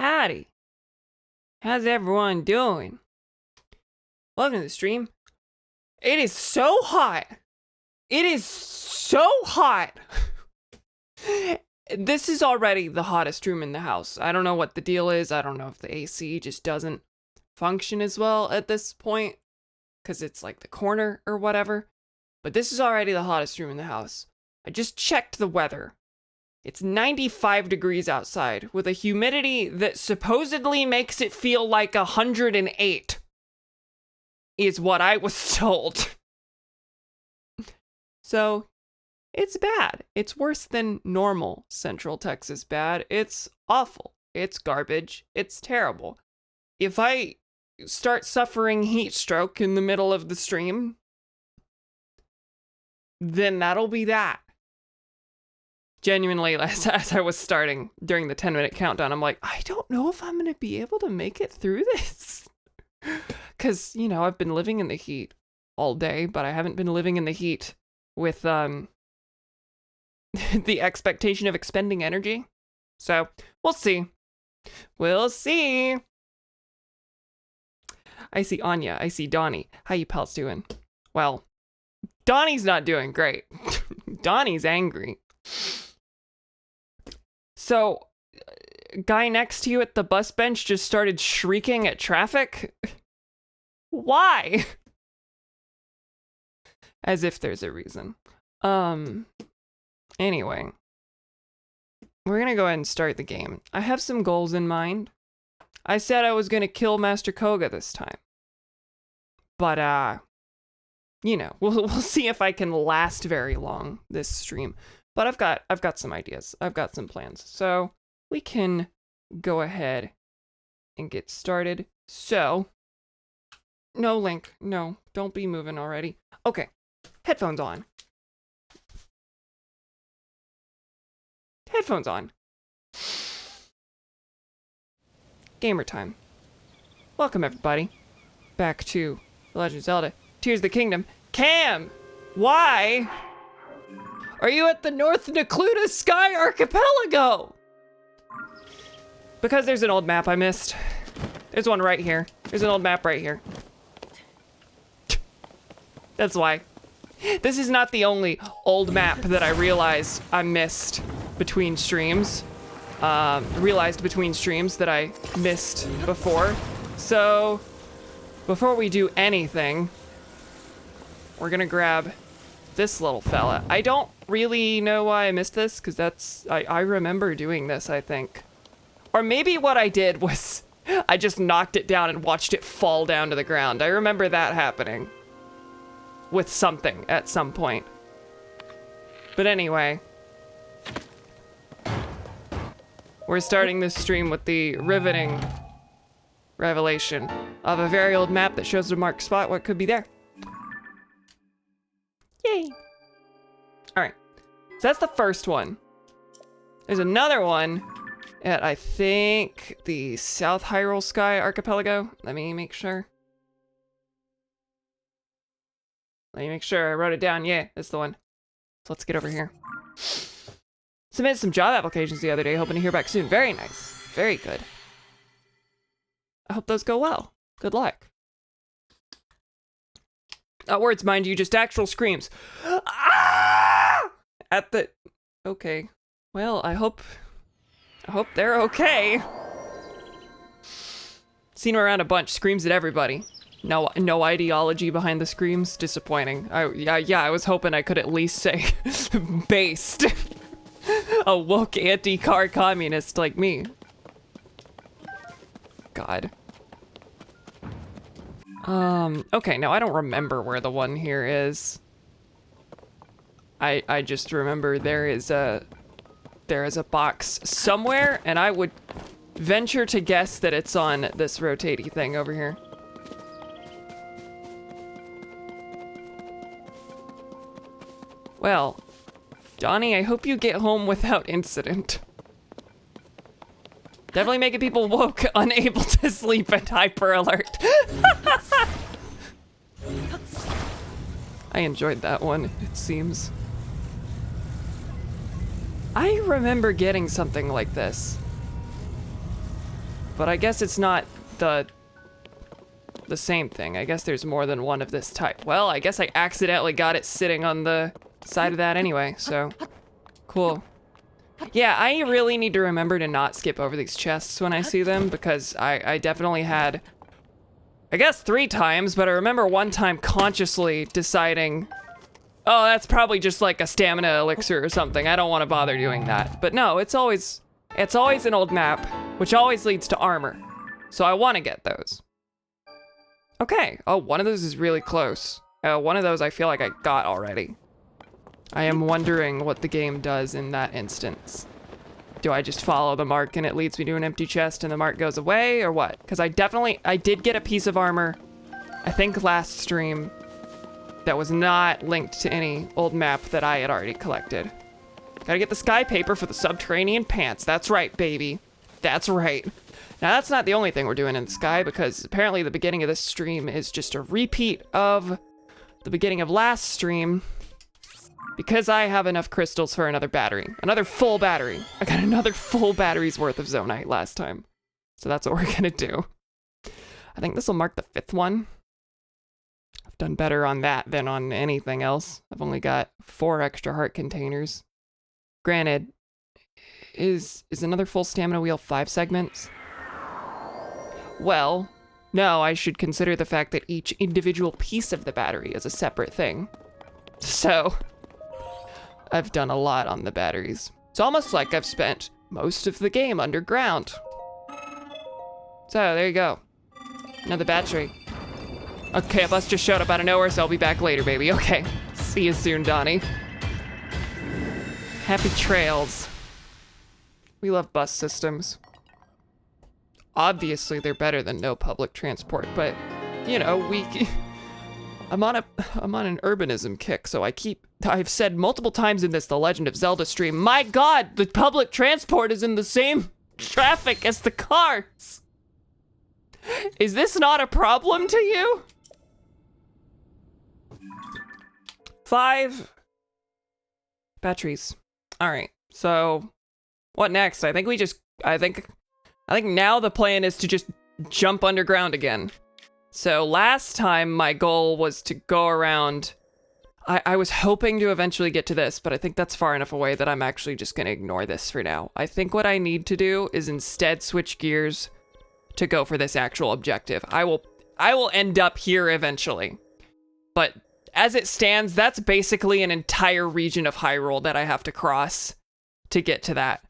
Howdy. How's everyone doing? Welcome to the stream. It is so hot. It is so hot. This is already the hottest room in the house. I don't know what the deal is. I don't know if the AC just doesn't function as well at this point because it's like the corner or whatever. But this is already the hottest room in the house. I just checked the weather. It's 95 degrees outside with a humidity that supposedly makes it feel like 108 is what I was told. So it's bad. It's worse than normal Central Texas bad. It's awful. It's garbage. It's terrible. If I start suffering heat stroke in the middle of the stream, then that'll be that. Genuinely, as I was starting during the 10-minute countdown, I'm like, I don't know if I'm going to be able to make it through this. Because, you know, I've been living in the heat all day, but I haven't been living in the heat with the expectation of expending energy. So, we'll see. We'll see. I see Anya. I see Donnie. How you pals doing? Well, Donnie's not doing great. Donnie's angry. So, guy next to you at the bus bench just started shrieking at traffic? Why? As if there's a reason. Anyway. We're gonna go ahead and start the game. I have some goals in mind. I said I was gonna kill Master Koga this time. But, you know, we'll see if I can last very long this stream. But I've got some ideas. I've got some plans. So we can go ahead and get started. So, no, Link. No, don't be moving already. Okay, headphones on. Headphones on. Gamer time. Welcome, everybody. Back to The Legend of Zelda. Tears of the Kingdom. Cam! Why are you at the North Necluda Sky Archipelago? Because there's an old map I missed. There's one right here. There's an old map right here. That's why. This is not the only old map that I realized I missed between streams. Realized between streams that I missed before. So, before we do anything, we're gonna grab this little fella. I don't really know why I missed this, because I remember doing this, I think. Or maybe what I did was I just knocked it down and watched it fall down to the ground. I remember that happening with something at some point. But anyway, we're starting this stream with the riveting revelation of a very old map that shows a marked spot what could be there. Yay! Alright, so that's the first one. There's another one at, I think, the South Hyrule Sky Archipelago. Let me make sure. I wrote it down. Yeah, that's the one. So let's get over here. Submitted some job applications the other day, hoping to hear back soon. Very nice. Very good. I hope those go well. Good luck. Not words, mind you, just actual screams. Ah! At the... Okay. Well, I hope they're okay. Seen him around a bunch. Screams at everybody. No ideology behind the screams. Disappointing. I was hoping I could at least say based. A woke anti-car communist like me. God. Okay, no, I don't remember where the one here is. I just remember there is a box somewhere, and I would venture to guess that it's on this rotatey thing over here. Well, Donnie, I hope you get home without incident. Definitely making people woke, unable to sleep, and hyper alert. I enjoyed that one, it seems. I remember getting something like this. But I guess it's not the same thing. I guess there's more than one of this type. Well, I guess I accidentally got it sitting on the side of that anyway, so cool. Yeah, I really need to remember to not skip over these chests when I see them, because I definitely had, I guess 3 times, but I remember one time consciously deciding, oh, that's probably just like a stamina elixir or something. I don't want to bother doing that. But no, it's always an old map, which always leads to armor. So I want to get those. Okay, oh, one of those is really close. One of those I feel like I got already. I am wondering what the game does in that instance. Do I just follow the mark and it leads me to an empty chest and the mark goes away, or what? Because I did get a piece of armor, I think last stream, that was not linked to any old map that I had already collected. Gotta get the sky paper for the subterranean pants. That's right, baby. That's right. Now, that's not the only thing we're doing in the sky, because apparently the beginning of this stream is just a repeat of the beginning of last stream, because I have enough crystals for another battery. Another full battery. I got another full battery's worth of zonite last time. So that's what we're gonna do. I think this will mark the 5th one. I've done better on that than on anything else. I've only got 4 extra heart containers. Granted, is another full stamina wheel 5 segments? Well, no, I should consider the fact that each individual piece of the battery is a separate thing. So, I've done a lot on the batteries. It's almost like I've spent most of the game underground. So, there you go. Another battery. Okay, a bus just showed up out of nowhere, so I'll be back later, baby. Okay, see you soon, Donnie. Happy trails. We love bus systems. Obviously, they're better than no public transport, but, you know, I'm on an urbanism kick, so I've said multiple times in this The Legend of Zelda stream, my God, the public transport is in the same traffic as the cars. Is this not a problem to you? 5 batteries. All right, so what next? I think now the plan is to just jump underground again. So last time my goal was to go around. I was hoping to eventually get to this, but I think that's far enough away that I'm actually just gonna ignore this for now. I think what I need to do is instead switch gears to go for this actual objective. I will end up here eventually. But as it stands, that's basically an entire region of Hyrule that I have to cross to get to that.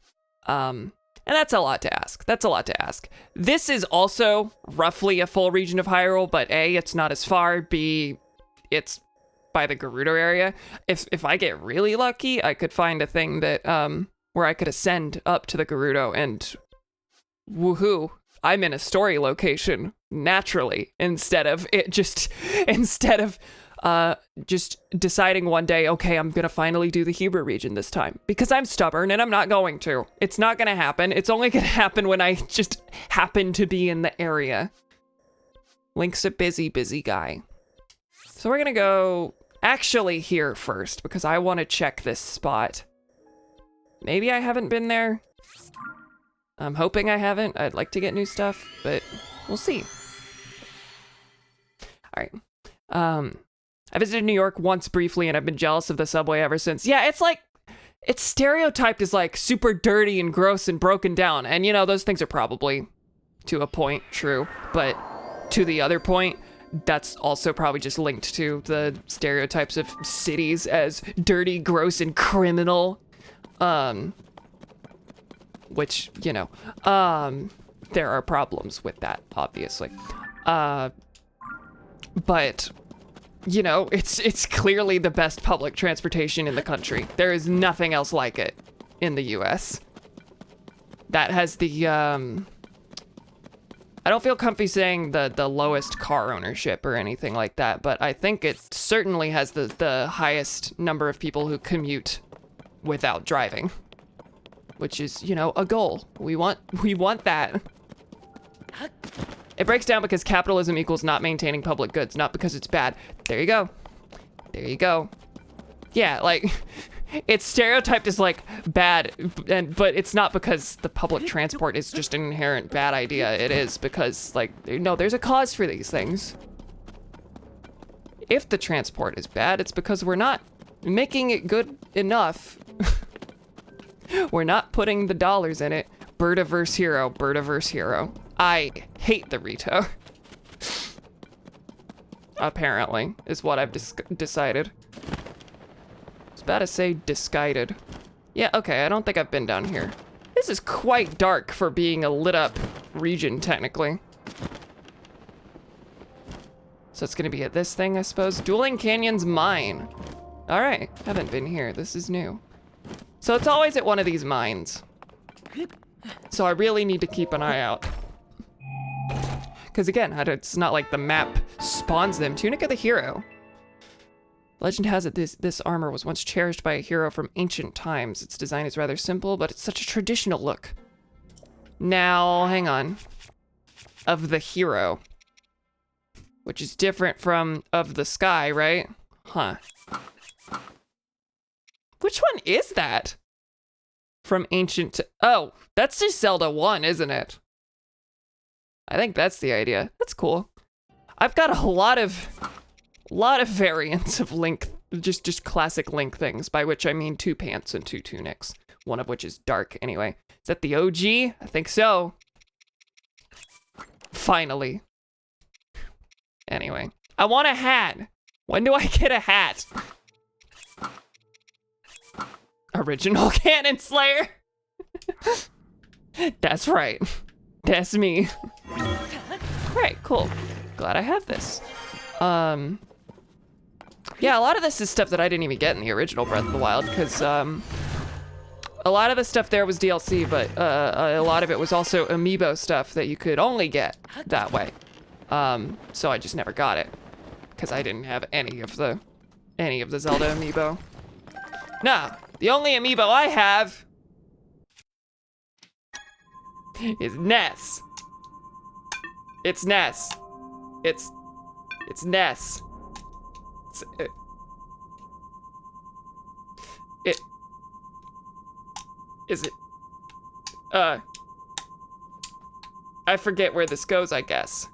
And that's a lot to ask. This is also roughly a full region of Hyrule, but A, it's not as far, B, it's by the Gerudo area. If I get really lucky, I could find a thing that, where I could ascend up to the Gerudo and woohoo, I'm in a story location naturally, instead of just deciding one day, okay, I'm gonna finally do the Hebrew region this time. Because I'm stubborn and I'm not going to. It's not gonna happen. It's only gonna happen when I just happen to be in the area. Link's a busy guy. So we're gonna go actually here first, because I wanna check this spot. Maybe I haven't been there. I'm hoping I haven't. I'd like to get new stuff, but we'll see. All right. I visited New York once briefly, and I've been jealous of the subway ever since. Yeah, it's stereotyped as like super dirty and gross and broken down. And you know, those things are probably to a point true, but to the other point, that's also probably just linked to the stereotypes of cities as dirty, gross, and criminal. Which, you know, there are problems with that, obviously. But you know, it's clearly the best public transportation in the country. There is nothing else like it in the US. That has the, I don't feel comfy saying the lowest car ownership or anything like that, but I think it certainly has the highest number of people who commute without driving, which is, you know, a goal. We want that. It breaks down because capitalism equals not maintaining public goods, not because it's bad. There you go. There you go. Yeah, like, it's stereotyped as like bad, but it's not because the public transport is just an inherent bad idea. It is because like, no, there's a cause for these things. If the transport is bad, it's because we're not making it good enough. We're not putting the dollars in it. Birdiverse hero, birdiverse hero. I hate the Rito. Apparently, is what I've decided. I was about to say disguided. Yeah, okay, I don't think I've been down here. This is quite dark for being a lit up region, technically. So it's gonna be at this thing, I suppose. Dueling Canyons Mine. All right, haven't been here, this is new. So it's always at one of these mines. So I really need to keep an eye out. Because again, it's not like the map spawns them. Tunic of the Hero. Legend has it this armor was once cherished by a hero from ancient times. Its design is rather simple, but it's such a traditional look. Now, hang on. Of the Hero. Which is different from of the Sky, right? Huh. Which one is that? From ancient oh, that's just Zelda 1, isn't it? I think that's the idea. That's cool. I've got a lot of variants of Link, just classic Link things, by which I mean 2 pants and 2 tunics. One of which is dark anyway. Is that the OG? I think so. Finally. Anyway, I want a hat. When do I get a hat? Original Cannon Slayer. That's right. That's me. Right, cool. Glad I have this. Yeah, a lot of this is stuff that I didn't even get in the original Breath of the Wild, because a lot of the stuff there was DLC, but a lot of it was also amiibo stuff that you could only get that way. So I just never got it, because I didn't have any of the Zelda amiibo. Nah, the only amiibo I have is Ness. It's Ness. It's Ness. Is it? I forget where this goes, I guess.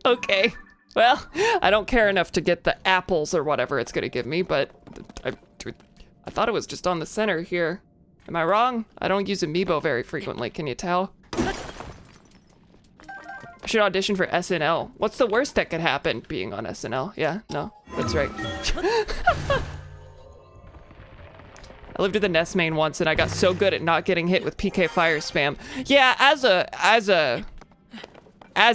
Okay. Well, I don't care enough to get the apples or whatever it's gonna give me, but I thought it was just on the center here. Am I wrong? I don't use amiibo very frequently, can you tell? I should audition for SNL. What's the worst that could happen? Being on SNL. Yeah, no, that's right. I lived with a Ness main once and I got so good at not getting hit with PK fire spam. Yeah, as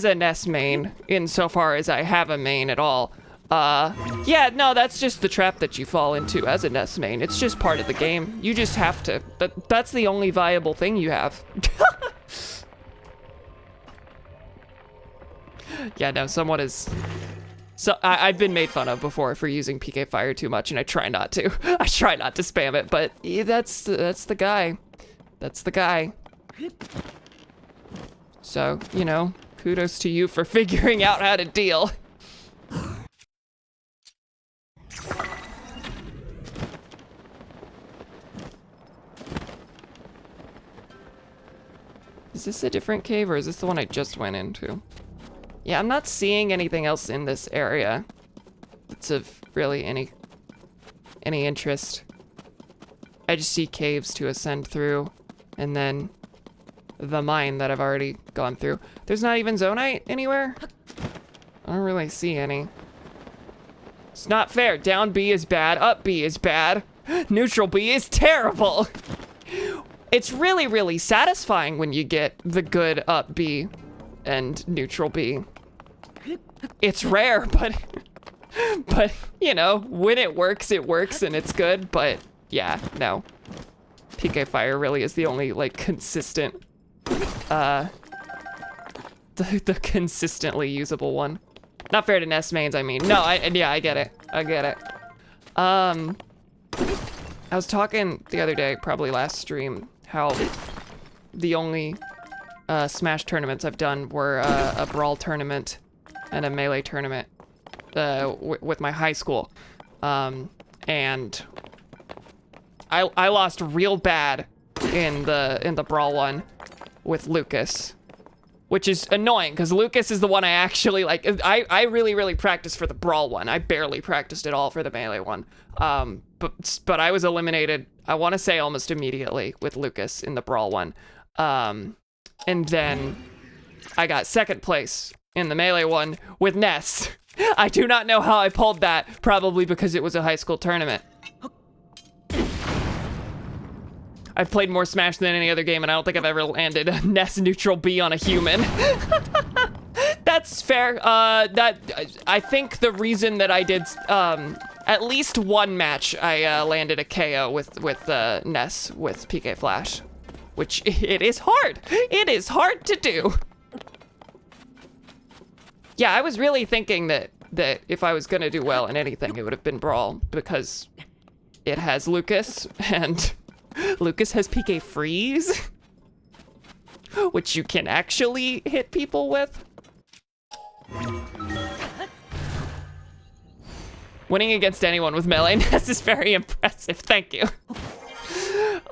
a Ness main, insofar as I have a main at all, yeah, no, that's just the trap that you fall into as a Ness main. It's just part of the game. You just have to. That's the only viable thing you have. Yeah, no, someone is... So I've been made fun of before for using PK Fire too much, and I try not to. I try not to spam it, but yeah, that's the guy. That's the guy. So, you know, kudos to you for figuring out how to deal. Is this a different cave, or is this the one I just went into? Yeah, I'm not seeing anything else in this area that's of really any interest. I just see caves to ascend through, and then the mine that I've already gone through. There's not even Zonite anywhere? I don't really see any. It's not fair. Down B is bad, up B is bad. Neutral B is terrible. It's really, really satisfying when you get the good up B and neutral B. It's rare, but you know, when it works and it's good, but yeah, no. PK Fire really is the only like consistent, the consistently usable one. Not fair to Ness mains, I mean. No, yeah, I get it. I get it. I was talking the other day, probably last stream, how the only Smash tournaments I've done were a Brawl tournament and a Melee tournament with my high school. And I lost real bad in the brawl one with Lucas, which is annoying because Lucas is the one I actually like. I really practiced for the brawl one. I barely practiced at all for the melee one. But I was eliminated, I want to say almost immediately with Lucas in the brawl one. And then I got second place in the melee one with Ness. I do not know how I pulled that, probably because it was a high school tournament. I've played more Smash than any other game, and I don't think I've ever landed a Ness neutral B on a human. That's fair. I think the reason that I did at least one match, I landed a KO with Ness with PK Flash, which it is hard. It is hard to do. Yeah, I was really thinking that if I was gonna do well in anything, it would have been Brawl, because it has Lucas, and Lucas has PK Freeze, which you can actually hit people with. Winning against anyone with melee Ness is very impressive, thank you.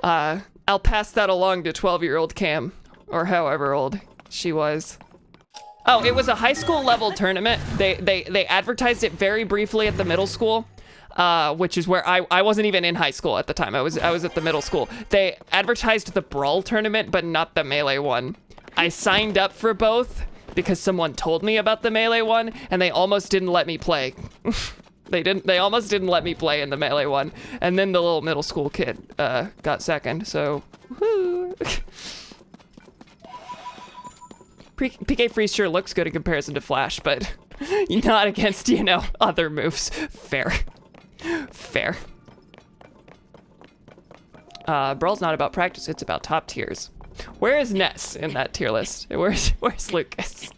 I'll pass that along to 12-year-old Cam, or however old she was. Oh, it was a high school level tournament. They advertised it very briefly at the middle school, which is where I wasn't even in high school at the time. I was at the middle school. They advertised the Brawl tournament, but not the Melee one. I signed up for both because someone told me about the Melee one, and they almost didn't let me play. They almost didn't let me play in the Melee one. And then the little middle school kid got second, so woohoo. PK Freeze sure looks good in comparison to Flash, but not against, you know, other moves. Fair. Fair. Brawl's not about practice, it's about top tiers. Where is Ness in that tier list? Where's Lucas?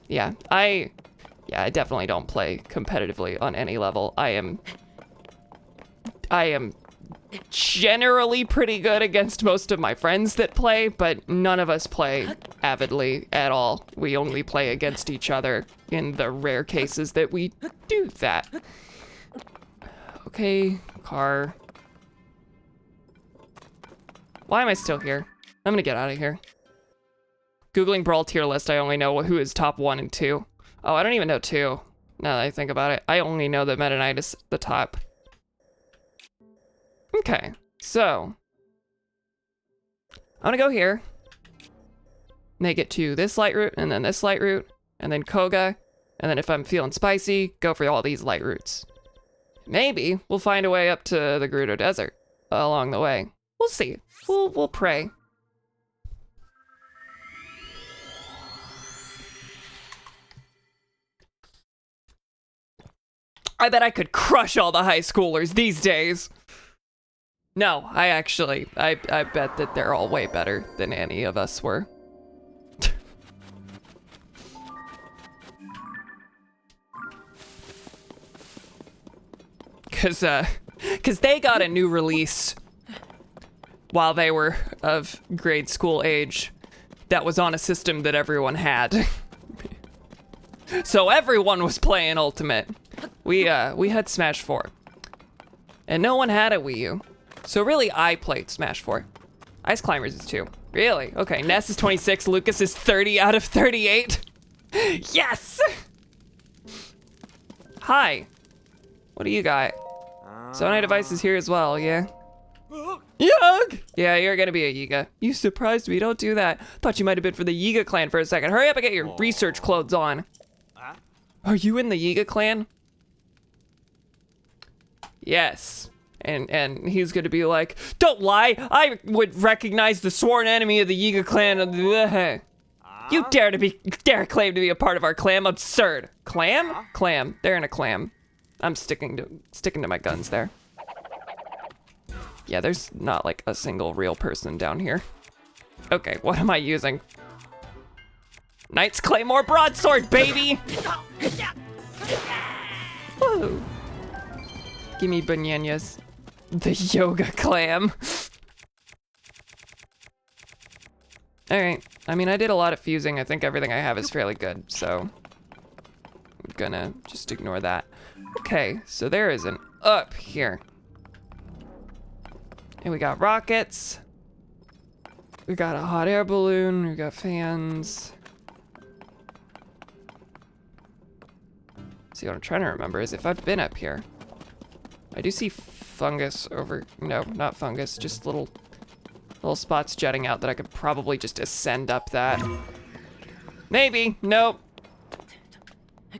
Yeah, I definitely don't play competitively on any level. I am generally pretty good against most of my friends that play, but none of us play avidly at all. We only play against each other in the rare cases that we do that. Okay, car. Why am I still here? I'm gonna get out of here. Googling Brawl tier list, I only know who is top 1 and 2. Oh, I don't even know 2, now that I think about it. I only know that Meta Knight is the top. Okay, so I'm gonna go here, make it to this light route, and then this light route, and then Koga, and then if I'm feeling spicy, go for all these light routes. Maybe we'll find a way up to the Gerudo Desert along the way. We'll see. We'll pray. I bet I could crush all the high schoolers these days. No, I bet that they're all way better than any of us were. Cause they got a new release while they were of grade school age that was on a system that everyone had. So everyone was playing Ultimate. We had Smash 4. And no one had a Wii U. So really, I played Smash 4. Ice Climbers is 2. Really? Okay, Ness is 26, Lucas is 30 out of 38. Yes! Hi. What do you got? Zonai Device is here as well, yeah? Yug! Yeah, you're gonna be a Yiga. You surprised me, don't do that. Thought you might have been for the Yiga clan for a second. Hurry up and get your research clothes on. Are you in the Yiga clan? Yes. And he's gonna be like, don't lie, I would recognize the sworn enemy of the Yiga clan. You dare claim to be a part of our clan? Absurd. Clam? Clam. They're in a clam. I'm sticking to my guns there. Yeah, there's not like a single real person down here. Okay, what am I using? Knight's Claymore Broadsword, baby! Woo! Give me bananas. The yoga clam. Alright, I mean, I did a lot of fusing. I think everything I have is fairly good, so I'm gonna just ignore that. Okay, so there is an up here. And we got rockets. We got a hot air balloon. We got fans. See, what I'm trying to remember is if I've been up here. I do see fungus over, no, not fungus, just little spots jutting out that I could probably just ascend up that. Maybe, nope.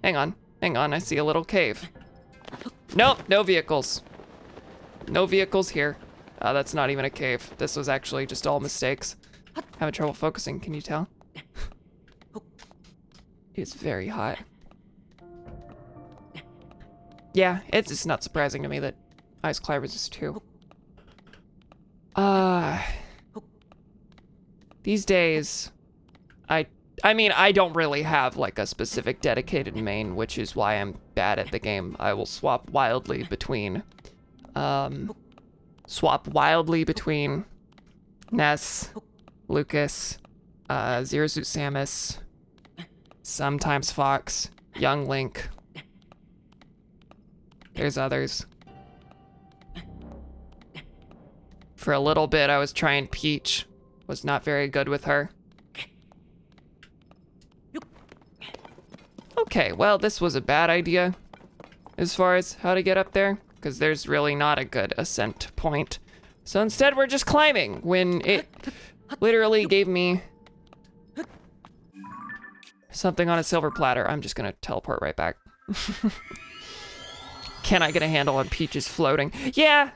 Hang on, I see a little cave. Nope, no vehicles. No vehicles here. That's not even a cave. This was actually just all mistakes. Having trouble focusing, can you tell? It's very hot. Yeah, it's just not surprising to me that ice climbers is 2. These days, I mean, I don't really have like a specific dedicated main, which is why I'm bad at the game. I will swap wildly between Ness, Lucas, Zero Suit Samus, sometimes Fox, Young Link. There's others. For a little bit, I was trying Peach. Was not very good with her. Okay, well, this was a bad idea as far as how to get up there, because there's really not a good ascent point. So instead, we're just climbing when it literally gave me something on a silver platter. I'm just gonna teleport right back. Can I get a handle on Peach's floating? Yeah,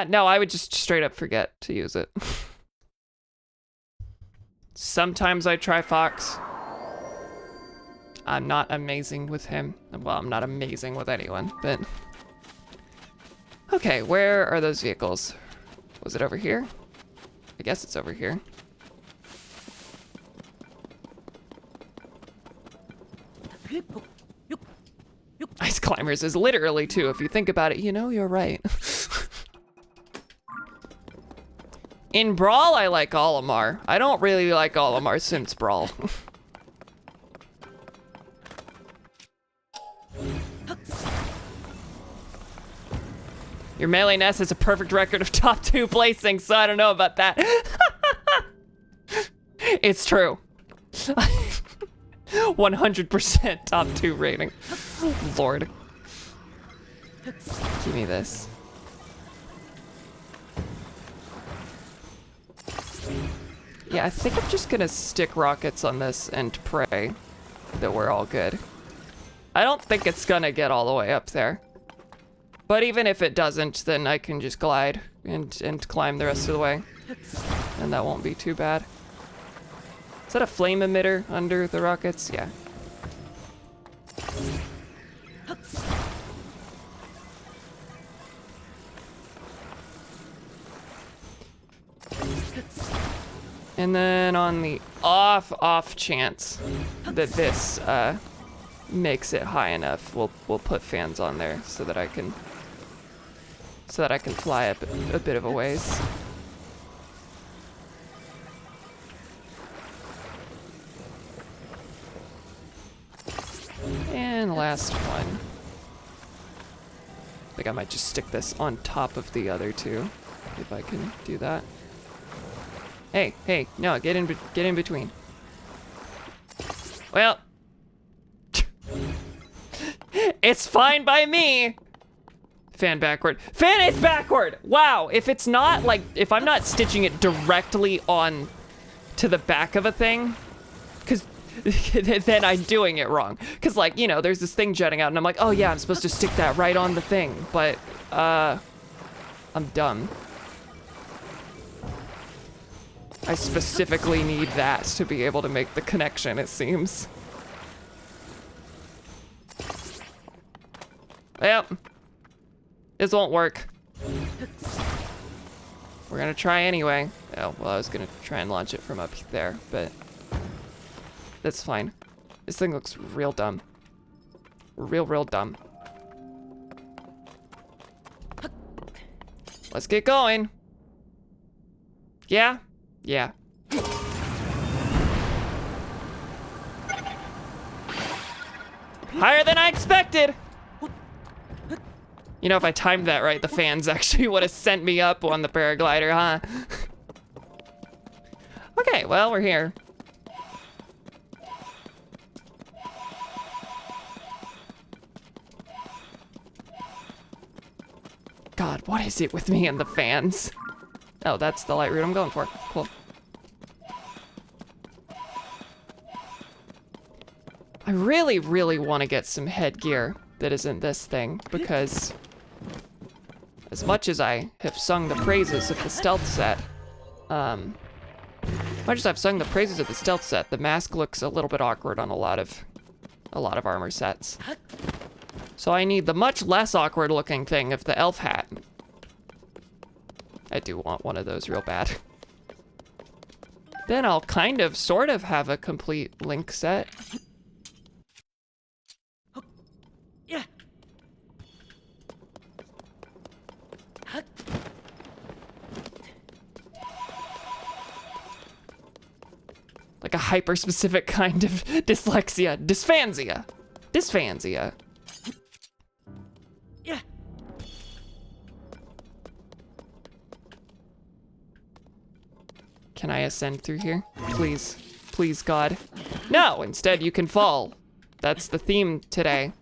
no, I would just straight up forget to use it. Sometimes I try Fox. I'm not amazing with him. Well, I'm not amazing with anyone, but... Okay, where are those vehicles? Was it over here? I guess it's over here. Ice climbers is literally 2. If you think about it, you know, you're right. In Brawl, I like Olimar. I don't really like Olimar since Brawl. Your melee Ness has a perfect record of top 2 placing, so I don't know about that. It's true. 100% top 2 rating. Lord. Give me this. Yeah, I think I'm just gonna stick rockets on this and pray that we're all good. I don't think it's gonna get all the way up there. But even if it doesn't, then I can just glide and climb the rest of the way. And that won't be too bad. Is that a flame emitter under the rockets? Yeah. And then on the off chance that this makes it high enough, we'll put fans on there so that I can fly up a bit of a ways. And last one. I think I might just stick this on top of the other 2, if I can do that. Hey, no, get in between. Well, it's fine by me. Fan backward. Fan is backward. Wow, if it's not like, if I'm not stitching it directly on to the back of a thing, because then I'm doing it wrong. Because like, you know, there's this thing jutting out and I'm like, oh yeah, I'm supposed to stick that right on the thing, but I'm dumb. I specifically need that to be able to make the connection, it seems. Well, this won't work. We're gonna try anyway. Oh, well, I was gonna try and launch it from up there, but that's fine. This thing looks real dumb. Real dumb. Let's get going. Yeah? Yeah. Higher than I expected. You know, if I timed that right, the fans actually would have sent me up on the paraglider, huh? Okay, well, we're here. God, what is it with me and the fans? Oh, that's the light route I'm going for. Cool. I really, really want to get some headgear that isn't this thing, because as much as I have sung the praises of the stealth set, the mask looks a little bit awkward on a lot of armor sets. So I need the much less awkward looking thing of the elf hat. I do want one of those real bad. Then I'll kind of, sort of have a complete Link set. Yeah. Like a hyper-specific kind of dyslexia. Dysphansia. Yeah. Can I ascend through here? Please. Please, God. No, instead you can fall. That's the theme today.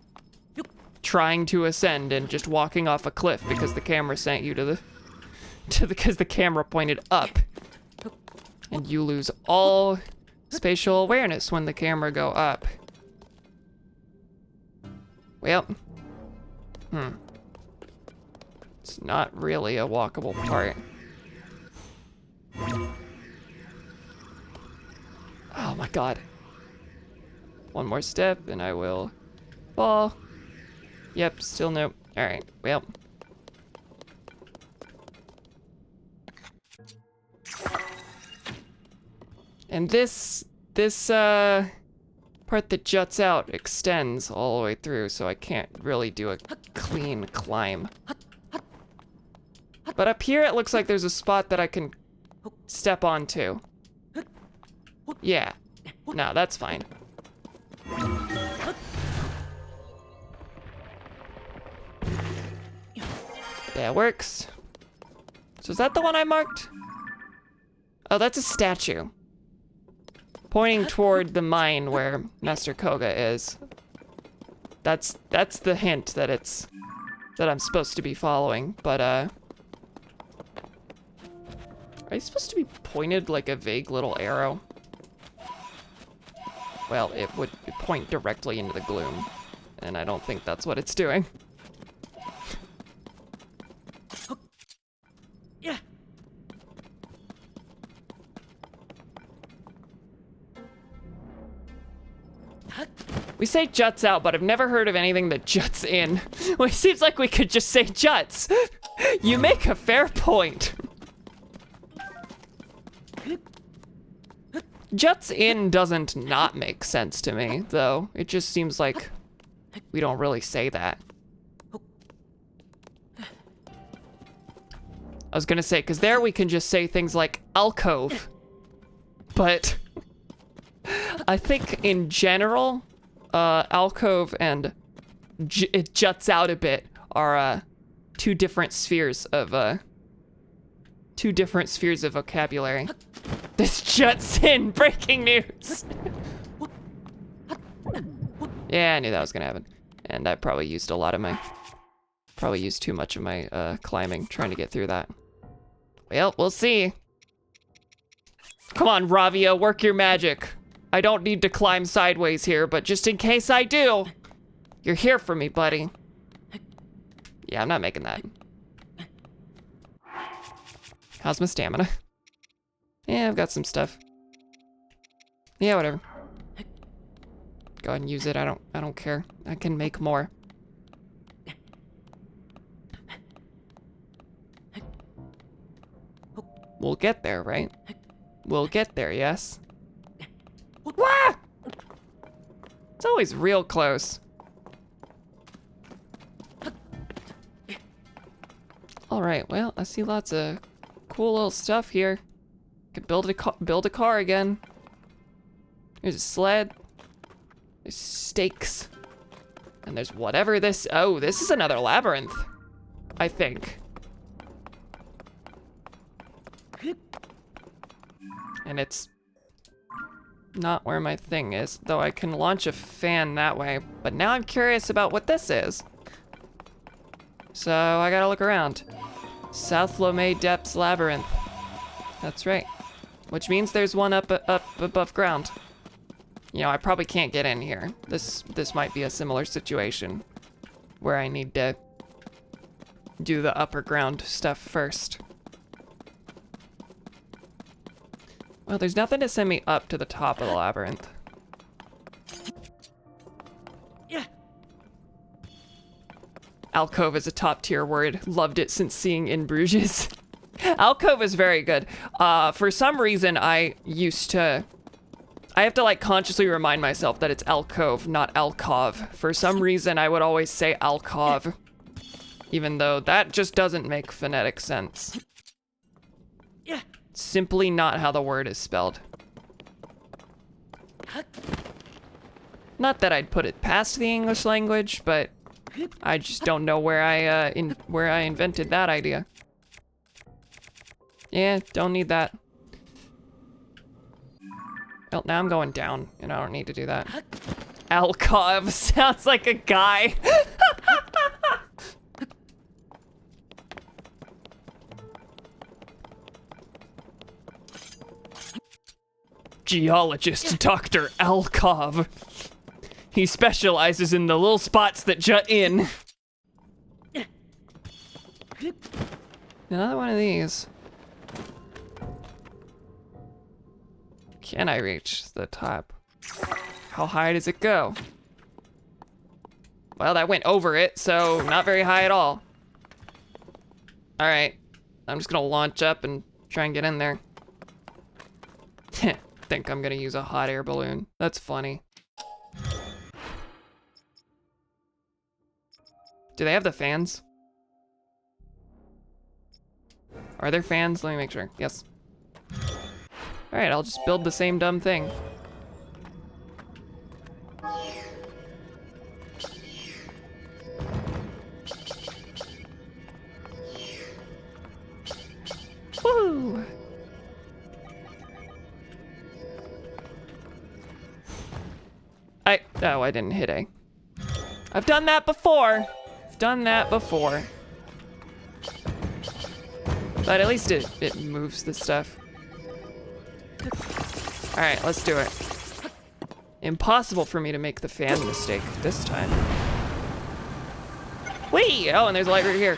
Trying to ascend and just walking off a cliff because the camera sent you because the camera pointed up. And you lose all spatial awareness when the camera go up. Well. It's not really a walkable part. Oh my God. One more step and I will fall. Yep, still no. All right, well. And this part that juts out extends all the way through, so I can't really do a clean climb. But up here it looks like there's a spot that I can step onto. Yeah, no, that's fine. That works. So is that the one I marked? Oh, that's a statue. Pointing toward the mine where Master Koga is. That's the hint that that I'm supposed to be following, but are you supposed to be pointed like a vague little arrow? Well, it would point directly into the gloom, and I don't think that's what it's doing. Yeah. We say juts out, but I've never heard of anything that juts in. Well, it seems like we could just say juts. You make a fair point. Juts in doesn't not make sense to me, though. It just seems like we don't really say that. I was gonna say, because there we can just say things like alcove. But I think in general, alcove and it juts out a bit are two different spheres of vocabulary. This juts in, breaking news. Yeah, I knew that was gonna happen. And I probably used too much of my climbing trying to get through that. Well, we'll see. Come on, Ravia, work your magic. I don't need to climb sideways here, but just in case I do, you're here for me, buddy. Yeah, I'm not making that. How's my stamina? Yeah, I've got some stuff. Yeah, whatever. Go ahead and use it. I don't care. I can make more. We'll get there, right? We'll get there, yes? Wah! It's always real close. All right, well, I see lots of cool little stuff here. Could build a car again. There's a sled. There's stakes. And there's whatever this, oh, this is another labyrinth, I think. And it's not where my thing is, though I can launch a fan that way. But now I'm curious about what this is. So I gotta look around. South Lomé Depths Labyrinth. That's right. Which means there's one up above ground. You know, I probably can't get in here. This might be a similar situation where I need to do the upper ground stuff first. Well, there's nothing to send me up to the top of the labyrinth. Yeah. Alcove is a top tier word. Loved it since seeing In Bruges. Alcove is very good. For some reason, I have to like consciously remind myself that it's alcove, not alcove. For some reason, I would always say alcove, even though that just doesn't make phonetic sense. Yeah. Simply not how the word is spelled. Not that I'd put it past the English language, but I just don't know where I invented that idea. Yeah, don't need that. Well, now I'm going down, and I don't need to do that. Alcove sounds like a guy. Geologist Dr. Alcove. He specializes in the little spots that jut in. Another one of these. Can I reach the top? How high does it go? Well, that went over it, so not very high at all. All right, I'm just gonna launch up and try and get in there. Think I'm gonna use a hot air balloon. That's funny. Do they have the fans? Are there fans? Let me make sure. Yes. All right, I'll just build the same dumb thing. Woo! Oh, I didn't hit A. I've done that before. But at least it moves the stuff. All right, let's do it. Impossible for me to make the fan mistake this time. Whee! Oh, and there's a light right here.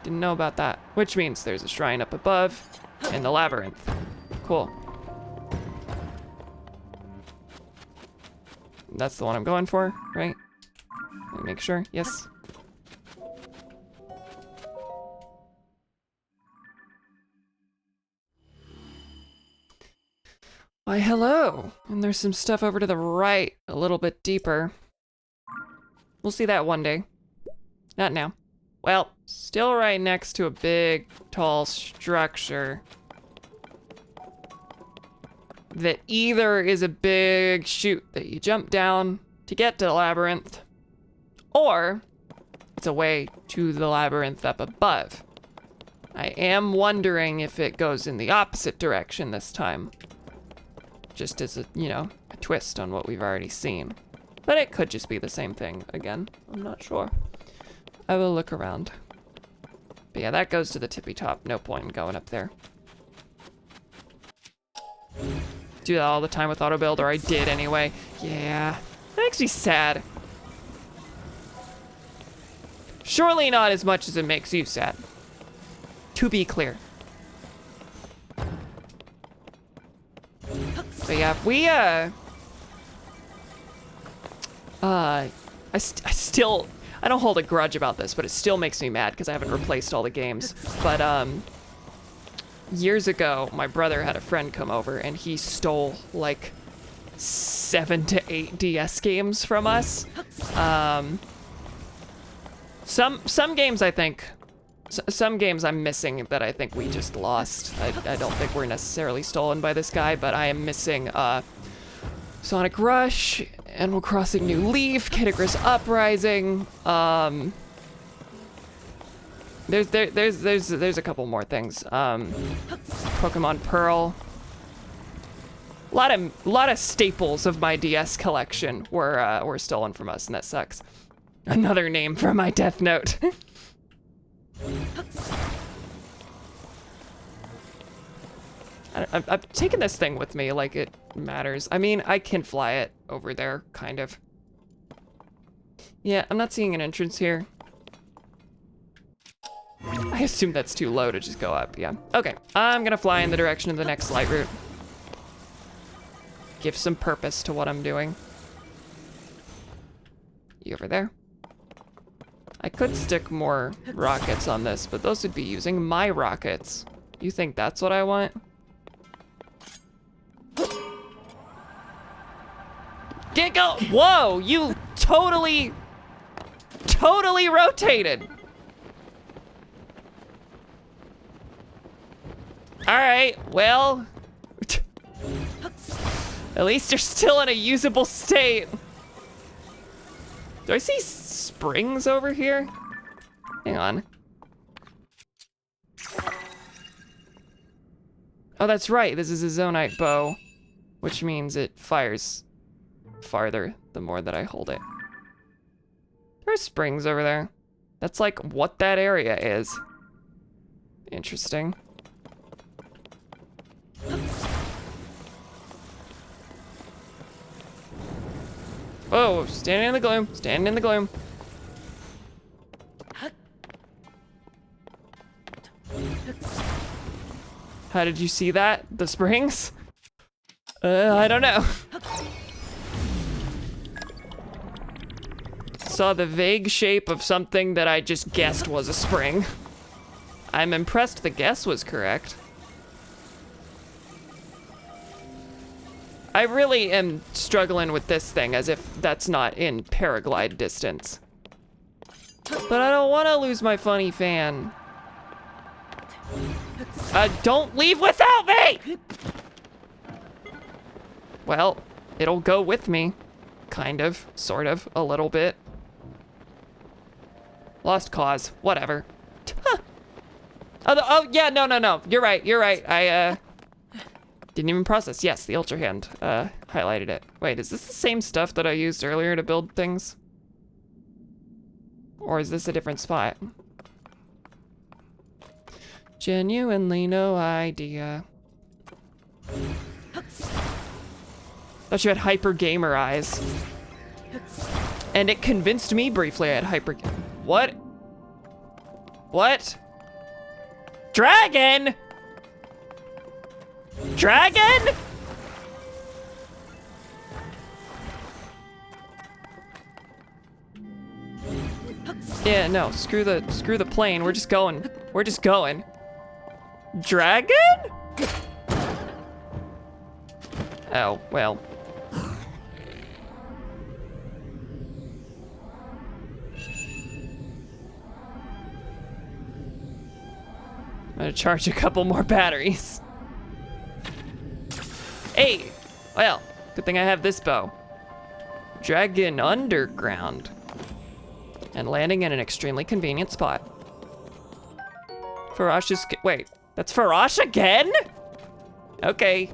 Didn't know about that. Which means there's a shrine up above in the labyrinth. Cool. That's the one I'm going for, right? Let me make sure. Yes. Why, hello. And there's some stuff over to the right, a little bit deeper. We'll see that one day. Not now. Well, still right next to a big, tall structure that either is a big chute that you jump down to get to the labyrinth, or it's a way to the labyrinth up above. I am wondering if it goes in the opposite direction this time. Just as a, you know, a twist on what we've already seen. But it could just be the same thing again. I'm not sure. I will look around. But yeah, that goes to the tippy top. No point in going up there. Do that all the time with auto build, or I did anyway. Yeah, that makes me sad. Surely not as much as it makes you sad. To be clear. But yeah, we I don't hold a grudge about this, but it still makes me mad because I haven't replaced all the games. But years ago, my brother had a friend come over and he stole like 7 to 8 DS games from us. Some games I think, some games I'm missing that I think we just lost. I don't think we're necessarily stolen by this guy, but I am missing Sonic Rush, Animal Crossing New Leaf, Kid Icarus Uprising. There's a couple more things. Pokemon Pearl. A lot of staples of my DS collection were stolen from us, and that sucks. Another name for my Death Note. I'm taking this thing with me like it matters. I mean, I can fly it over there, kind of. Yeah, I'm not seeing an entrance here. I assume that's too low to just go up, yeah. Okay, I'm gonna fly in the direction of the next light route. Give some purpose to what I'm doing. You over there? I could stick more rockets on this, but those would be using my rockets. You think that's what I want? Get go! Whoa, you totally rotated. All right, well, at least you're still in a usable state. Do I see springs over here? Hang on. Oh, that's right, this is a Zonite bow, which means it fires farther the more that I hold it. There's springs over there. That's like what that area is. Interesting. Whoa, standing in the gloom, standing in the gloom. How did you see that? The springs? I don't know. Saw the vague shape of something that I just guessed was a spring. I'm impressed the guess was correct. I really am struggling with this thing as if that's not in paraglide distance. But I don't want to lose my funny fan. Don't leave without me! Well, it'll go with me. Kind of, sort of, a little bit. Lost cause, whatever. Oh, yeah, no. You're right. I didn't even process. Yes, the Ultra Hand highlighted it. Wait, is this the same stuff that I used earlier to build things? Or is this a different spot? Genuinely no idea. Thought you had hyper gamer eyes. And it convinced me briefly I had hyper. What? What? Dragon? Dragon? Yeah, no, screw the plane. We're just going. We're just going. Dragon? Oh, well. I'm gonna charge a couple more batteries. Hey, well, good thing I have this bow. Dragon Underground. And landing in an extremely convenient spot. Farash's, wait, that's Farash again? Okay.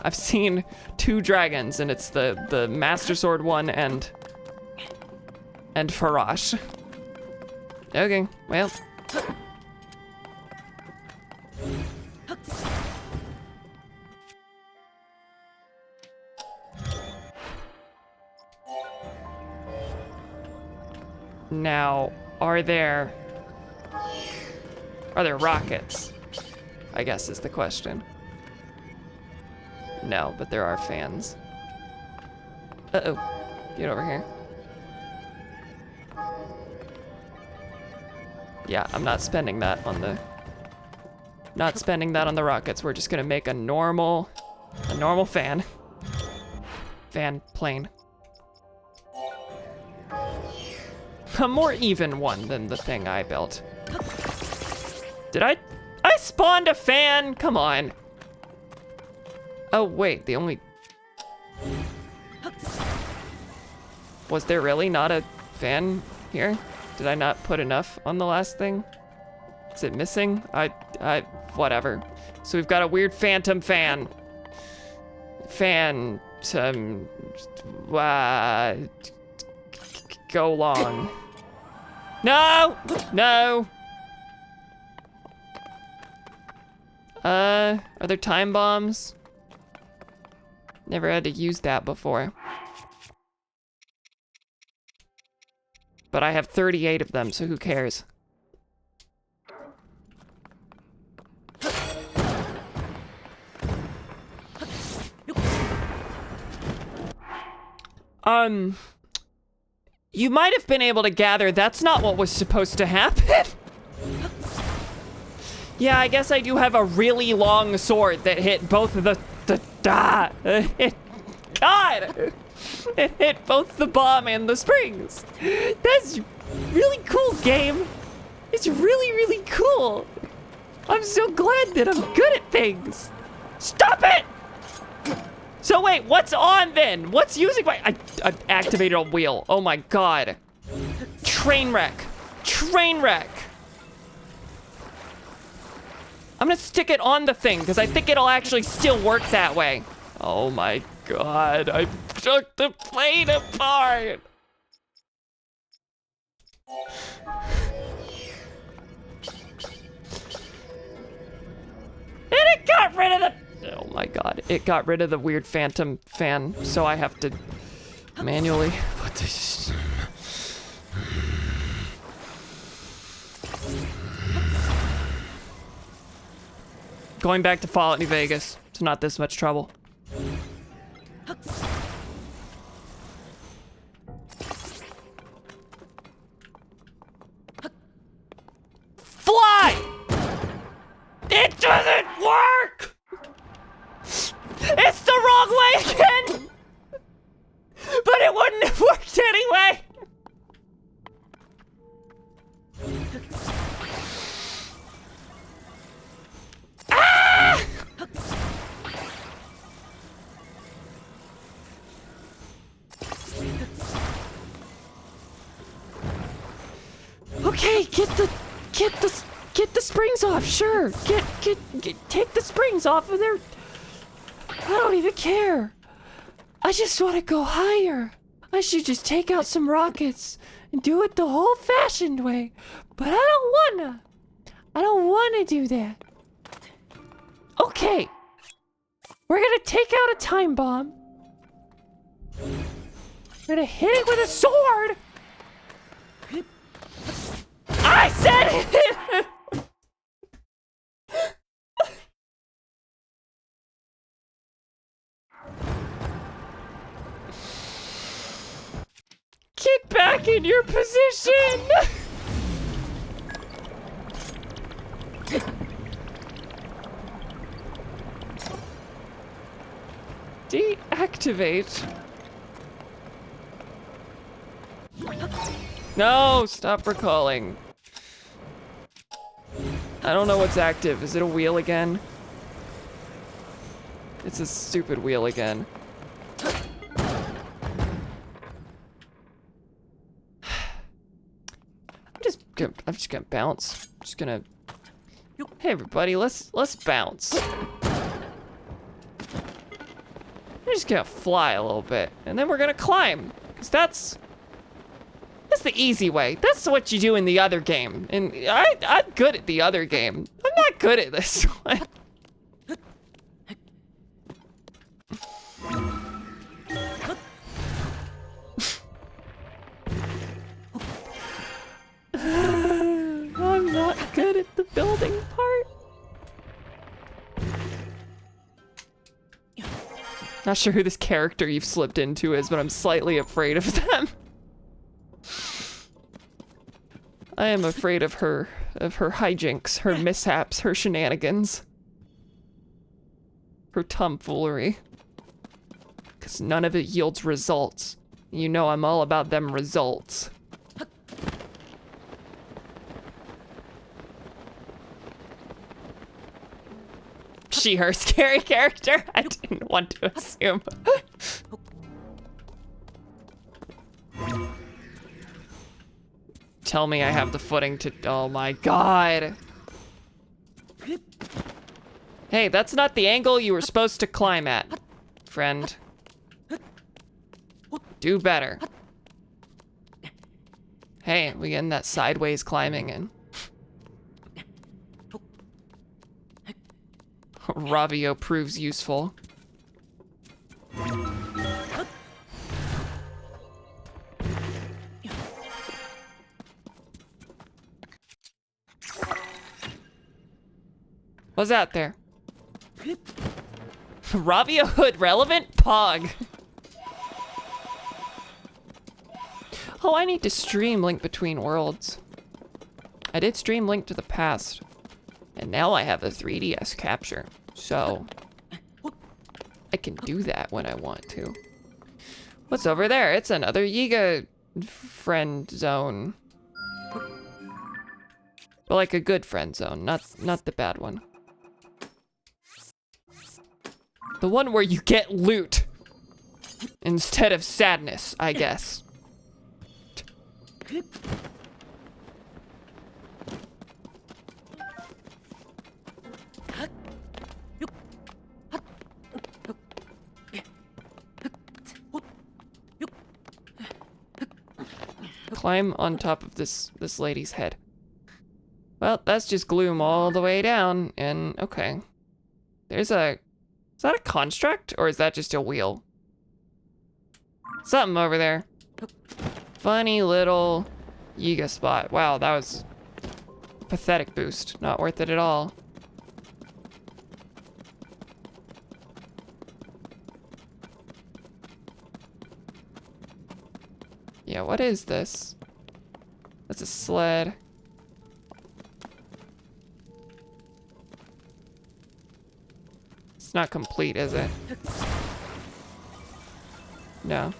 I've seen 2 dragons and it's the Master Sword one and Farash. Okay, well. Now, are there rockets? I guess is the question. No, but there are fans. Uh-oh, get over here. Yeah, I'm not spending that on the rockets. We're just gonna make a normal fan plane. A more even one than the thing I built. Did I spawned a fan? Come on. Oh wait, the only Was there really not a fan here? Did I not put enough on the last thing? Is it missing? Whatever. So we've got a weird phantom fan. Phantom, go long. No! No! Are there time bombs? Never had to use that before. But I have 38 of them, so who cares? You might have been able to gather that's not what was supposed to happen. Yeah, I guess I do have a really long sword that hit both of God! It hit both the bomb and the springs. That's really cool, game. It's really, really cool. I'm so glad that I'm good at things. Stop it! So wait, what's on then? What's using my, I activated a wheel. Oh my God. Train wreck. Train wreck. I'm gonna stick it on the thing because I think it'll actually still work that way. Oh my God, I took the plane apart. And it got rid of the, oh my God, it got rid of the weird phantom fan, so I have to manually put this. Going back to Fallout New Vegas, it's not this much trouble. Fly! It doesn't work! It's the wrong way again! But it wouldn't have worked anyway! Ah! Okay, get the springs off, sure. Take the springs off of there. I don't even care. I just want to go higher. I should just take out some rockets and do it the old-fashioned way. But I don't wanna do that. Okay. We're gonna take out a time bomb. We're gonna hit it with a sword. I said it! Get back in your position! Deactivate. No, stop recalling. I don't know what's active. Is it a wheel again? It's a stupid wheel again. I'm just gonna bounce. I'm just gonna. Hey everybody, let's bounce. I'm just gonna fly a little bit, and then we're gonna climb, cause that's the easy way. That's what you do in the other game, and I'm good at the other game. I'm not good at this one. I'm not good at the building part. Not sure who this character you've slipped into is, but I'm slightly afraid of them. I am afraid of her hijinks, her mishaps, her shenanigans. Her tomfoolery. Because none of it yields results. You know I'm all about them results. She, her scary character? I didn't want to assume. tell me I have the footing to, oh my God. Hey, that's not the angle you were supposed to climb at, friend. Do better. Hey, we getting that sideways climbing in. Ravio proves useful. What's out there? Ravio hood relevant? Pog. Oh, I need to stream Link Between Worlds. I did stream Link to the Past. And now I have a 3DS capture. So, I can do that when I want to. What's over there? It's another Yiga friend zone. But like a good friend zone, not the bad one. The one where you get loot instead of sadness, I guess. Climb on top of this lady's head. Well, that's just gloom all the way down, and okay. There's a, is that a construct, or is that just a wheel? Something over there. Funny little Yiga spot. Wow, that was a pathetic boost. Not worth it at all. Yeah, what is this? That's a sled. It's not complete, is it? No.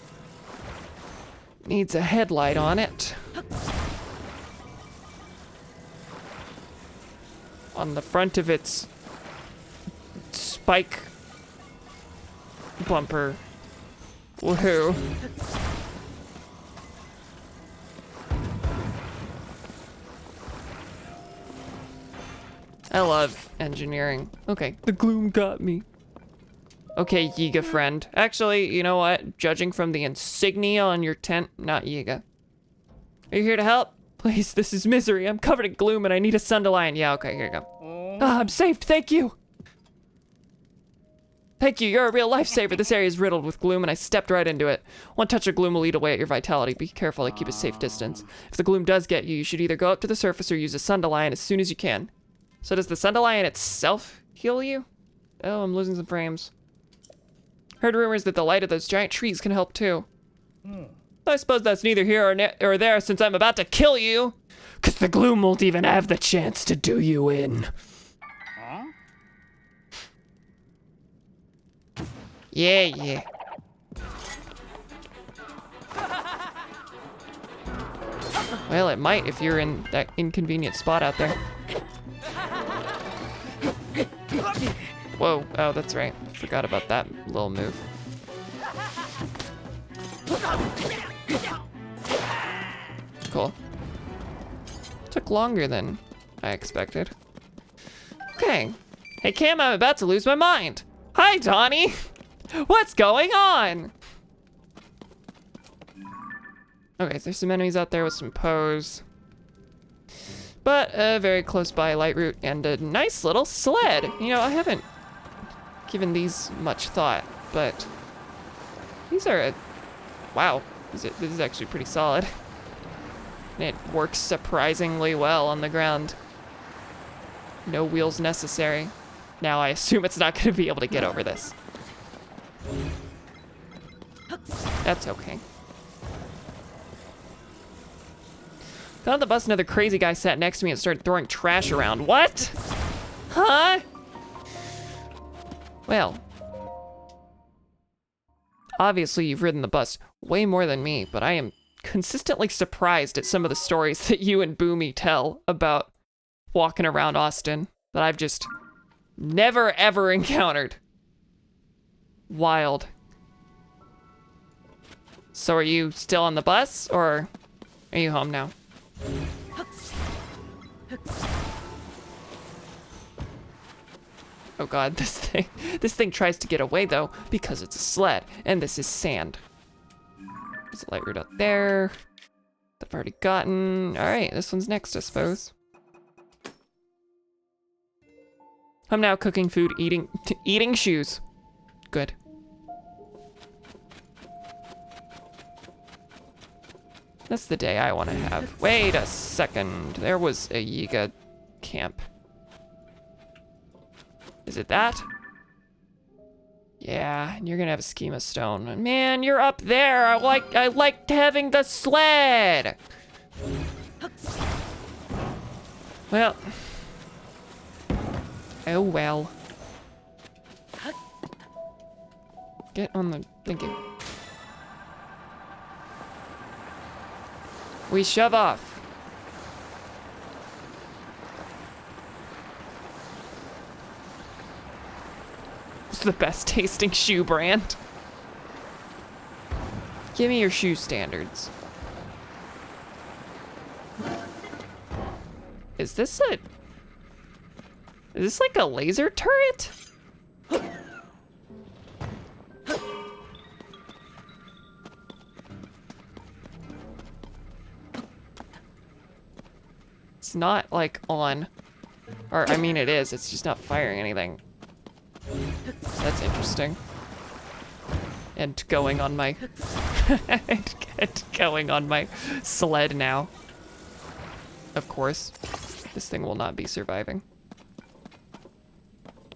Needs a headlight on it. On the front of its spike bumper. Woohoo. I love engineering. Okay, the gloom got me. Okay, Yiga friend. Actually, you know what? Judging from the insignia on your tent, not Yiga. Are you here to help? Please, this is misery. I'm covered in gloom and I need a sunderline. Yeah, okay, here you go. Ah, I'm saved, thank you. Thank you, you're a real lifesaver. This area is riddled with gloom and I stepped right into it. One touch of gloom will eat away at your vitality. Be careful to keep a safe distance. If the gloom does get you, you should either go up to the surface or use a sunderline as soon as you can. So does the sunderline itself heal you? Oh, I'm losing some frames. Heard rumors that the light of those giant trees can help too. I suppose that's neither here or there since I'm about to kill you. Cause the gloom won't even have the chance to do you in. Yeah, yeah. Well, it might if you're in that inconvenient spot out there. Whoa, oh, that's right. Forgot about that little move. Cool. Took longer than I expected. Okay. Hey, Cam, I'm about to lose my mind. Hi, Donnie. What's going on? Okay, so there's some enemies out there with some pose. But a very close by light route and a nice little sled. You know, I haven't given these much thought, but these are wow, this is actually pretty solid. And it works surprisingly well on the ground. No wheels necessary. Now I assume it's not gonna be able to get over this. That's okay. Got on the bus, another crazy guy sat next to me and started throwing trash around. What? Huh? Well, obviously you've ridden the bus way more than me, but I am consistently surprised at some of the stories that you and Boomy tell about walking around Austin that I've just never ever encountered. Wild. So are you still on the bus or are you home now? Oh god, this thing tries to get away though, because it's a sled, and this is sand. There's a light route out there. That I've already gotten. All right, this one's next, I suppose. I'm now cooking food, eating shoes. Good. That's the day I want to have. Wait a second. There was a Yiga camp. Is it that? Yeah, and you're gonna have a schema stone. Man, you're up there. I liked having the sled. Well. Oh well. Get on the thinking. We shove off. It's the best tasting shoe brand. Give me your shoe standards. Is this like a laser turret? It's not like on, or I mean it is, it's just not firing anything. That's interesting. And going on my, and going on my sled now. Of course, this thing will not be surviving.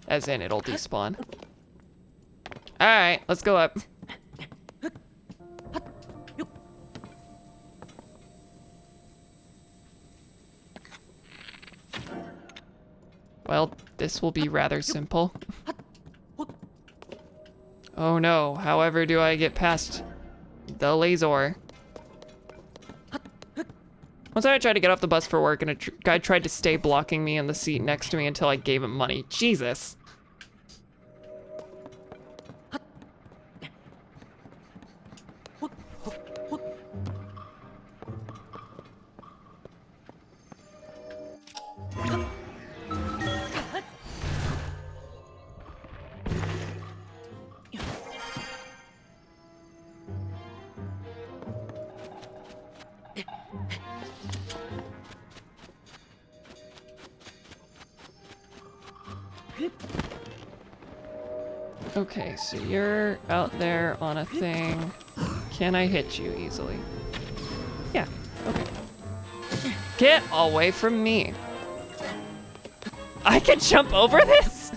As in, it'll despawn. All right, let's go up. Well, this will be rather simple. Oh no, however do I get past the laser? Once I tried to get off the bus for work and a guy tried to stay blocking me in the seat next to me until I gave him money. Jesus. Okay, so you're out there on a thing. Can I hit you easily? Yeah, okay. Get away from me. I can jump over this?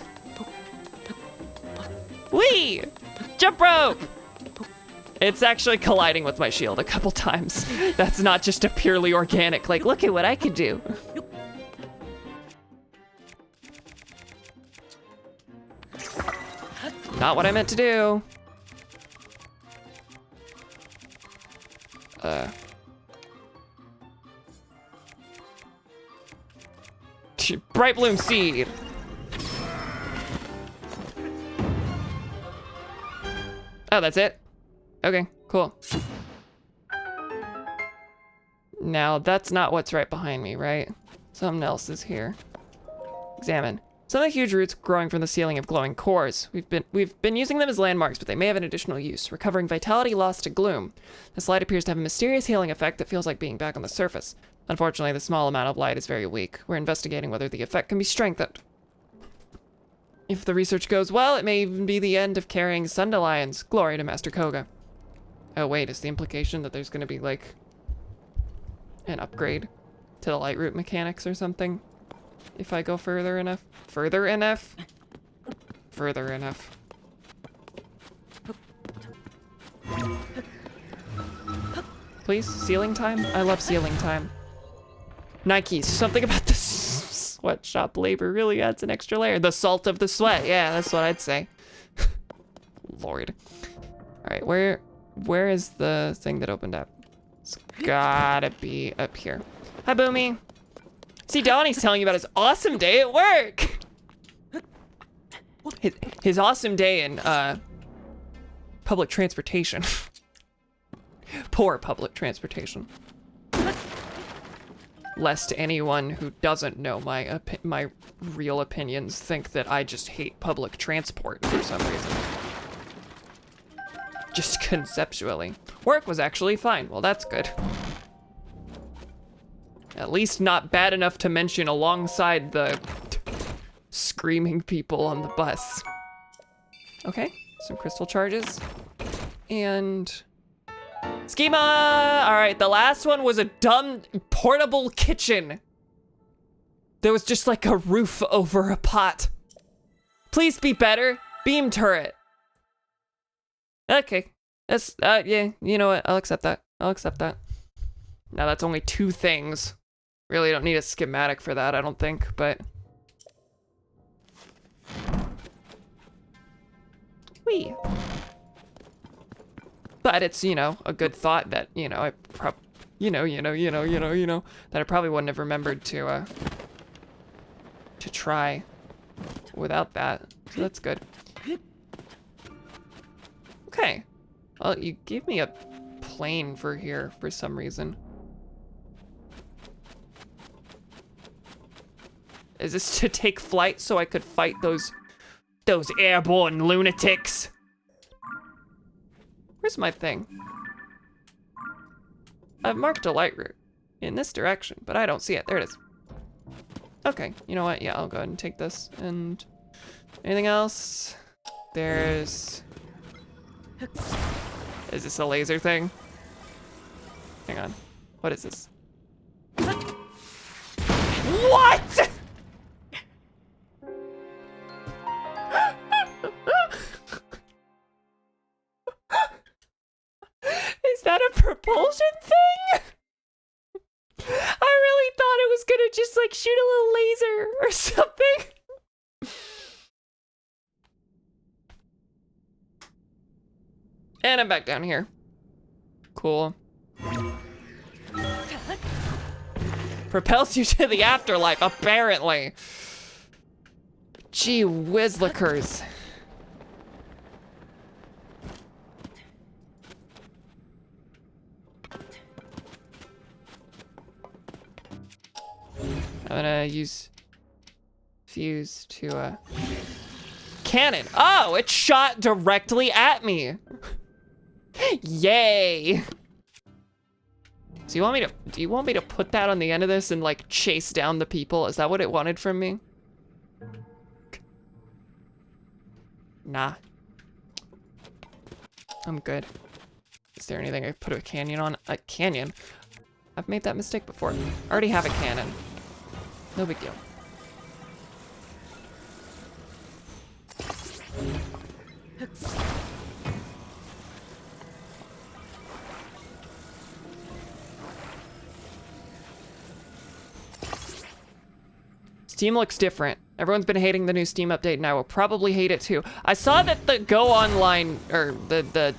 Whee! Jump rope! It's actually colliding with my shield a couple times. That's not just a purely organic, like, look at what I can do. Not what I meant to do. Bright bloom seed. Oh, that's it? Okay, cool. Now, that's not what's right behind me, right? Something else is here. Examine. Some of the huge roots growing from the ceiling have glowing cores. We've been using them as landmarks, but they may have an additional use, recovering vitality lost to gloom. This light appears to have a mysterious healing effect that feels like being back on the surface. Unfortunately, the small amount of light is very weak. We're investigating whether the effect can be strengthened. If the research goes well, it may even be the end of carrying Sundelions. Glory to Master Koga. Oh wait, is the implication that there's gonna be like an upgrade to the light root mechanics or something? If I go further enough? Further enough? Further enough. Please, ceiling time? I love ceiling time. Nike, something about the sweatshop labor really adds an extra layer. The salt of the sweat, yeah, that's what I'd say. Lord. All right, where is the thing that opened up? It's gotta be up here. Hi, Boomy. See, Donnie's telling you about his awesome day at work. His awesome day in public transportation. Poor public transportation. lest anyone who doesn't know my real opinions think that I just hate public transport for some reason. Just conceptually. Work was actually fine. Well, that's good. At least not bad enough to mention alongside the screaming people on the bus. Okay, some crystal charges. And schema! All right, the last one was a dumb portable kitchen. There was just like a roof over a pot. Please be better. Beam turret. Okay, that's, yeah, you know what? I'll accept that. I'll accept that. Now that's only 2 things. Really don't need a schematic for that, I don't think, but. Whee. But it's, you know, a good thought that, you know, that I probably wouldn't have remembered to try without that. So that's good. Okay. Well, you gave me a plane for here for some reason. Is this to take flight so I could fight those airborne lunatics? Where's my thing? I've marked a light route in this direction, but I don't see it. There it is. Okay, you know what? Yeah, I'll go ahead and take this. And anything else? There's... Is this a laser thing? Hang on. What is this? What?! Is that a propulsion thing? I really thought it was gonna just like shoot a little laser or something. And I'm back down here. Cool. Propels you to the afterlife, apparently. Gee whizlickers. I'm gonna use fuse to cannon. Oh, it shot directly at me. Yay. So do you want me to put that on the end of this and like chase down the people? Is that what it wanted from me? Nah. I'm good. Is there anything I put a canyon on? A canyon? I've made that mistake before. I already have a cannon. No big deal. Steam looks different. Everyone's been hating the new Steam update and I will probably hate it too. I saw that the Go Online, or the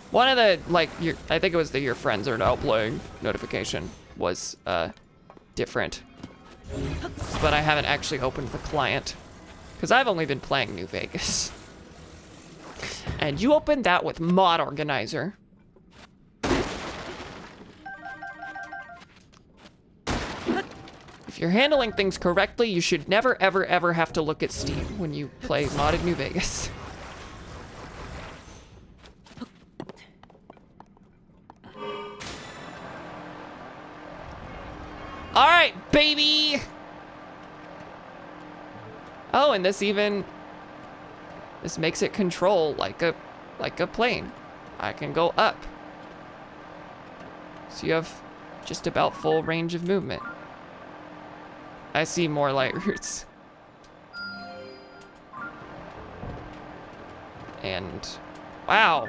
one of the, like, I think it was the your friends are now playing notification was different. But I haven't actually opened the client because I've only been playing New Vegas. And you opened that with Mod Organizer. If you're handling things correctly, you should never, ever, ever have to look at Steam when you play modded New Vegas. All right, baby. Oh, and this makes it control like a plane. I can go up. So you have just about full range of movement. I see more light routes. And wow,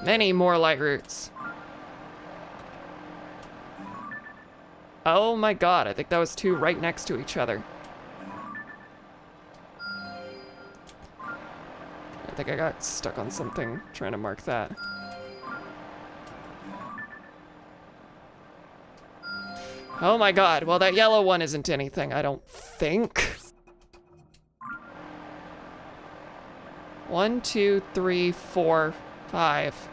many more light routes. Oh my God, I think that was 2 right next to each other. I think I got stuck on something trying to mark that. Oh my God, well that yellow one isn't anything, I don't think. 1, 2, 3, 4, 5.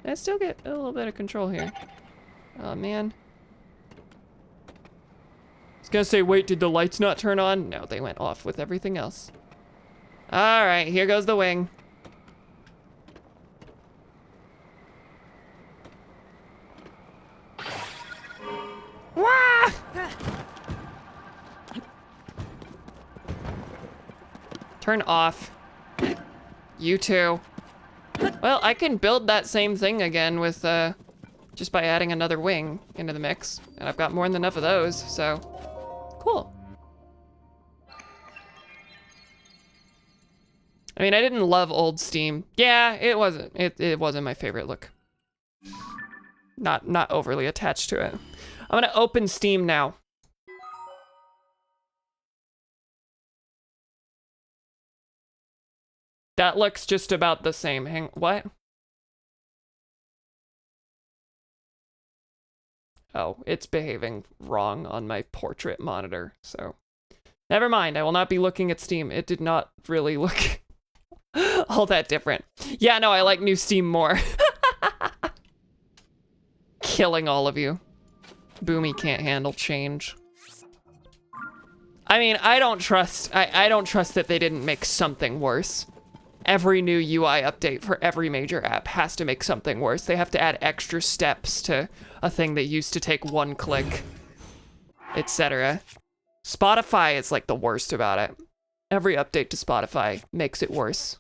I still get a little bit of control here. Oh, man. I was gonna say, wait, did the lights not turn on? No, they went off with everything else. All right, here goes the wing. Wah! Turn off. You too. Well, I can build that same thing again with, just by adding another wing into the mix. And I've got more than enough of those, so cool. I mean, I didn't love old Steam. Yeah, it wasn't. It wasn't my favorite look. Not overly attached to it. I'm gonna open Steam now. That looks just about the same. What? Oh, it's behaving wrong on my portrait monitor, so. Never mind, I will not be looking at Steam. It did not really look all that different. Yeah, no, I like new Steam more. Killing all of you. Boomy can't handle change. I mean, I don't trust that they didn't make something worse. Every new UI update for every major app has to make something worse. They have to add extra steps to a thing that used to take one click, etc. Spotify is like the worst about it. Every update to Spotify makes it worse.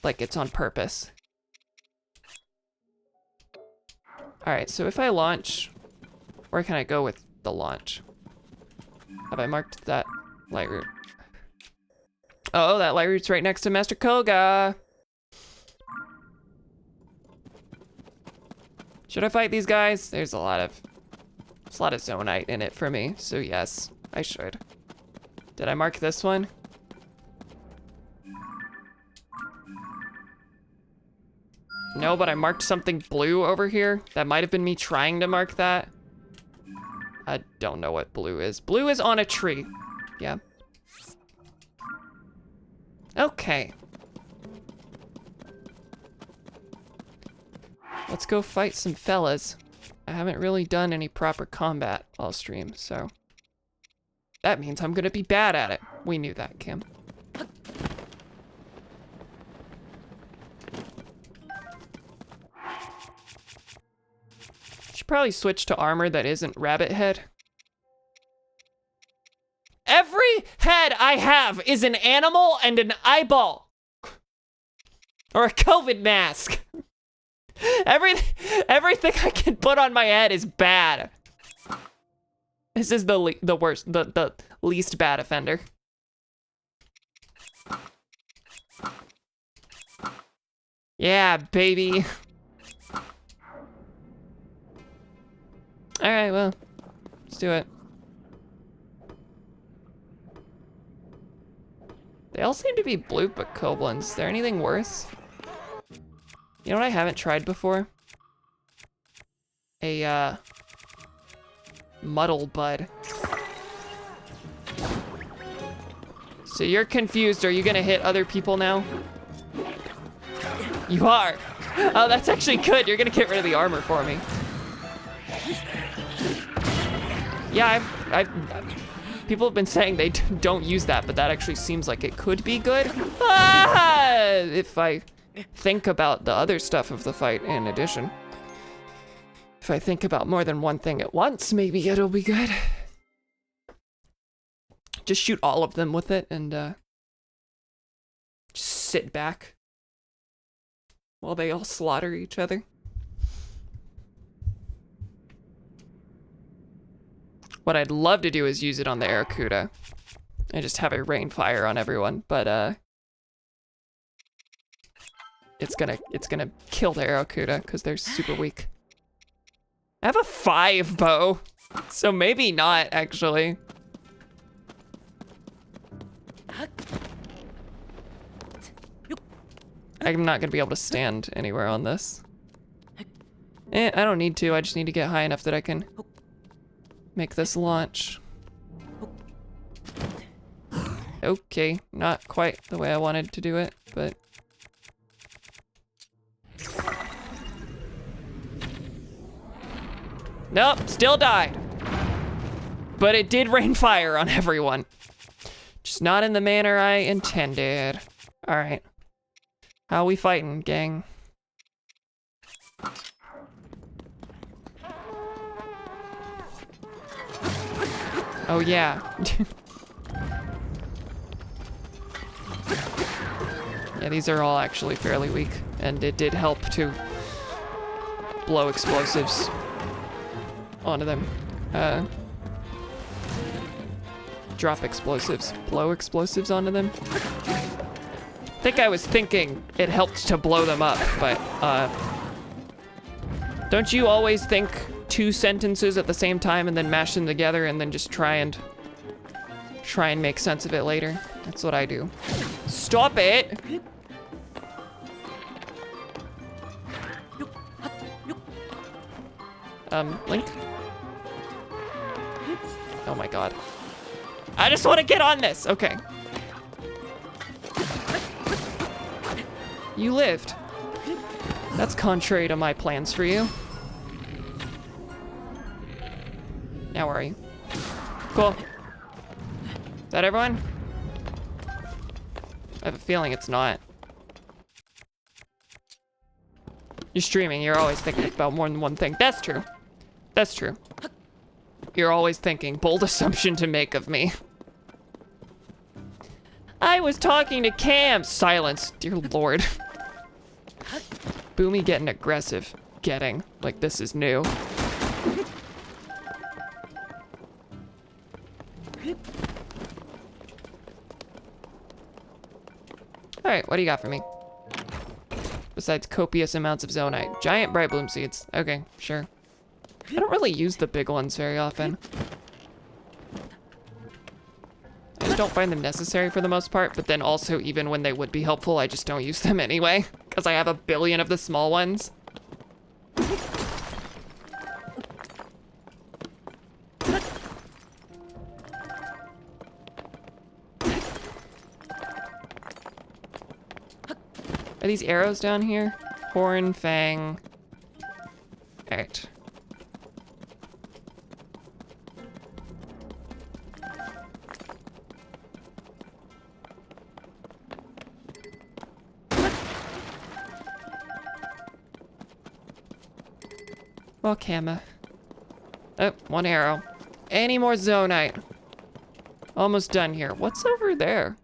Like it's on purpose. All right, so if I launch, where can I go with the launch? Have I marked that light route? Oh, that light route's right next to Master Koga. Should I fight these guys? There's a lot of zonite in it for me, so yes, I should. Did I mark this one? No, but I marked something blue over here. That might have been me trying to mark that. I don't know what blue is. Blue is on a tree. Yeah. Okay. Let's go fight some fellas. I haven't really done any proper combat all stream, so that means I'm gonna be bad at it. We knew that, Kim. Should probably switch to armor that isn't rabbit head. Every head I have is an animal and an eyeball. Or a COVID mask. Everything I can put on my head is bad. This is the worst, the least bad offender. Yeah, baby. All right, well, let's do it. They all seem to be blue bokoblins. Is there anything worse? You know what I haven't tried before? A, muddle bud. So you're confused. Are you gonna hit other people now? You are. Oh, that's actually good. You're gonna get rid of the armor for me. Yeah, people have been saying they don't use that, but that actually seems like it could be good. Ah, if I think about the other stuff of the fight in addition. If I think about more than one thing at once, maybe it'll be good. Just shoot all of them with it and just sit back while they all slaughter each other. What I'd love to do is use it on the Aracuda and just have it rain fire on everyone, but it's gonna kill the Aracuda because they're super weak. I have a 5 bow, so maybe not actually. I'm not gonna be able to stand anywhere on this. I don't need to, I just need to get high enough that I can make this launch. Okay, not quite the way I wanted to do it, but Nope, still died. But it did rain fire on everyone. Just not in the manner I intended. All right. How we fighting, gang? Oh, yeah. Yeah, these are all actually fairly weak, and it did help to blow explosives onto them. Drop explosives, blow explosives onto them. I think I was thinking it helped to blow them up, but don't you always think 2 sentences at the same time and then mash them together and then just try and make sense of it later? That's what I do. Stop it! Link? Oh my god. I just want to get on this! Okay. You lived. That's contrary to my plans for you. Now where are you? Cool. Is that everyone? I have a feeling it's not. You're streaming, you're always thinking about more than one thing. That's true. That's true. You're always thinking, bold assumption to make of me. I was talking to Cam. Silence, dear lord. Boomy getting aggressive. Getting, like this is new. All right, what do you got for me? Besides copious amounts of zonite. Giant bright bloom seeds. Okay, sure. I don't really use the big ones very often. I just don't find them necessary for the most part, but then also even when they would be helpful, I just don't use them anyway, because I have a billion of the small ones. Are these arrows down here? Horn, fang. All right. Well, Kama. Oh, 1 arrow. Any more zonite? Almost done here. What's over there?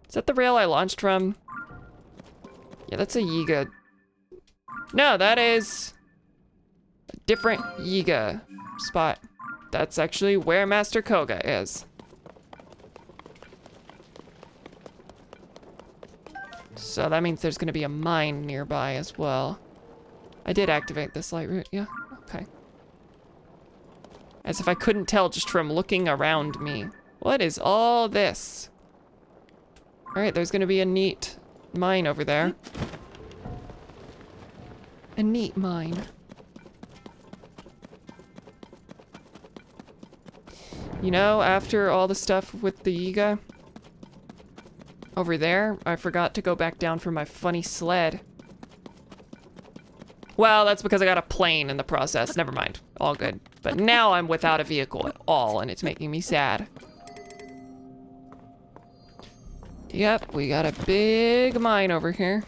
Is that the rail I launched from? Yeah, that's a Yiga. No, that is a different Yiga spot. That's actually where Master Koga is. So that means there's gonna be a mine nearby as well. I did activate this light route, yeah, okay. As if I couldn't tell just from looking around me. What is all this? All right, there's gonna be a neat mine over there. A neat mine. You know, after all the stuff with the Yiga over there, I forgot to go back down for my funny sled. Well, that's because I got a plane in the process. Never mind, all good. But now I'm without a vehicle at all, and it's making me sad. Yep, we got a big mine over here.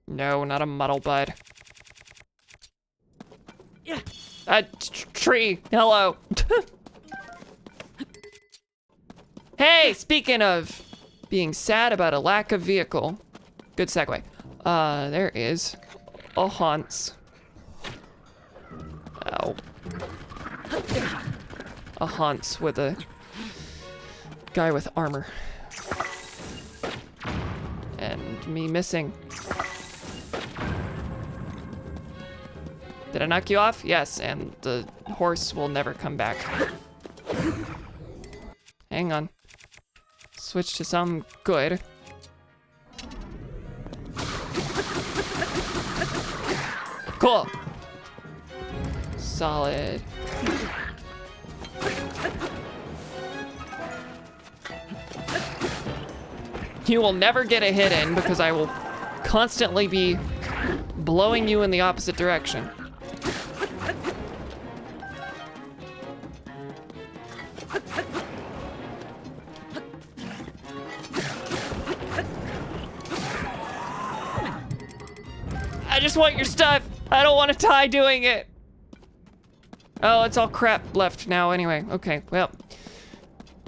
No, not a muddle bud. Yeah. A tree, hello. Hey, speaking of being sad about a lack of vehicle. Good segue. There is a Hans. Ow. A Hans with a guy with armor. And me missing. Did I knock you off? Yes, and the horse will never come back. Hang on. Switch to some good. Cool. Solid. You will never get a hit in because I will constantly be blowing you in the opposite direction. I just want your stuff. I don't want to die doing it. Oh, it's all crap left now anyway. Okay, well.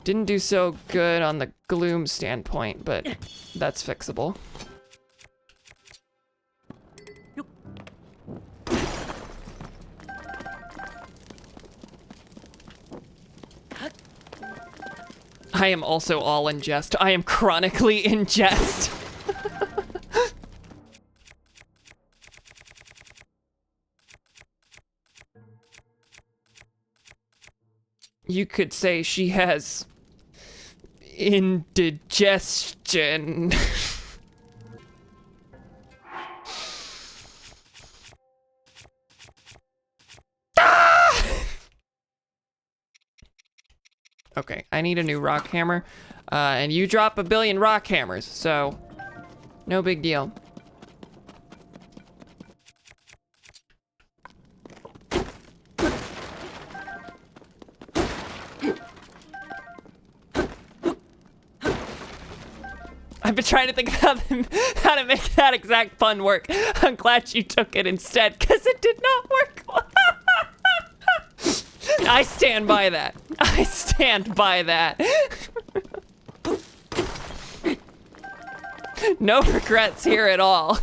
Didn't do so good on the gloom standpoint, but that's fixable. I am also all in jest. I am chronically in jest. You could say she has indigestion. Ah! Okay, I need a new rock hammer. And you drop 1 billion rock hammers, so no big deal. I've been trying to think about how to make that exact pun work. I'm glad you took it instead, because it did not work. I stand by that. I stand by that. No regrets here at all.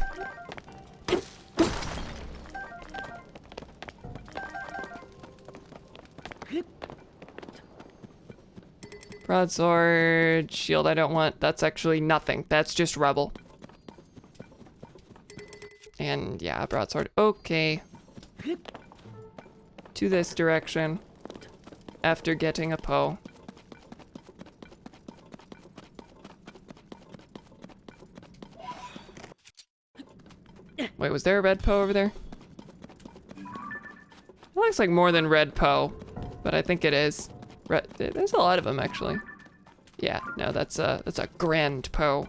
Broadsword, shield I don't want. That's actually nothing. That's just rubble. And yeah, broadsword. Okay. To this direction. After getting a Poe. Wait, was there a red Poe over there? It looks like more than red Poe, but I think it is. There's a lot of them actually. Yeah, no, that's a grand Poe.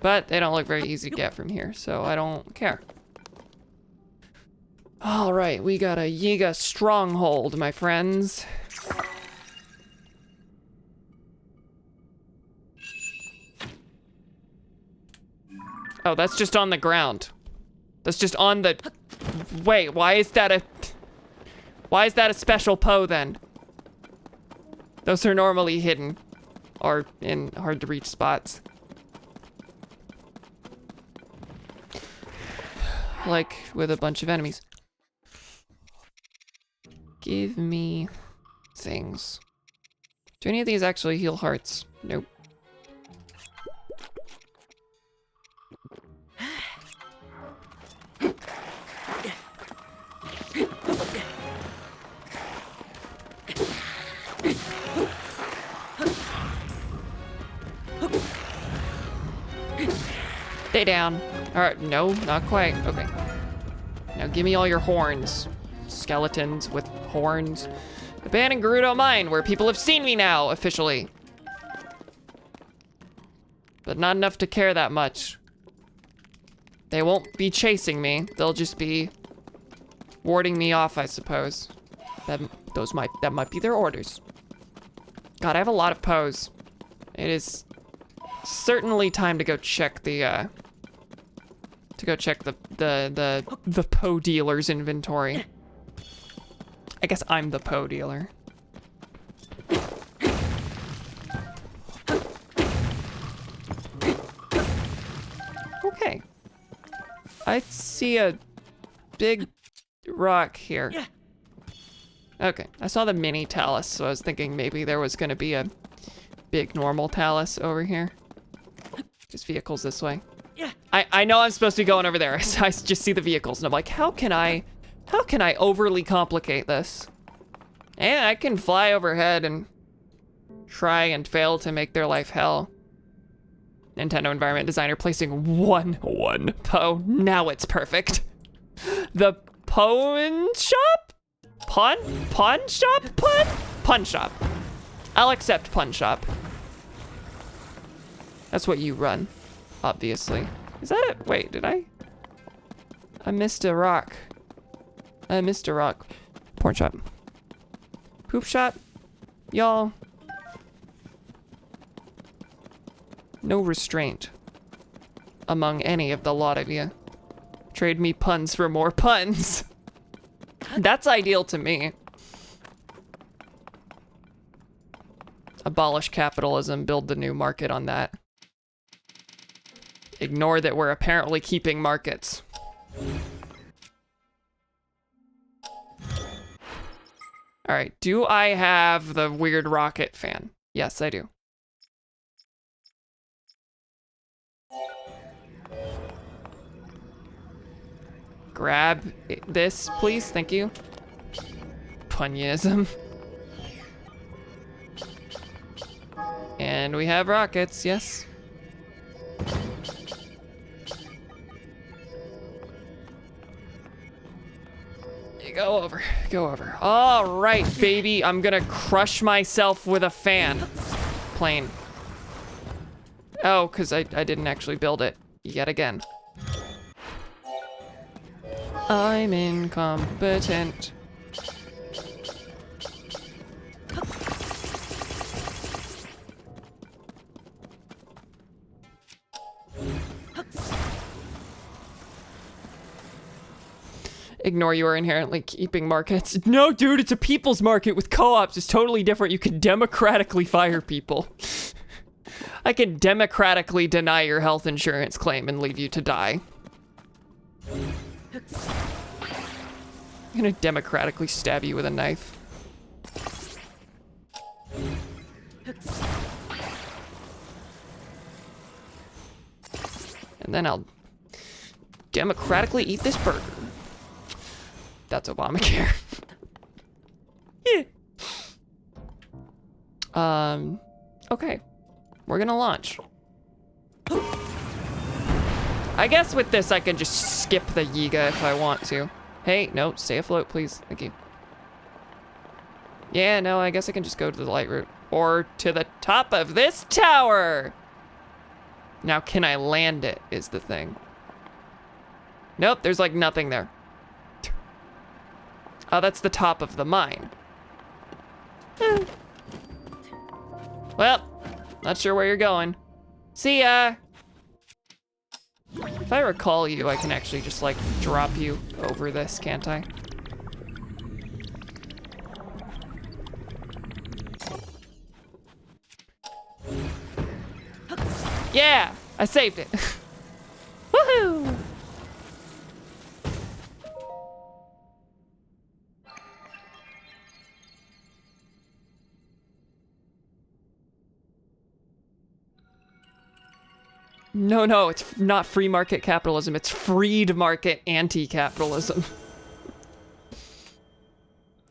But they don't look very easy to get from here, so I don't care. All right, we got a Yiga stronghold, my friends. Oh, that's just on the ground. That's just on the... Wait, why is that a special Poe then? Those are normally hidden or in hard to reach spots. Like with a bunch of enemies. Give me things. Do any of these actually heal hearts? Nope. Stay down. Alright, no, not quite. Okay. Now give me all your horns. Skeletons with horns. Abandoned Gerudo Mine, where people have seen me now, officially. But not enough to care that much. They won't be chasing me. They'll just be warding me off, I suppose. That might be their orders. God, I have a lot of Poes. It is certainly time to go check the Poe dealer's inventory. I guess I'm the Poe dealer. Okay. I see a big rock here. Okay, I saw the mini talus, so I was thinking maybe there was gonna be a big normal talus over here. There's vehicles this way. I know I'm supposed to be going over there. I just see the vehicles and I'm like, how can I overly complicate this? And I can fly overhead and try and fail to make their life hell. Nintendo environment designer placing one Poe. Now it's perfect. The pawn shop? Pawn shop? Pun shop. I'll accept pun shop. That's what you run, obviously. Is that it? Wait, did I missed a rock. I missed a rock. Porn shop. Poop shop. Y'all. No restraint among any of the lot of you. Trade me puns for more puns. That's ideal to me. Abolish capitalism, build the new market on that. Ignore that we're apparently keeping markets. All right, do I have the weird rocket fan? Yes, I do. Grab this, please, thank you. Punnism. And we have rockets, yes. Go over, go over. All right, baby, I'm gonna crush myself with a fan. Plane. Oh, because I didn't actually build it yet again. I'm incompetent. Ignore you are inherently keeping markets. No, dude, it's a people's market with co-ops. It's totally different. You can democratically fire people. I can democratically deny your health insurance claim and leave you to die. I'm gonna democratically stab you with a knife. And then I'll democratically eat this burger. That's Obamacare. Yeah. Okay. We're gonna launch. I guess with this I can just skip the Yiga if I want to. Hey, no, stay afloat, please. Thank you. Yeah, no, I guess I can just go to the light route. Or to the top of this tower! Now, can I land it, is the thing. Nope, there's like nothing there. Oh, that's the top of the mine. Well, not sure where you're going. See ya! If I recall you, I can actually just like drop you over this, can't I? Yeah, I saved it. Woohoo! No, it's not free market capitalism. It's freed market anti-capitalism.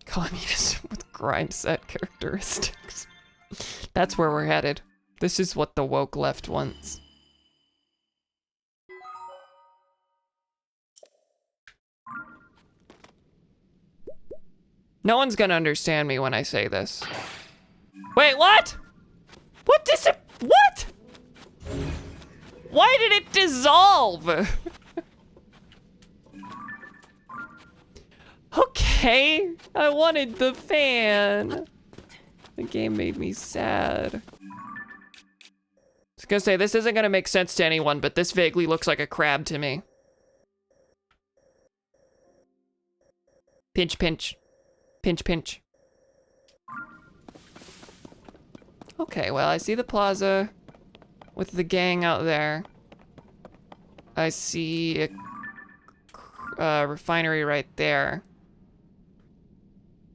Communism with grind set characteristics. That's where we're headed. This is what the woke left wants. No one's gonna understand me when I say this. Wait, what? What? Why did it dissolve? Okay, I wanted the fan. The game made me sad. I was gonna say, this isn't gonna make sense to anyone, but this vaguely looks like a crab to me. Pinch, pinch. Pinch, pinch. Okay, well, I see the plaza with the gang out there. I see a refinery right there.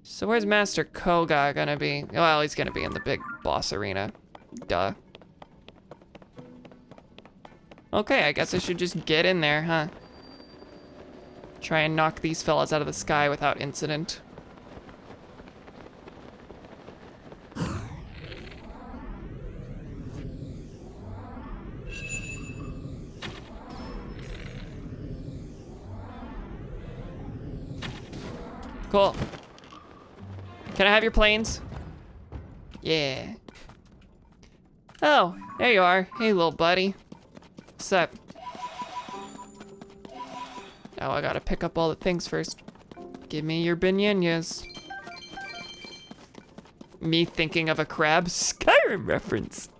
So where's Master Koga gonna be? Well, he's gonna be in the big boss arena. Duh. Okay, I guess I should just get in there, huh? Try and knock these fellas out of the sky without incident. Cool. Can I have your planes? Yeah. Oh, there you are. Hey, little buddy. What's up? Oh, I gotta pick up all the things first. Give me your bananas. Me thinking of a crab. Skyrim reference.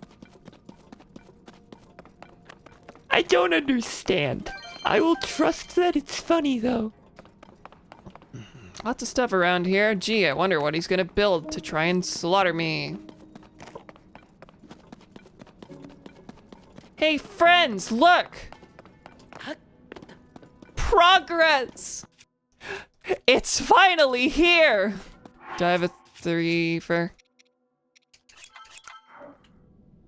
I don't understand. I will trust that it's funny though. Lots of stuff around here. Gee, I wonder what he's gonna build to try and slaughter me. Hey friends, look! Progress! It's finally here! Do I have a 3 for?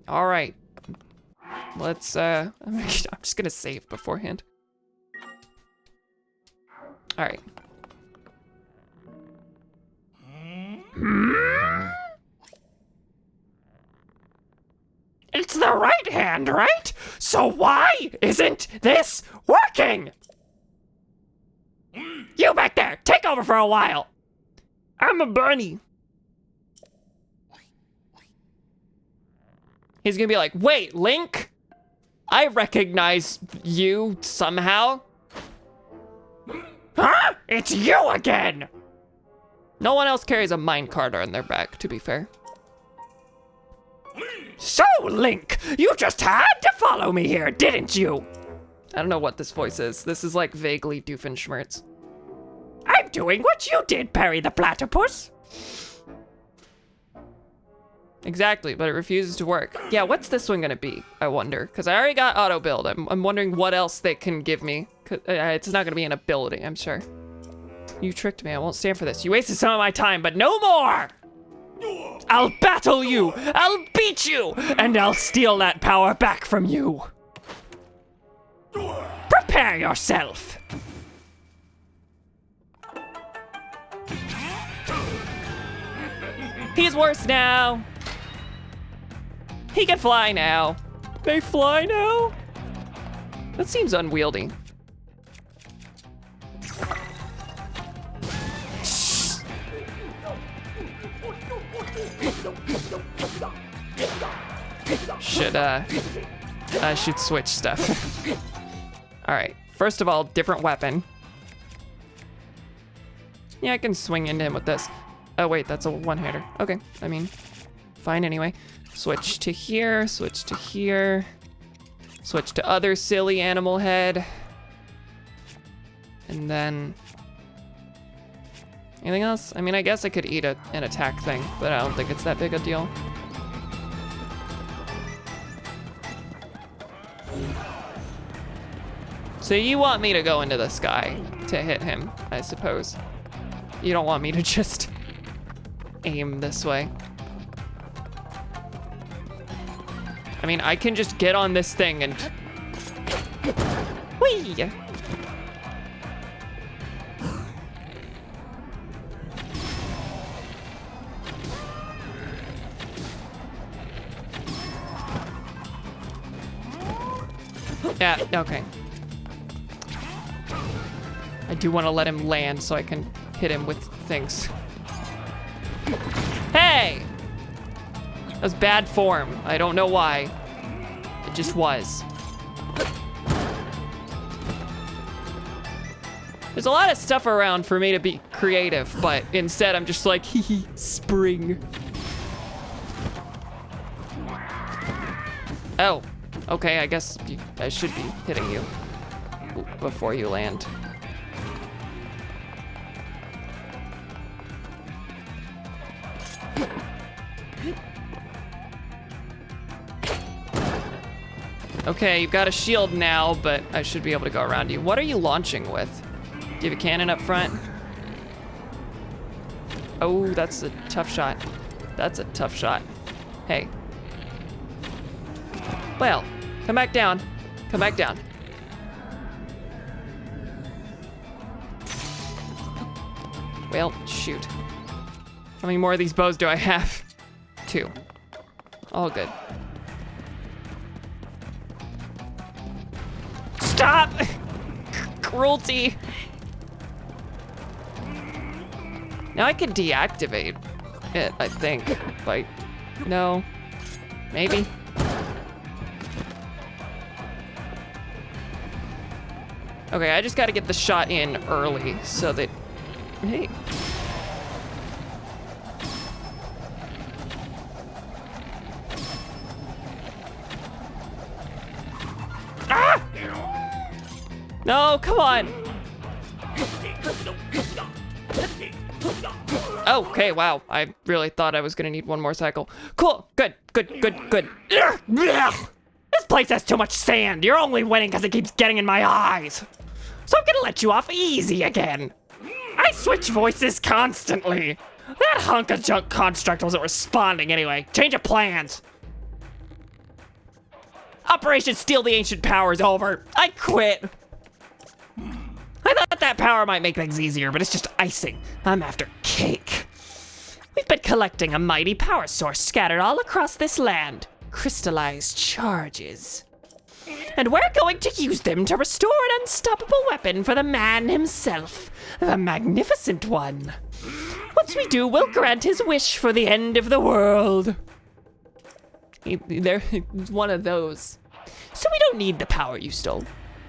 All right. Let's, I'm just gonna save beforehand. All right. It's the right hand, right? So why isn't this working? You back there, take over for a while. I'm a bunny. He's gonna be like, wait, Link? I recognize you somehow. Huh? It's you again! No one else carries a minecart on their back, to be fair. So, Link, you just had to follow me here, didn't you? I don't know what this voice is. This is like vaguely Doofenshmirtz. I'm doing what you did, Perry the Platypus. Exactly, but it refuses to work. Yeah, what's this one gonna be, I wonder? Because I already got auto build. I'm wondering what else they can give me. It's not gonna be an ability, I'm sure. You tricked me, I won't stand for this. You wasted some of my time, but no more! I'll battle you, I'll beat you, and I'll steal that power back from you. Prepare yourself. He's worse now. He can fly now. They fly now? That seems unwieldy. I should switch stuff. All right, first of all, different weapon. Yeah, I can swing into him with this. Oh wait, that's a one-hander. Okay, I mean, fine anyway. Switch to here, switch to here. Switch to other silly animal head. And then, anything else? I mean, I guess I could eat an attack thing, but I don't think it's that big a deal. So you want me to go into the sky to hit him, I suppose. You don't want me to just aim this way. I mean, I can just get on this thing and... Whee! Yeah, okay. I do want to let him land so I can hit him with things. Hey! That was bad form. I don't know why. It just was. There's a lot of stuff around for me to be creative, but instead I'm just like, hee hee, spring. Oh, okay, I guess I should be hitting you before you land. Okay, you've got a shield now, but I should be able to go around you. What are you launching with? Do you have a cannon up front? Oh, that's a tough shot. That's a tough shot. Hey. Well, come back down. Come back down. Well, shoot. How many more of these bows do I have? 2. All good. Stop! Cruelty. Now I can deactivate it, I think. Like, no, maybe. Okay, I just gotta get the shot in early so that Hey. Ah! No, come on. Okay, wow. I really thought I was gonna need one more cycle. Cool, good. This place has too much sand. You're only winning because it keeps getting in my eyes. So I'm gonna let you off easy again. I switch voices constantly. That hunk of junk construct wasn't responding anyway. Change of plans. Operation Steal the Ancient Power is over. I quit. I thought that power might make things easier, but it's just icing. I'm after cake. We've been collecting a mighty power source scattered all across this land. Crystallized charges. And we're going to use them to restore an unstoppable weapon for the man himself. The Magnificent One. Once we do, we'll grant his wish for the end of the world. There's one of those. So we don't need the power you stole.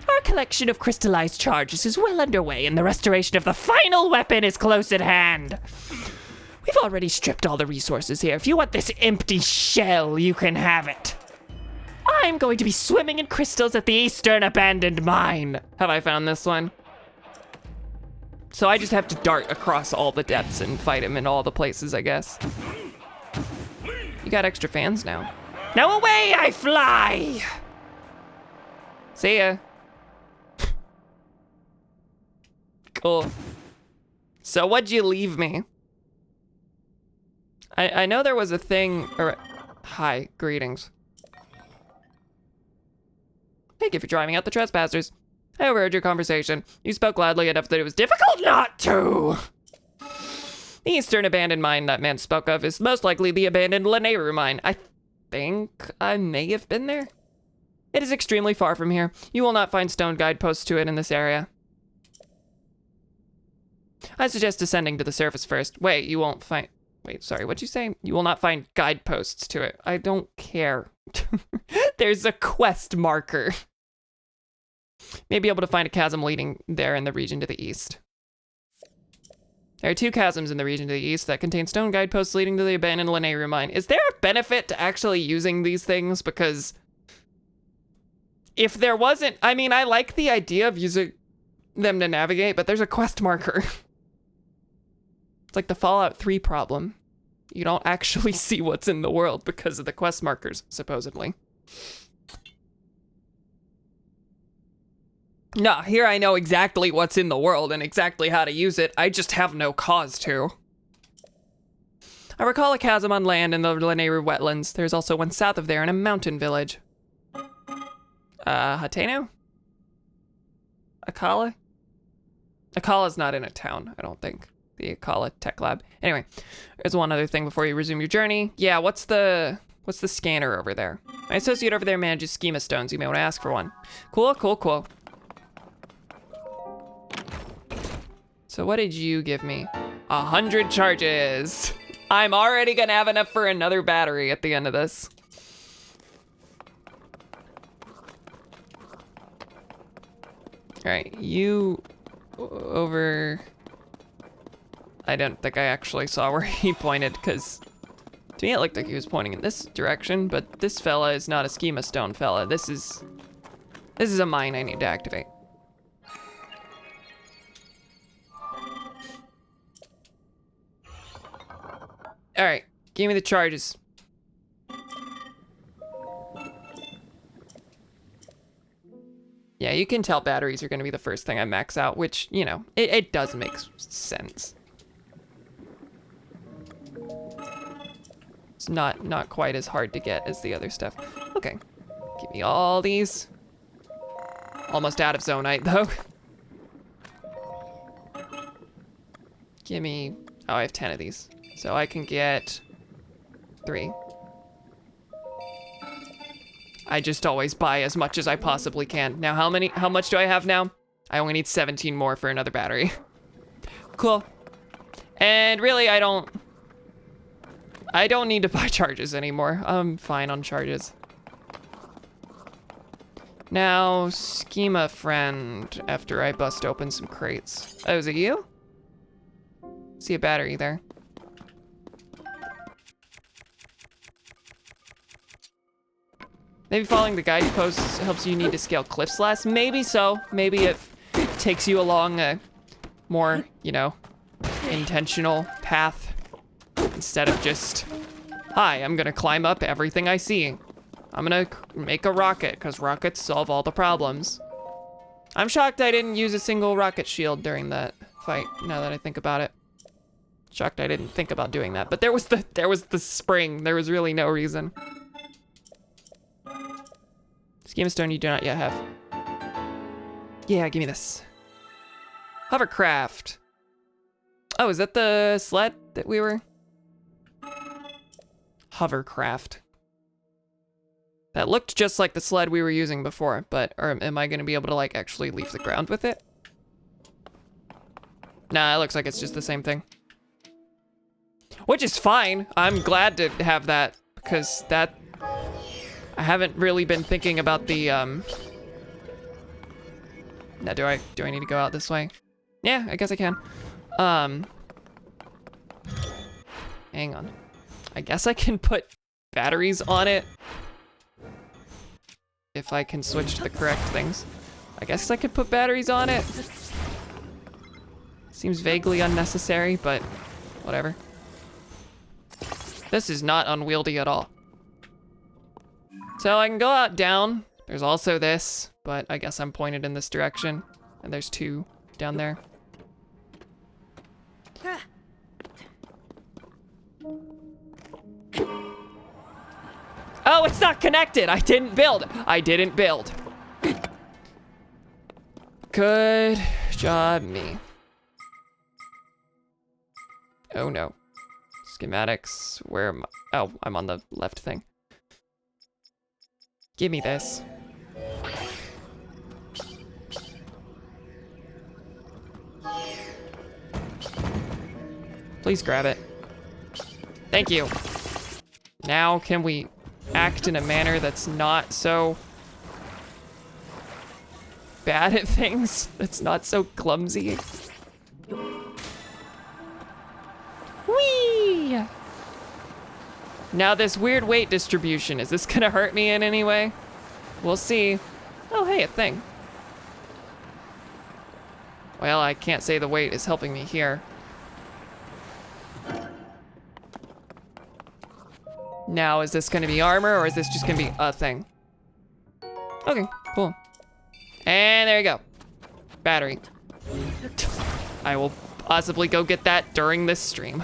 Our collection of crystallized charges is well underway, and the restoration of the final weapon is close at hand. We've already stripped all the resources here. If you want this empty shell, you can have it. I'm going to be swimming in crystals at the Eastern Abandoned Mine. Have I found this one? So I just have to dart across all the depths and fight him in all the places, I guess. You got extra fans now. Now away I fly! See ya. Cool. So what'd you leave me? I know there was a thing, or, hi, greetings. Thank you for driving out the trespassers. I overheard your conversation. You spoke loudly enough that it was difficult not to. The Eastern Abandoned Mine that man spoke of is most likely the abandoned Lanayru mine. I think I may have been there. It is extremely far from here. You will not find stone guideposts to it in this area. I suggest descending to the surface first. Wait, you won't find... Wait, sorry, what'd you say? You will not find guideposts to it. I don't care. There's a quest marker. May be able to find a chasm leading there in the region to the east. There are 2 chasms in the region to the east that contain stone guideposts leading to the abandoned Lanayru mine. Is there a benefit to actually using these things? Because if there wasn't, I mean, I like the idea of using them to navigate, but there's a quest marker. It's like the Fallout 3 problem. You don't actually see what's in the world because of the quest markers, supposedly. No, here I know exactly what's in the world and exactly how to use it. I just have no cause to. I recall a chasm on land in the Lanayru wetlands. There's also one south of there in a mountain village. Hateno? Akala? Akala's not in a town, I don't think. The Akala Tech Lab. Anyway, there's one other thing before you resume your journey. Yeah, what's the scanner over there? My associate over there manages schema stones. You may want to ask for one. Cool, cool, cool. So what did you give me? 100 charges. I'm already gonna have enough for another battery at the end of this. All right, you over... I don't think I actually saw where he pointed, because to me it looked like he was pointing in this direction, but this fella is not a schema stone fella. This is a mine I need to activate. All right, give me the charges. Yeah, you can tell batteries are gonna be the first thing I max out, which, you know, it does make sense. It's not quite as hard to get as the other stuff. Okay, give me all these. Almost out of zonite though. Give me, oh, I have 10 of these. So I can get 3. I just always buy as much as I possibly can. Now how much do I have now? I only need 17 more for another battery. Cool. And really I don't need to buy charges anymore. I'm fine on charges. Now, schema friend, after I bust open some crates. Oh, is it you? See a battery there. Maybe following the guide posts helps you need to scale cliffs less. Maybe so. Maybe it takes you along a more, you know, intentional path instead of just, hi, I'm gonna climb up everything I see. I'm gonna make a rocket because rockets solve all the problems. I'm shocked I didn't use a single rocket shield during that fight, now that I think about it. Shocked I didn't think about doing that, but there was the spring. There was really no reason. Schema stone you do not yet have. Yeah, give me this. Hovercraft. Oh, is that the sled that we were? Hovercraft. That looked just like the sled we were using before, but or am I gonna be able to like actually leave the ground with it? Nah, it looks like it's just the same thing. Which is fine. I'm glad to have that because that I haven't really been thinking about the now do I need to go out this way? Yeah, I guess I can. Hang on. I guess I can put batteries on it if I can switch to the correct things. I guess I could put batteries on it. Seems vaguely unnecessary, but whatever. This is not unwieldy at all. So I can go out down. There's also this, but I guess I'm pointed in this direction. And there's two down there. Oh, it's not connected. I didn't build. Good job, me. Oh no. Schematics, where am I? Oh, I'm on the left thing. Give me this. Please grab it. Thank you. Now can we act in a manner that's not so bad at things? That's not so clumsy. Whee! Now this weird weight distribution, is this gonna hurt me in any way? We'll see. Oh, hey, a thing. Well, I can't say the weight is helping me here. Now, is this gonna be armor or is this just gonna be a thing? Okay, cool. And there you go. Battery. I will possibly go get that during this stream.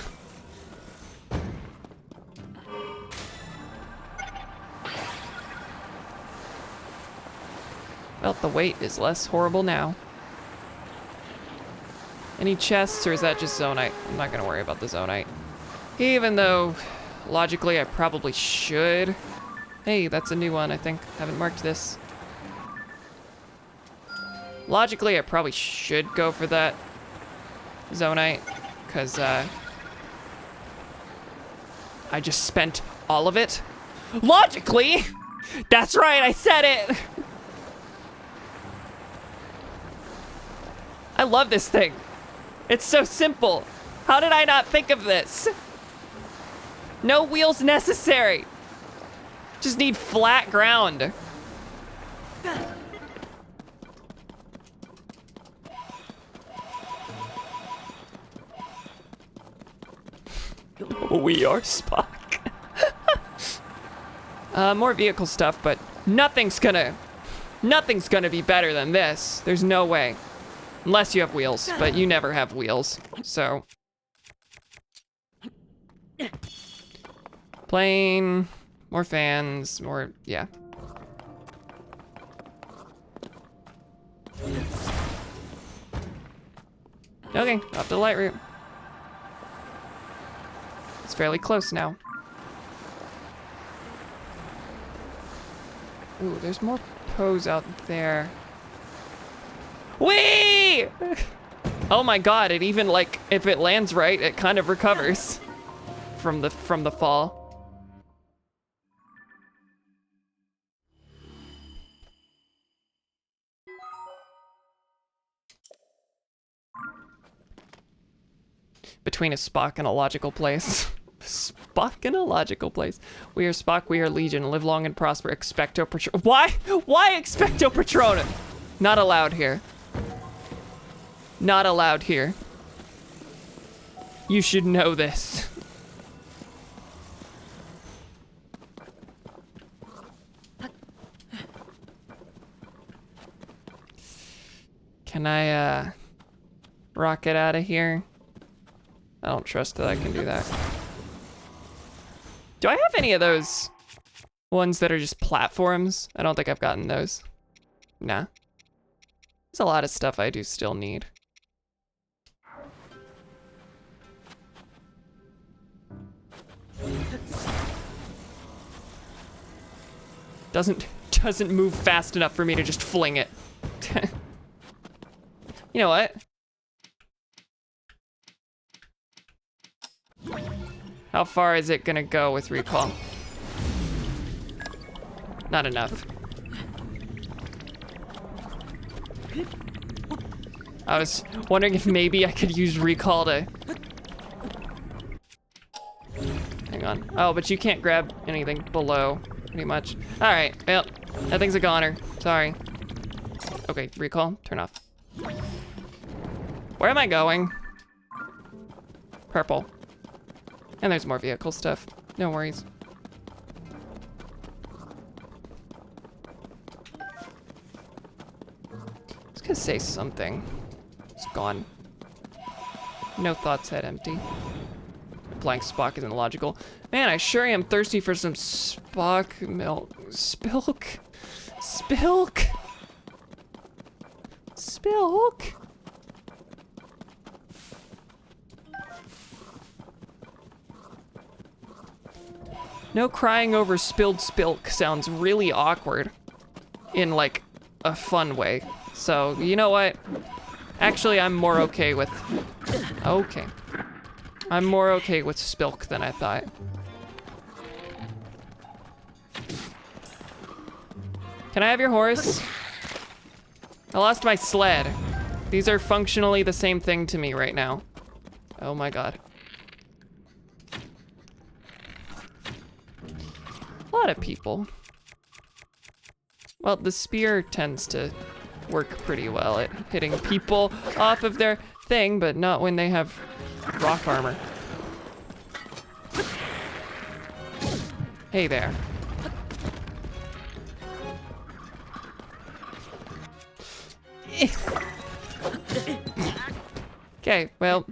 Well, the weight is less horrible now. Any chests, or is that just zonite? I'm not gonna worry about the zonite. Even though, logically, I probably should. Hey, that's a new one, I think. Haven't marked this. Logically, I probably should go for that zonite, because I just spent all of it. Logically! That's right, I said it! I love this thing. It's so simple. How did I not think of this? No wheels necessary. Just need flat ground. We are Spock. More vehicle stuff, but nothing's gonna be better than this. There's no way. Unless you have wheels, but you never have wheels, so. Plane, more fans, more, yeah. Okay, off the light route. It's fairly close now. Ooh, there's more pose out there. Whee! Oh my god, it even like, if it lands right, it kind of recovers from the fall. between a Spock and a logical place. Spock in a logical place. We are Spock, we are Legion. Live long and prosper. Expecto Patronum. Why? Why Expecto Patronum? Not allowed here. Not allowed here. You should know this. Can I, rocket out of here? I don't trust that I can do that. Do I have any of those ones that are just platforms? I don't think I've gotten those. Nah. There's a lot of stuff I do still need. Doesn't move fast enough for me to just fling it. You know what? How far is it gonna go with recall? Not enough. I was wondering if maybe I could use recall to... Hang on. Oh, but you can't grab anything below, pretty much. All right, well, that thing's a goner. Sorry. Okay, recall, turn off. Where am I going? Purple. And there's more vehicle stuff. No worries. I was gonna say something. It's gone. No thoughts, head empty. Blank Spock isn't logical. Man, I sure am thirsty for some Spock milk. Spilk. Spilk. Spilk. No crying over spilled spilk sounds really awkward in like a fun way. So, you know what? Actually, I'm more okay with, okay. I'm more okay with spilk than I thought. Can I have your horse? I lost my sled. These are functionally the same thing to me right now. Oh my God. A lot of people. Well, the spear tends to work pretty well at hitting people off of their thing, but not when they have rock armor. Hey there. Okay, well,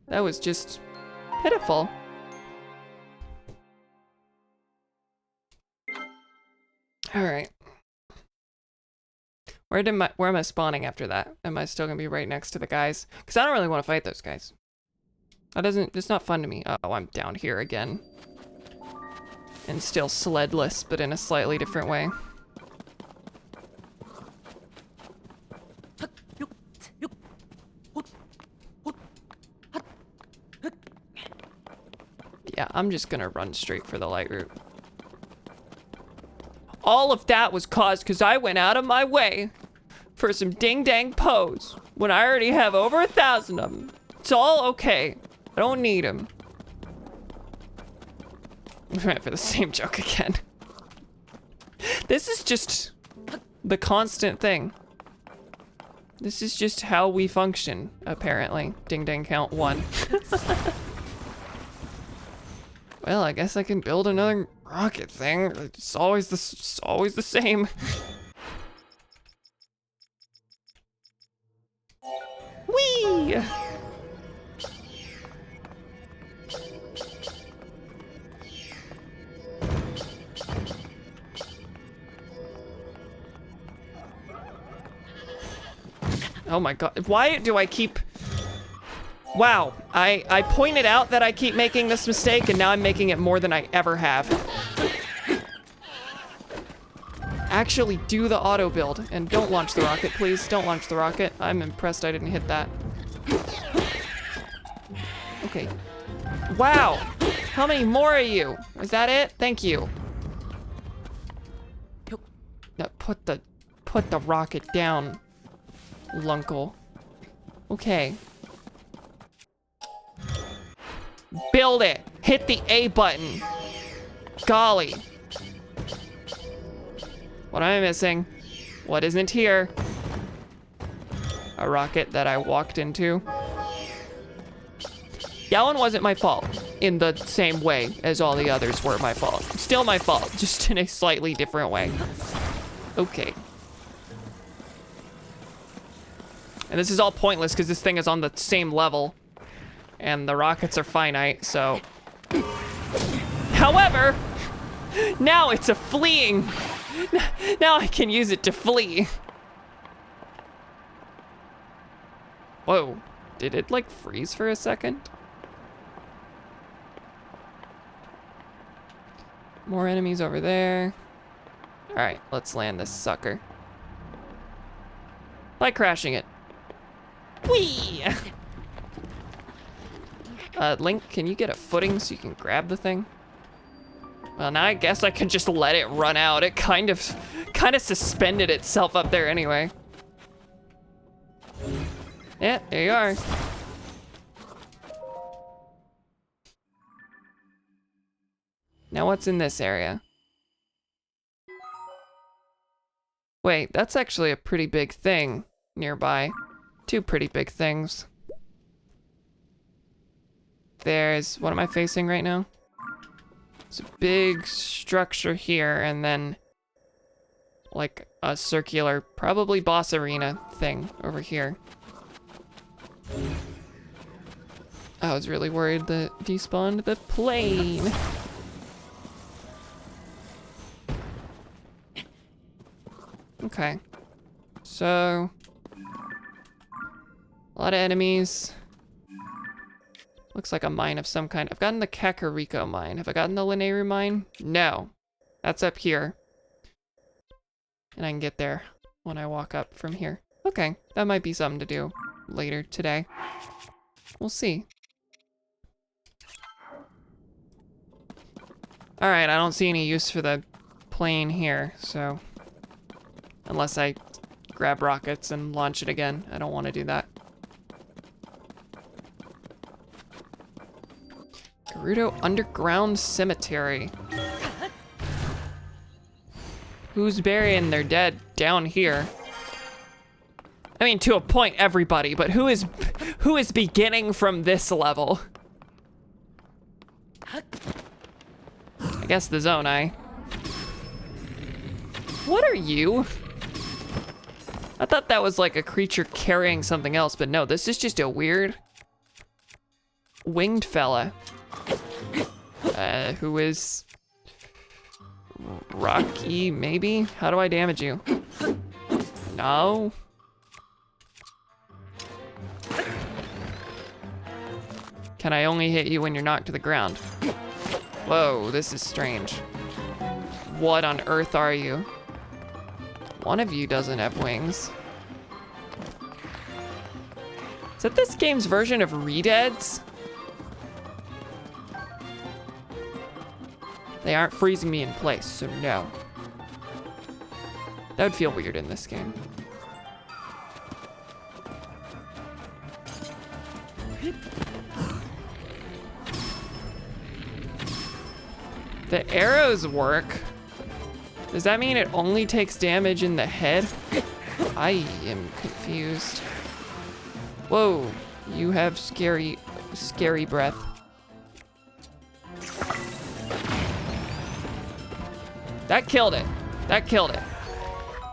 that was just pitiful. All right. Where am I spawning after that? Am I still gonna be right next to the guys? Because I don't really want to fight those guys. It's not fun to me. Oh, I'm down here again. And still sledless, but in a slightly different way. Yeah, I'm just gonna run straight for the light route. All of that was caused because I went out of my way for some ding-dang pose when I already have over 1,000 of them. It's all okay. I don't need them. We went for the same joke again. This is just the constant thing. This is just how we function, apparently. Ding-dang count 1. Well, I guess I can build another rocket thing. It's always the same. Whee! Oh my God, why do I keep... Wow, I pointed out that I keep making this mistake and now I'm making it more than I ever have. Actually do the auto build and don't launch the rocket, please. Don't launch the rocket. I'm impressed I didn't hit that. Okay. Wow, how many more are you? Is that it? Thank you. No, put the rocket down, Lunkle. Okay. killed it. Hit the A button. Golly. What am I missing? What isn't here? A rocket that I walked into. That one wasn't my fault in the same way as all the others were my fault. Still my fault, just in a slightly different way. Okay. And this is all pointless because this thing is on the same level and the rockets are finite, so. However, now it's a fleeing. Now I can use it to flee. Whoa, did it like freeze for a second? More enemies over there. All right, let's land this sucker. By crashing it. Whee! Link, can you get a footing so you can grab the thing? Well, now I guess I can just let it run out. It kind of suspended itself up there anyway. Yeah, there you are. Now what's in this area? Wait, that's actually a pretty big thing nearby. Two pretty big things. There's, what am I facing right now? It's a big structure here and then like a circular, probably boss arena thing over here. I was really worried that despawned the plane. Okay, so a lot of enemies. Looks like a mine of some kind. I've gotten the Kakariko mine. Have I gotten the Lineru mine? No, that's up here. And I can get there when I walk up from here. Okay, that might be something to do later today. We'll see. All right, I don't see any use for the plane here, so. Unless I grab rockets and launch it again. I don't want to do that. Gerudo Underground Cemetery. Who's burying their dead down here? I mean, to a point, everybody, but who is beginning from this level? I guess the Zonai. What are you? I thought that was like a creature carrying something else, but no, this is just a weird winged fella. Who is Rocky, maybe? How do I damage you? No. Can I only hit you when you're knocked to the ground? Whoa, this is strange. What on earth are you? One of you doesn't have wings. Is that this game's version of Redeads? They aren't freezing me in place, so no. That would feel weird in this game. The arrows work. Does that mean it only takes damage in the head? I am confused. Whoa, you have scary breath. That killed it. That killed it.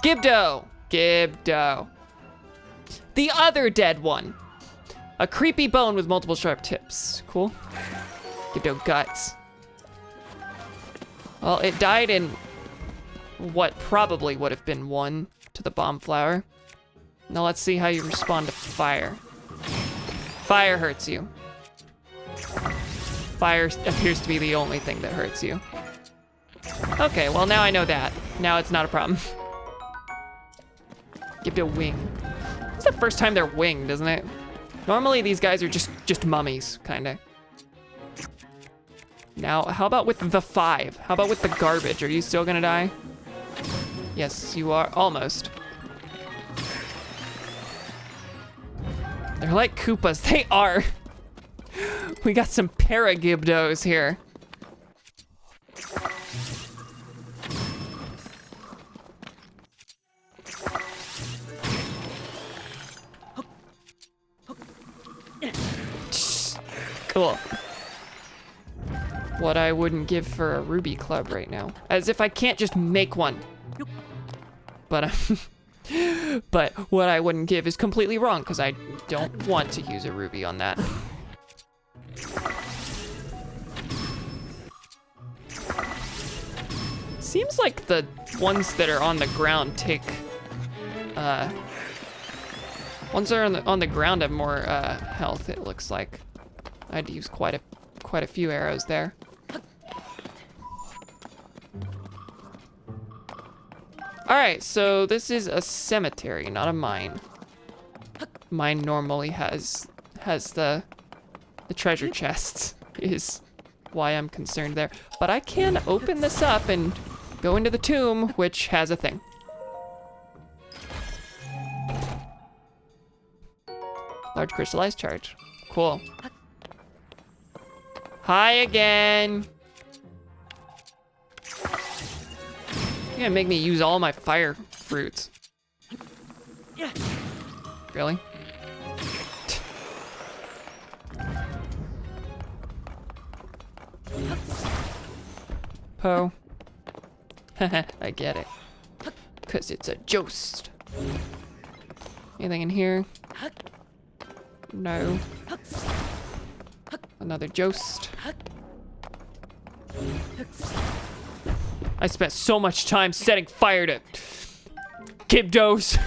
Gibdo. Gibdo. The other dead one. A creepy bone with multiple sharp tips. Cool. Gibdo guts. Well, it died in what probably would have been 1 to the bomb flower. Now let's see how you respond to fire. Fire hurts you. Fire appears to be the only thing that hurts you. Okay, well now I know that. Now it's not a problem. Give it a wing. It's the first time they're winged, isn't it? Normally these guys are just mummies, kinda. Now, how about with the 5? How about with the garbage? Are you still gonna die? Yes, you are, almost. They're like Koopas, they are. We got some paragibdos here. Cool. What I wouldn't give for a ruby club right now. As if I can't just make one. But but what I wouldn't give is completely wrong because I don't want to use a ruby on that. Seems like the ones that are on the ground take, ones that are on the ground have more health, it looks like. I had to use quite a few arrows there. All right, so this is a cemetery, not a mine. Mine normally has the treasure chests, is why I'm concerned there. But I can open this up and go into the tomb, which has a thing. Large crystallized charge. Cool. Hi again. You're gonna make me use all my fire fruits. Really? Poe. I get it. Cause it's a joust. Anything in here? No. Another joust. I spent so much time setting fire to Gibdos.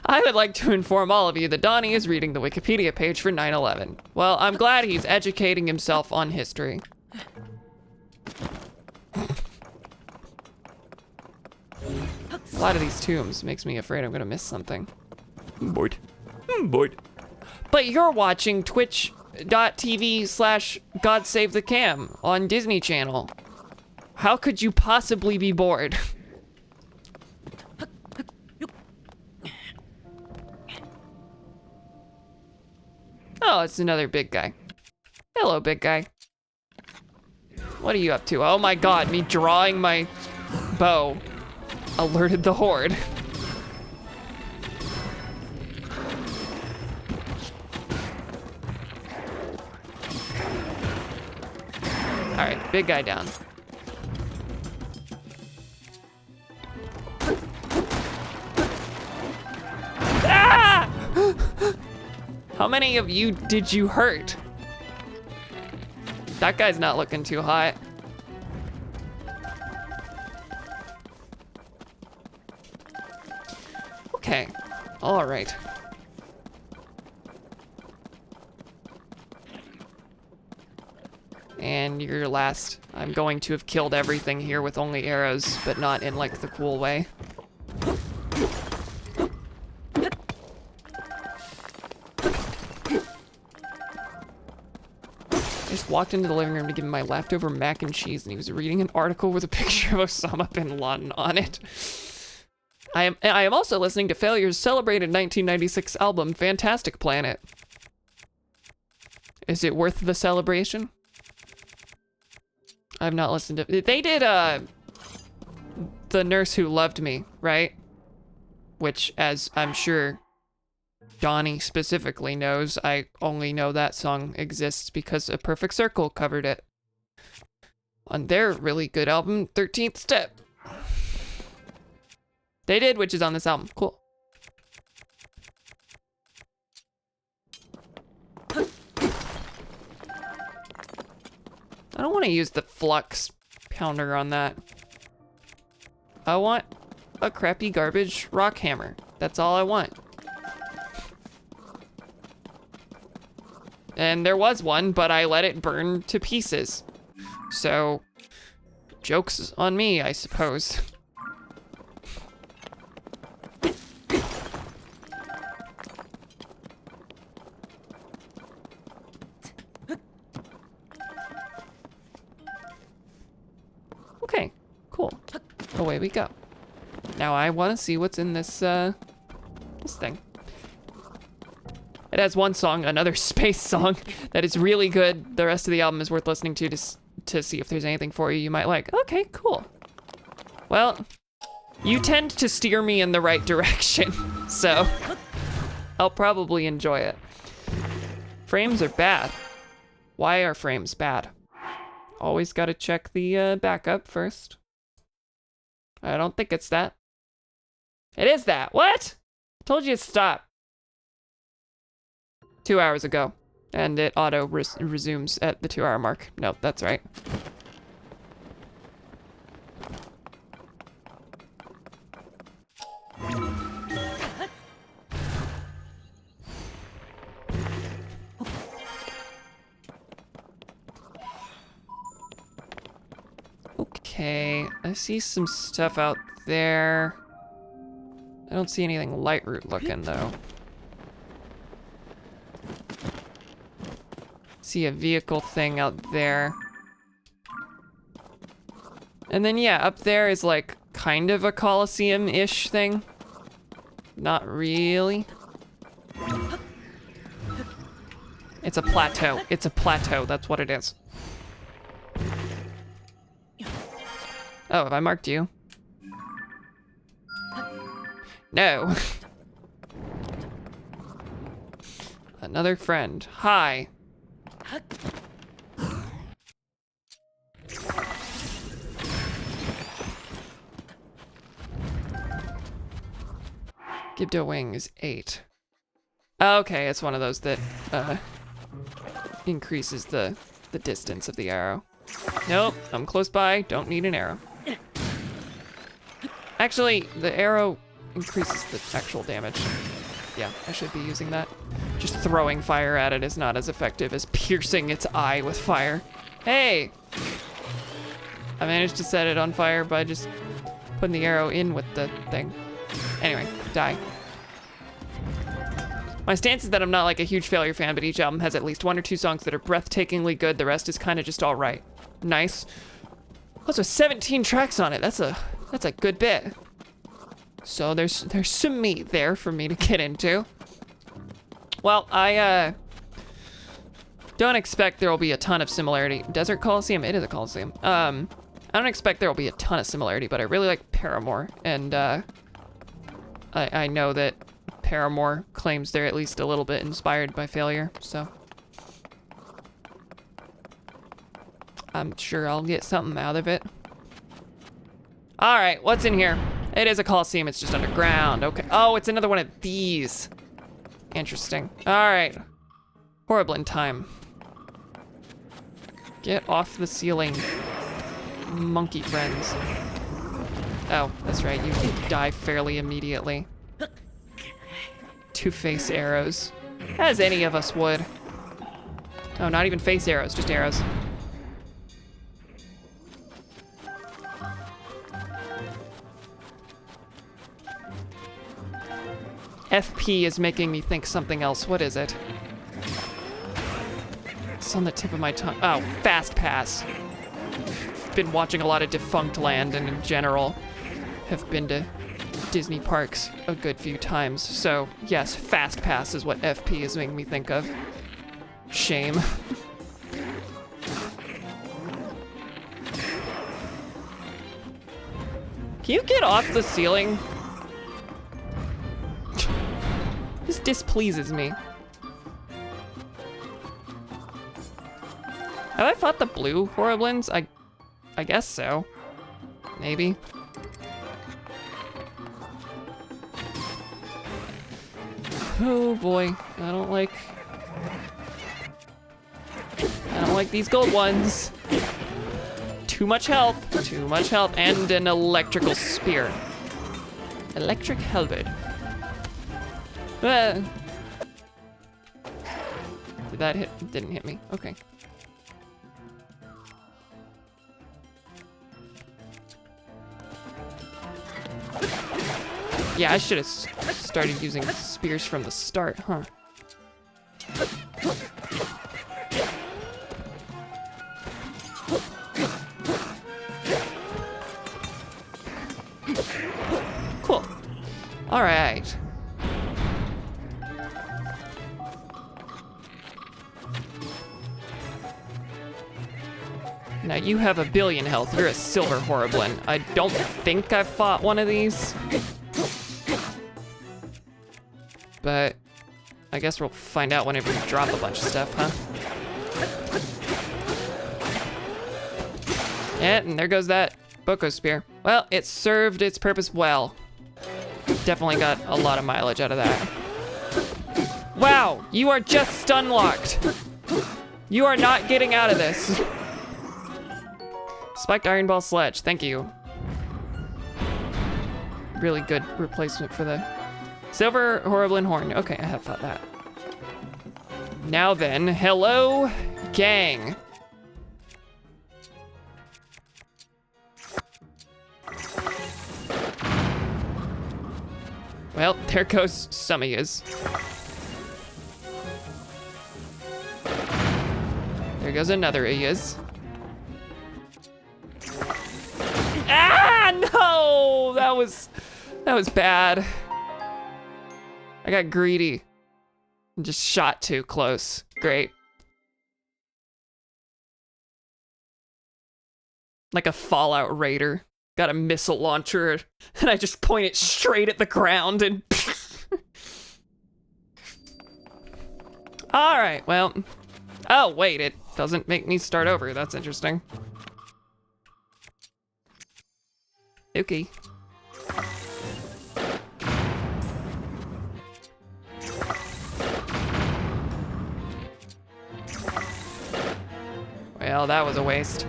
I would like to inform all of you that Donnie is reading the Wikipedia page for 9/11. Well, I'm glad he's educating himself on history. A lot of these tombs makes me afraid I'm gonna miss something. I'm bored. I'm bored. But you're watching twitch.tv/GodSaveTheCam on Disney Channel. How could you possibly be bored? Oh, it's another big guy. Hello, big guy. What are you up to? Oh my god, me drawing my bow alerted the horde. All right, big guy down. Ah! How many of you did you hurt? That guy's not looking too hot. Okay, all right. And you're last. I'm going to have killed everything here with only arrows, but not in like the cool way. I just walked into the living room to give him my leftover mac and cheese, and he was reading an article with a picture of Osama bin Laden on it. I am also listening to Failure's celebrated 1996 album, Fantastic Planet. Is it worth the celebration? I've not listened to... They did, The Nurse Who Loved Me, right? Which, as I'm sure Donnie specifically knows, I only know that song exists because A Perfect Circle covered it on their really good album, 13th Step. They did, which is on this album. Cool. I don't want to use the flux pounder on that. I want a crappy garbage rock hammer. That's all I want. And there was one, but I let it burn to pieces. So, joke's on me, I suppose. Okay, cool. Away we go. Now I want to see what's in this, this thing. It has one song, another space song, that is really good. The rest of the album is worth listening to see if there's anything for you might like. Okay, cool. Well, you tend to steer me in the right direction, so I'll probably enjoy it. Frames are bad. Why are frames bad? Always gotta check the backup first. I don't think it's that. It is that. What? I told you to stop. 2 hours ago. And it auto resumes at the 2 hour mark. Nope, that's right. Okay, I see some stuff out there. I don't see anything Lightroot looking though. See a vehicle thing out there. And then yeah, up there is like kind of a Coliseum-ish thing. Not really. It's a plateau. It's a plateau, that's what it is. Oh, have I marked you? No. Another friend. Hi. Gibdo wing is 8. Okay, it's one of those that increases the distance of the arrow. Nope, I'm close by, don't need an arrow. Actually, the arrow increases the actual damage. Yeah, I should be using that. Just throwing fire at it is not as effective as piercing its eye with fire. Hey! I managed to set it on fire by just putting the arrow in with the thing. Anyway, die. My stance is that I'm not like a huge Failure fan, but each album has at least 1 or 2 songs that are breathtakingly good. The rest is kind of just all right. Nice. Also 17 tracks on it. That's a good bit. So there's some meat there for me to get into. Well, I don't expect there will be a ton of similarity. Desert Coliseum, it is a Coliseum. I don't expect there will be a ton of similarity, but I really like Paramore, and I know that Paramore claims they're at least a little bit inspired by Failure, so I'm sure I'll get something out of it. All right, what's in here? It is a Coliseum, it's just underground. Okay, oh, it's another one of these. Interesting. All right, Horriblin time. Get off the ceiling, monkey friends. Oh, that's right, you die fairly immediately. 2 face arrows, as any of us would. Oh, not even face arrows, just arrows. FP is making me think something else. What is it? It's on the tip of my tongue. Oh, Fast Pass. Been watching a lot of Defunct Land, and in general have been to Disney parks a good few times. So yes, Fast Pass is what FP is making me think of. Shame. Can you get off the ceiling? This displeases me. Have I fought the blue Horriblins? I guess so. Maybe. Oh boy, I don't like these gold ones. Too much health, and an electrical spear. Electric halberd. Did that hit? It didn't hit me. Okay. Yeah, I should have started using spears from the start, huh? Cool. All right. Now you have 1 billion health. You're a silver Horriblin. I don't think I've fought one of these. But I guess we'll find out whenever you drop a bunch of stuff, huh? Yeah, and there goes that Boko Spear. Well, it served its purpose well. Definitely got a lot of mileage out of that. Wow, you are just stun locked. You are not getting out of this. Spiked Iron Ball Sledge, thank you. Really good replacement for the Silver Horriblin Horn. Okay, I have thought that. Now then, hello, gang. Well, there goes some of yous. There goes another of yous. Ah, no! That was bad. I got greedy and just shot too close. Great. Like a Fallout Raider. Got a missile launcher and I just point it straight at the ground and all right, well, oh wait, it doesn't make me start over. That's interesting. Okay. Well, that was a waste.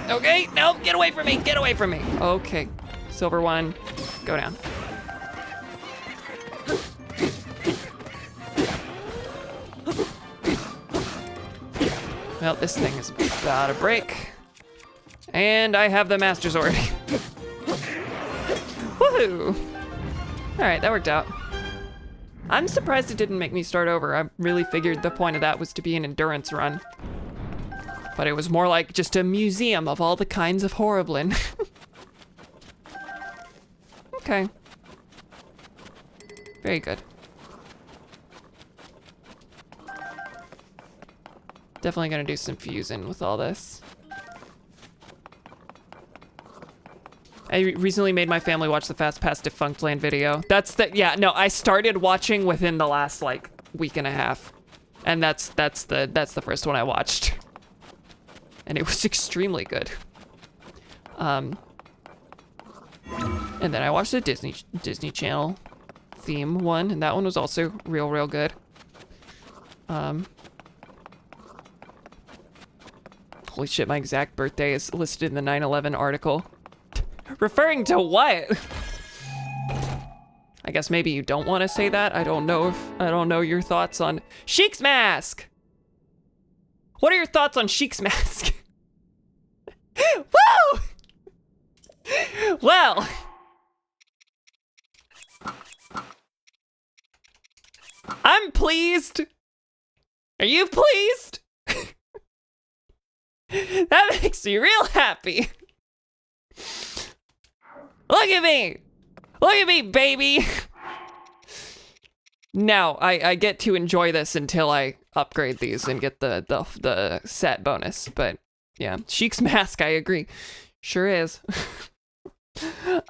Okay, no, get away from me, get away from me. Okay, silver one, go down. Well, this thing is about to break. And I have the Master Sword. Woohoo! All right, that worked out. I'm surprised it didn't make me start over. I really figured the point of that was to be an endurance run. But it was more like just a museum of all the kinds of Horriblin. Okay. Very good. Definitely gonna do some fusing with all this. I recently made my family watch the Fast Pass Defunct Land video. Yeah, no, I started watching within the last like week and a half. And that's the first one I watched. And it was extremely good. And then I watched the Disney Channel theme one, and that one was also real good. Holy shit, my exact birthday is listed in the 9/11 article. Referring to what? I guess maybe you don't want to say that. I don't know your thoughts on Sheik's mask. What are your thoughts on Sheik's mask? Woo! Well, I'm pleased. Are you pleased? That makes me real happy. Look at me. Look at me, baby. Now, I get to enjoy this until I upgrade these and get the set bonus. But yeah, Sheik's mask, I agree. Sure is.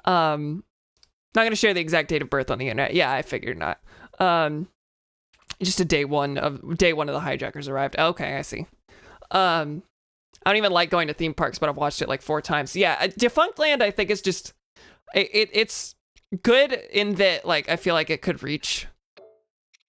Not gonna share the exact date of birth on the internet. Yeah, I figured not. Just a day one of the hijackers arrived. Okay, I see. I don't even like going to theme parks, but I've watched it like 4 times. Yeah, Defunct Land, I think, is just it's good in that, like, I feel like it could reach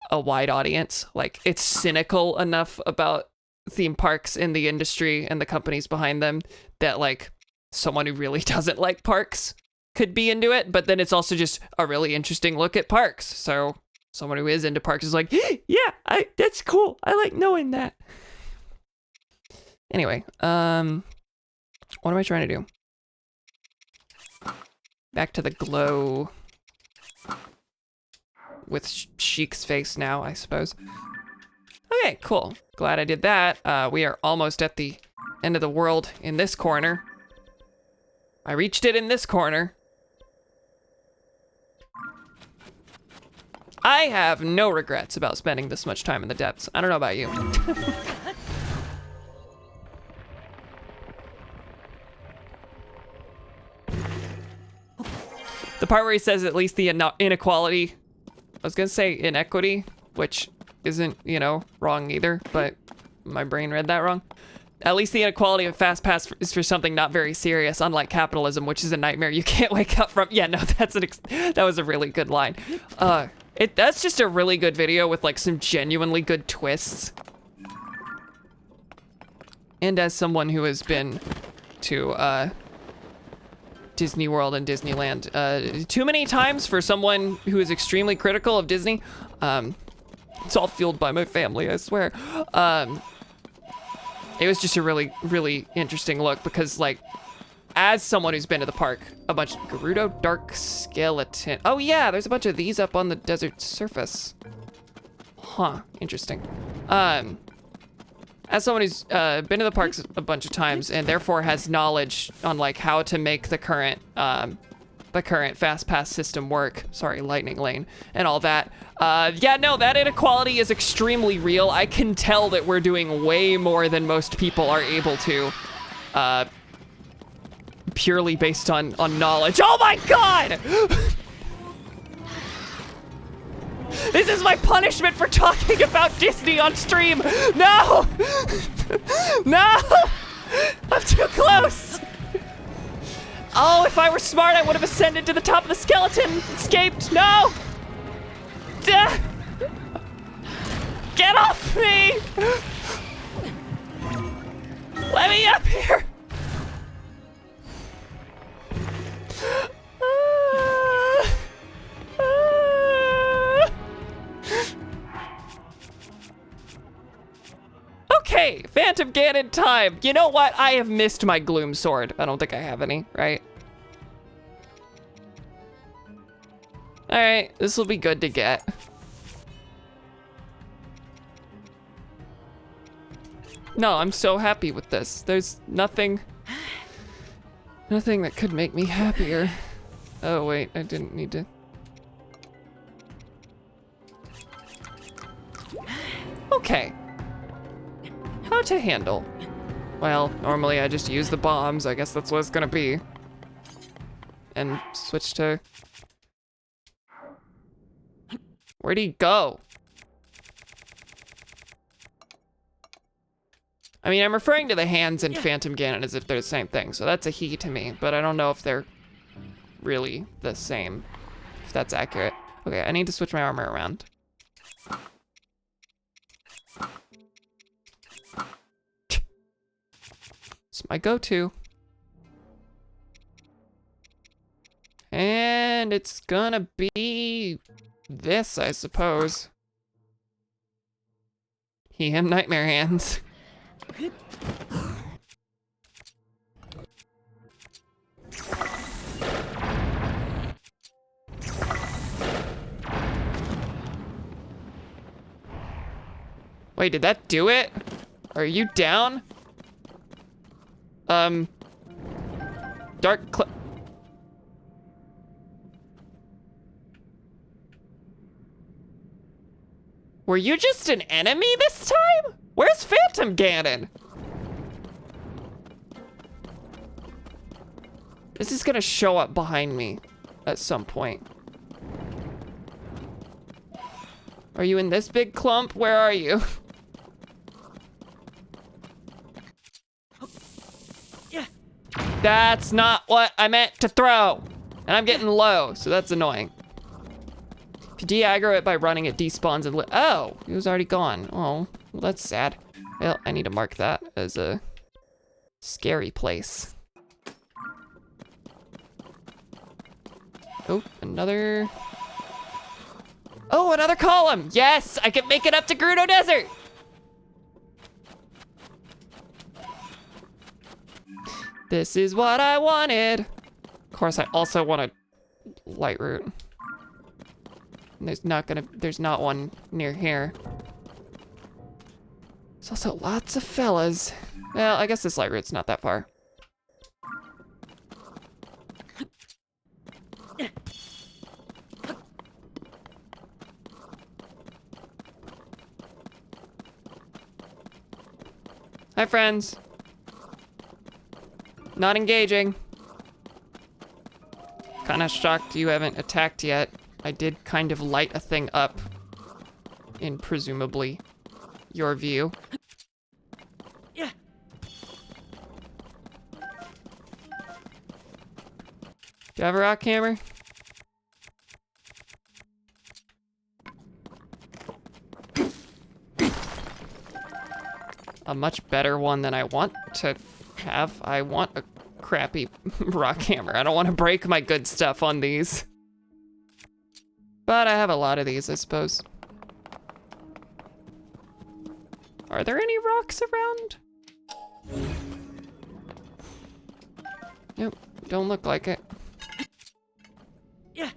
a wide audience. Like, it's cynical enough about theme parks in the industry and the companies behind them that, like, someone who really doesn't like parks could be into it. But then it's also just a really interesting look at parks. So someone who is into parks is like, yeah, that's cool. I like knowing that. Anyway, what am I trying to do? Back to the glow with Sheik's face now, I suppose. Okay, cool. Glad I did that. We are almost at the end of the world in this corner. I reached it in this corner. I have no regrets about spending this much time in the depths. I don't know about you. The part where he says at least the inequality, I was gonna say inequity, which isn't, you know, wrong either, but my brain read that wrong. At least the inequality of Fast Pass is for something not very serious, unlike capitalism, which is a nightmare you can't wake up from. Yeah, no, that was a really good line. That's just a really good video with like some genuinely good twists. And as someone who has been to Disney World and Disneyland too many times for someone who is extremely critical of Disney, it's all fueled by my family, I swear. It was just a really, really interesting look because, like, as someone who's been to the park, a bunch of Gerudo Dark Skeleton. Oh yeah, there's a bunch of these up on the desert surface. Huh, interesting. As someone who's been to the parks a bunch of times and therefore has knowledge on like how to make the current Fast Pass system work. Sorry, Lightning Lane and all that. Yeah, no, that inequality is extremely real. I can tell that we're doing way more than most people are able to, purely based on knowledge. Oh my God! This is my punishment for talking about Disney on stream. No! No! I'm too close. Oh, if I were smart, I would have ascended to the top of the skeleton. Escaped. No! Duh. Get off me! Let me up here! Okay, Phantom Ganon time. You know what? I have missed my Gloom Sword. I don't think I have any, right? All right, this will be good to get. No, I'm so happy with this. There's nothing that could make me happier. Oh wait, I didn't need to. Okay. How to handle? Well, normally I just use the bombs. I guess that's what it's gonna be. And switch to... Where'd he go? I mean, I'm referring to the hands in Phantom Ganon as if they're the same thing, so that's a he to me, but I don't know if they're really the same, if that's accurate. Okay, I need to switch my armor around. It's my go-to. And it's gonna be this, I suppose. He, him, nightmare hands. Wait, did that do it? Are you down? Dark Were you just an enemy this time? Where's Phantom Ganon? This is gonna show up behind me at some point. Are you in this big clump? Where are you? Yeah. That's not what I meant to throw. And I'm getting low, so that's annoying. If you de-aggro it by running, it despawns and oh, he was already gone. Oh, well, that's sad. Well, I need to mark that as a scary place. Oh, another. Oh, another column. Yes, I can make it up to Gerudo Desert. This is what I wanted. Of course, I also want a light route. And there's not one near here. There's also lots of fellas. Well, I guess this light route's not that far. Hi, friends. Not engaging. Kinda shocked you haven't attacked yet. I did kind of light a thing up in presumably your view. Yeah. Do you have a rock hammer? A much better one than I want to have. I want a crappy rock hammer. I don't want to break my good stuff on these. But I have a lot of these, I suppose. Are there any rocks around? Nope, don't look like it. Yeah.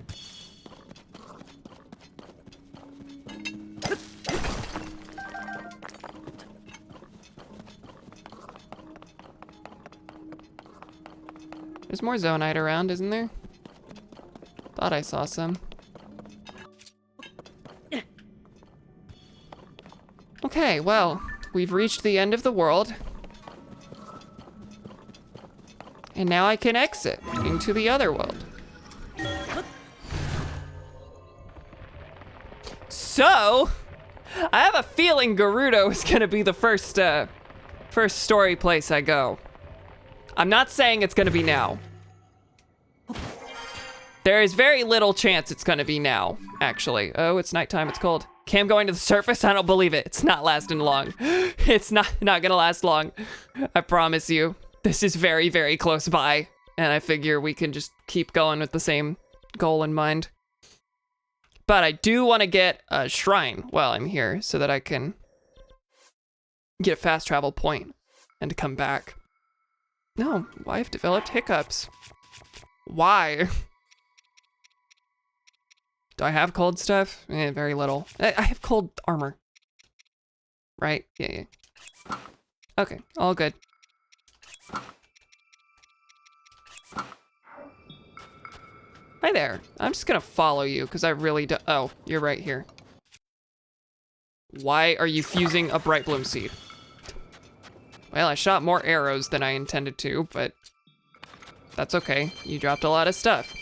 There's more zonite around, isn't there? Thought I saw some. Okay, well, we've reached the end of the world. And now I can exit into the other world. So, I have a feeling Gerudo is gonna be the first story place I go. I'm not saying it's gonna be now. There is very little chance it's gonna be now, actually. Oh, it's nighttime, it's cold. Cam going to the surface? I don't believe it. It's not lasting long. It's not gonna last long. I promise you. This is very, very close by. And I figure we can just keep going with the same goal in mind. But I do want to get a shrine while I'm here so that I can get a fast travel point and come back. No, I've developed hiccups. Why? Do I have cold stuff? Very little. I have cold armor. Right? Yeah. Okay, all good. Hi there. I'm just gonna follow you because I really do. Oh, you're right here. Why are you fusing a bright bloom seed? Well, I shot more arrows than I intended to, but that's okay. You dropped a lot of stuff.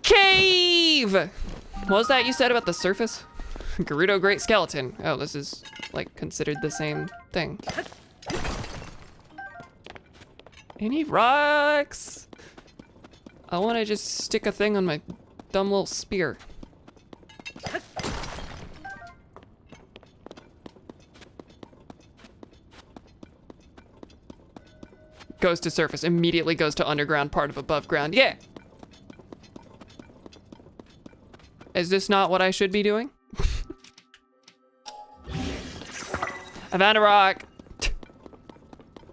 Cave! What was that you said about the surface? Gerudo Great Skeleton. Oh, this is like considered the same thing. Any rocks? I want to just stick a thing on my dumb little spear. Goes to surface, immediately goes to underground, part of above ground. Yeah. Is this not what I should be doing? I found a rock.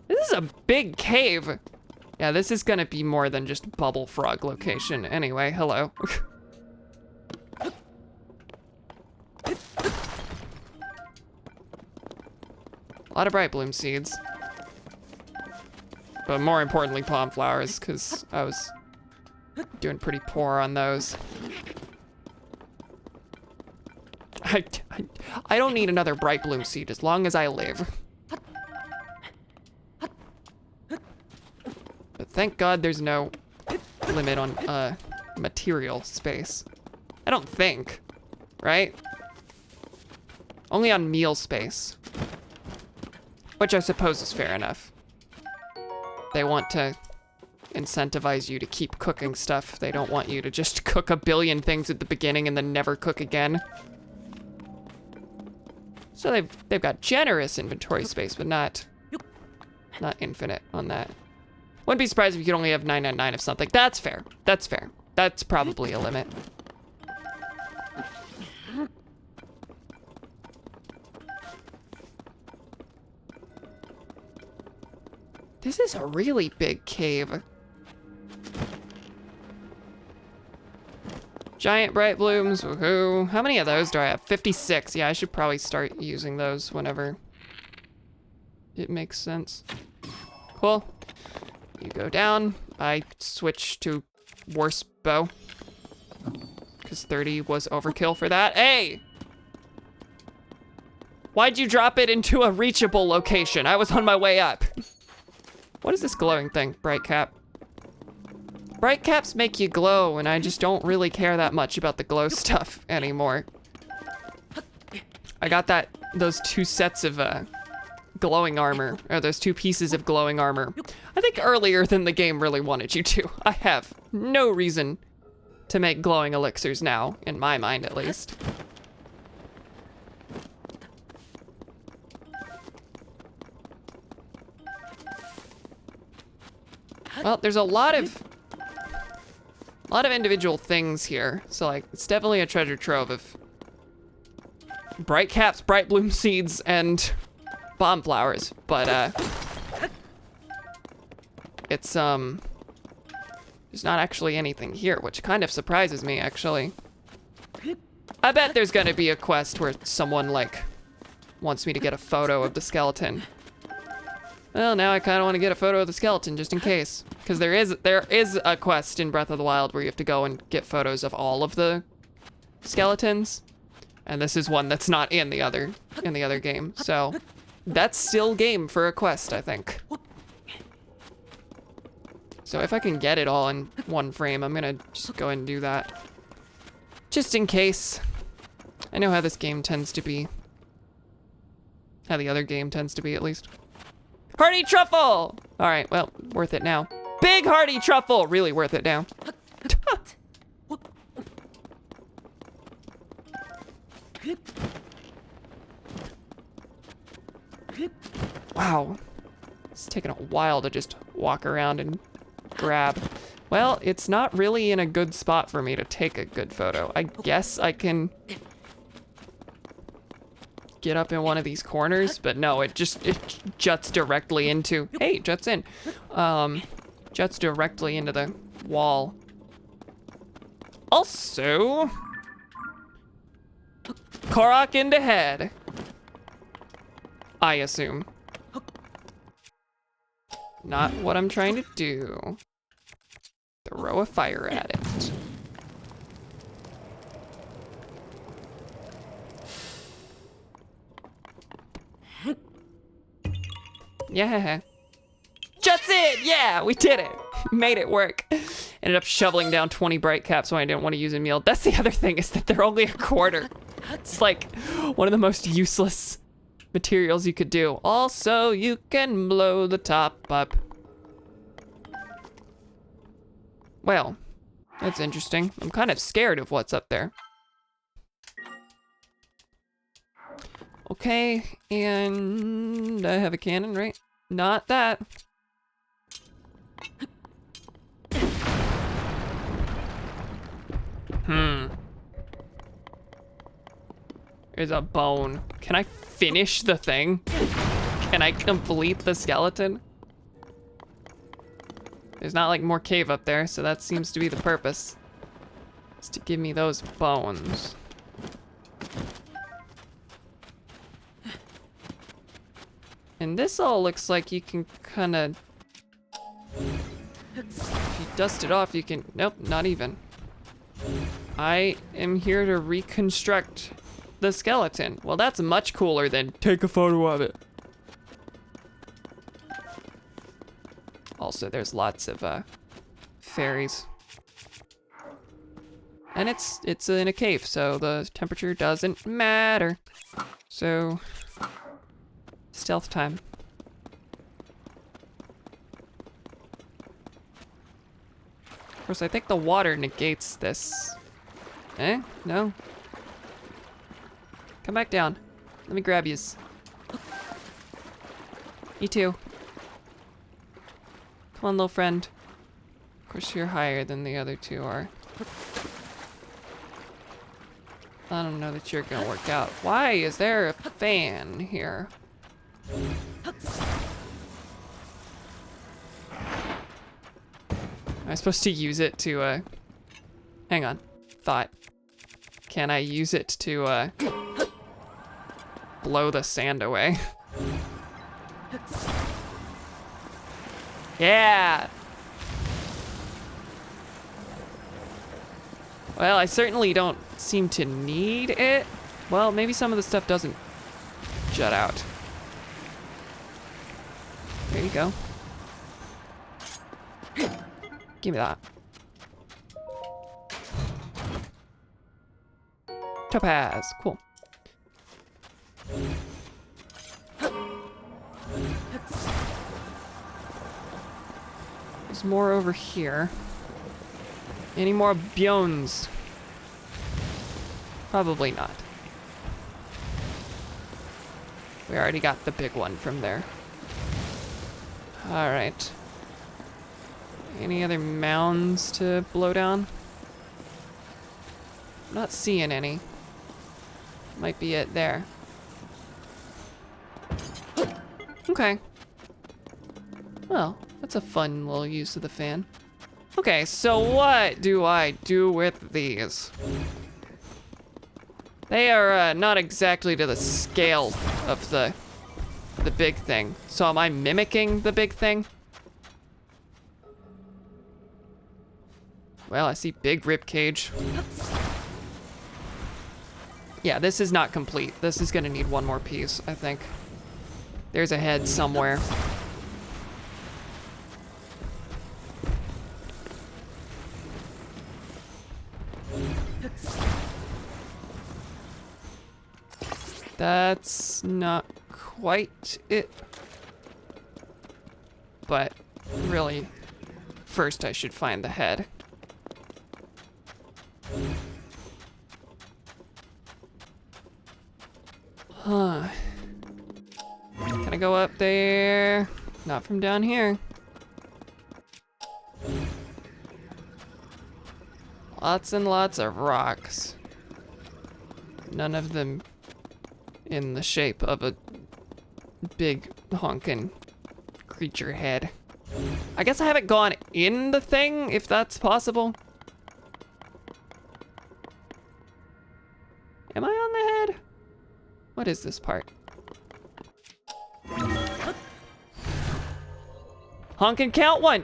This is a big cave. Yeah, this is gonna be more than just Bubble Frog location. Anyway, hello. A lot of bright bloom seeds. But more importantly, palm flowers, because I was doing pretty poor on those. I don't need another bright bloom seed as long as I live. But thank God there's no limit on material space. I don't think, right? Only on meal space. Which I suppose is fair enough. They want to incentivize you to keep cooking stuff. They don't want you to just cook a billion things at the beginning and then never cook again. So they've got generous inventory space, but not infinite on that. Wouldn't be surprised if you could only have 999 of something. That's fair. That's fair. That's probably a limit. This is a really big cave. Giant bright blooms, woohoo. How many of those do I have? 56. Yeah, I should probably start using those whenever it makes sense. Cool. You go down. I switch to worse bow. Because 30 was overkill for that. Hey! Why'd you drop it into a reachable location? I was on my way up. What is this glowing thing? Bright cap. Bright caps make you glow, and I just don't really care that much about the glow stuff anymore. I got those 2 sets of glowing armor, or those 2 pieces of glowing armor, I think earlier than the game really wanted you to. I have no reason to make glowing elixirs now, in my mind at least. Well, there's a lot of individual things here. So like, it's definitely a treasure trove of bright caps, bright bloom seeds, and bomb flowers. But it's there's not actually anything here, which kind of surprises me actually. I bet there's gonna be a quest where someone like wants me to get a photo of the skeleton. Well, now I kind of want to get a photo of the skeleton just in case, because there is a quest in Breath of the Wild where you have to go and get photos of all of the skeletons, and this is one that's not in the other game. So that's still game for a quest, I think. So if I can get it all in one frame, I'm gonna just go ahead and do that, just in case. I know how this game tends to be. How the other game tends to be, at least. Hearty truffle! All right, well, worth it now. Big hearty truffle! Really worth it now. Wow. It's taking a while to just walk around and grab. Well, it's not really in a good spot for me to take a good photo. I guess I can get up in one of these corners, but no, it juts directly into, hey, juts in. Juts directly into the wall. Also, Korok into head, I assume. Not what I'm trying to do. Throw a fire at it. Yeah. Juts in! Yeah, we did it. Made it work. Ended up shoveling down 20 bright caps when I didn't want to use a meal. That's the other thing, is that they're only a quarter. It's like one of the most useless materials you could do. Also, you can blow the top up. Well, that's interesting. I'm kind of scared of what's up there. Okay, and I have a cannon, right? Not that. There's a bone. Can I finish the thing? Can I complete the skeleton? There's not like more cave up there, so that seems to be the purpose. Is to give me those bones. And this all looks like you can kind of, if you dust it off, you can, nope, not even. I am here to reconstruct the skeleton. Well, that's much cooler than take a photo of it. Also, there's lots of fairies. And it's in a cave, so the temperature doesn't matter. So, stealth time. Of course, I think the water negates this. Eh? No? Come back down. Let me grab yous. You too. Come on, little friend. Of course, you're higher than the other two are. I don't know that you're gonna work out. Why is there a fan here? Am I supposed to use it to, hang on. Thought. can I use it to blow the sand away? Yeah! Well, I certainly don't seem to need it. Well, maybe some of the stuff doesn't jut out. There you go. Give me that. Topaz, cool. There's more over here. Any more biomes? Probably not. We already got the big one from there. All right. Any other mounds to blow down? I'm not seeing any. Might be it there. Okay. Well, that's a fun little use of the fan. Okay, so what do I do with these? They are not exactly to the scale of the big thing. So am I mimicking the big thing? Well, I see big rib cage. Yeah, this is not complete. This is gonna need one more piece, I think. There's a head somewhere. That's not quite it. But really, first I should find the head. Huh. Can I go up there? Not from down here. Lots and lots of rocks. None of them in the shape of a big honkin' creature head. I guess I haven't gone in the thing, if that's possible. Am I on the head? What is this part? Honkin' count one!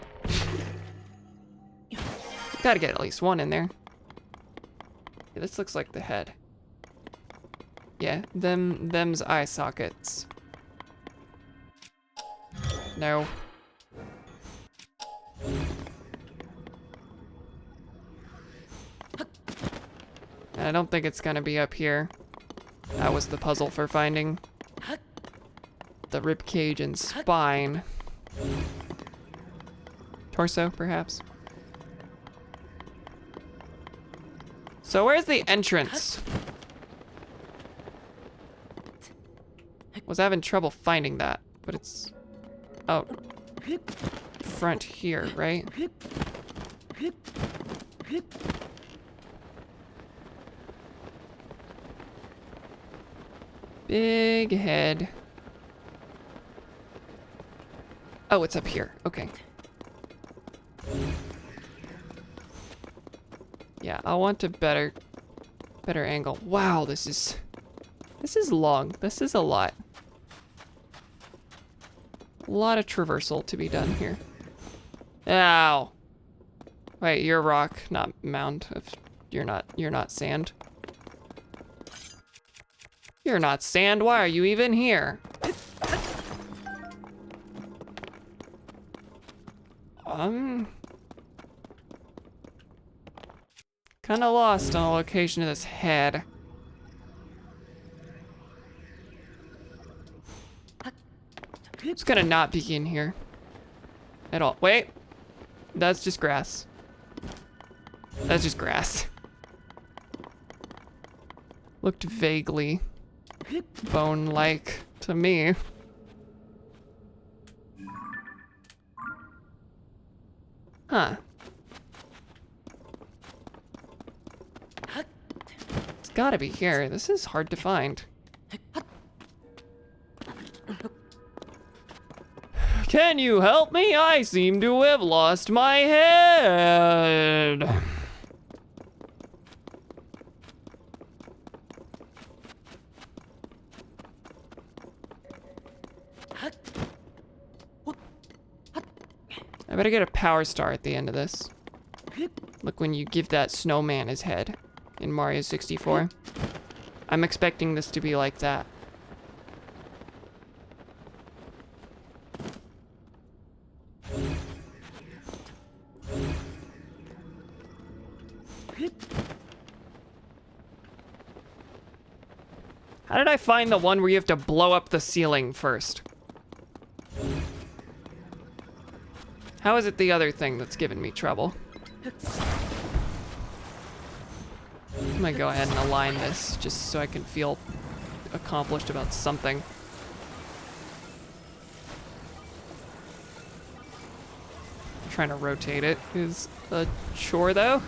Gotta get at least one in there. Yeah, this looks like the head. Yeah, them's eye sockets. No. And I don't think it's gonna be up here. That was the puzzle for finding the rib cage and spine. Torso, perhaps. So where's the entrance? Was having trouble finding that, but it's out front here, right? Big head. Oh, it's up here. Okay. Yeah, I want a better angle. Wow, this is long. This is a lot. A lot of traversal to be done here. Ow. Wait, you're rock, not mound. You're not sand. You're not sand. Why are you even here? Kinda lost on the location of this head. It's gonna not be in here at all. Wait, that's just grass. That's just grass. Looked vaguely bone-like to me. Huh. It's gotta be here. This is hard to find. Can you help me? I seem to have lost my head. I better get a power star at the end of this. Look, when you give that snowman his head in Mario 64. I'm expecting this to be like that. How did I find the one where you have to blow up the ceiling first? How is it the other thing that's giving me trouble? I'm gonna go ahead and align this just so I can feel accomplished about something. Trying to rotate it is a chore though.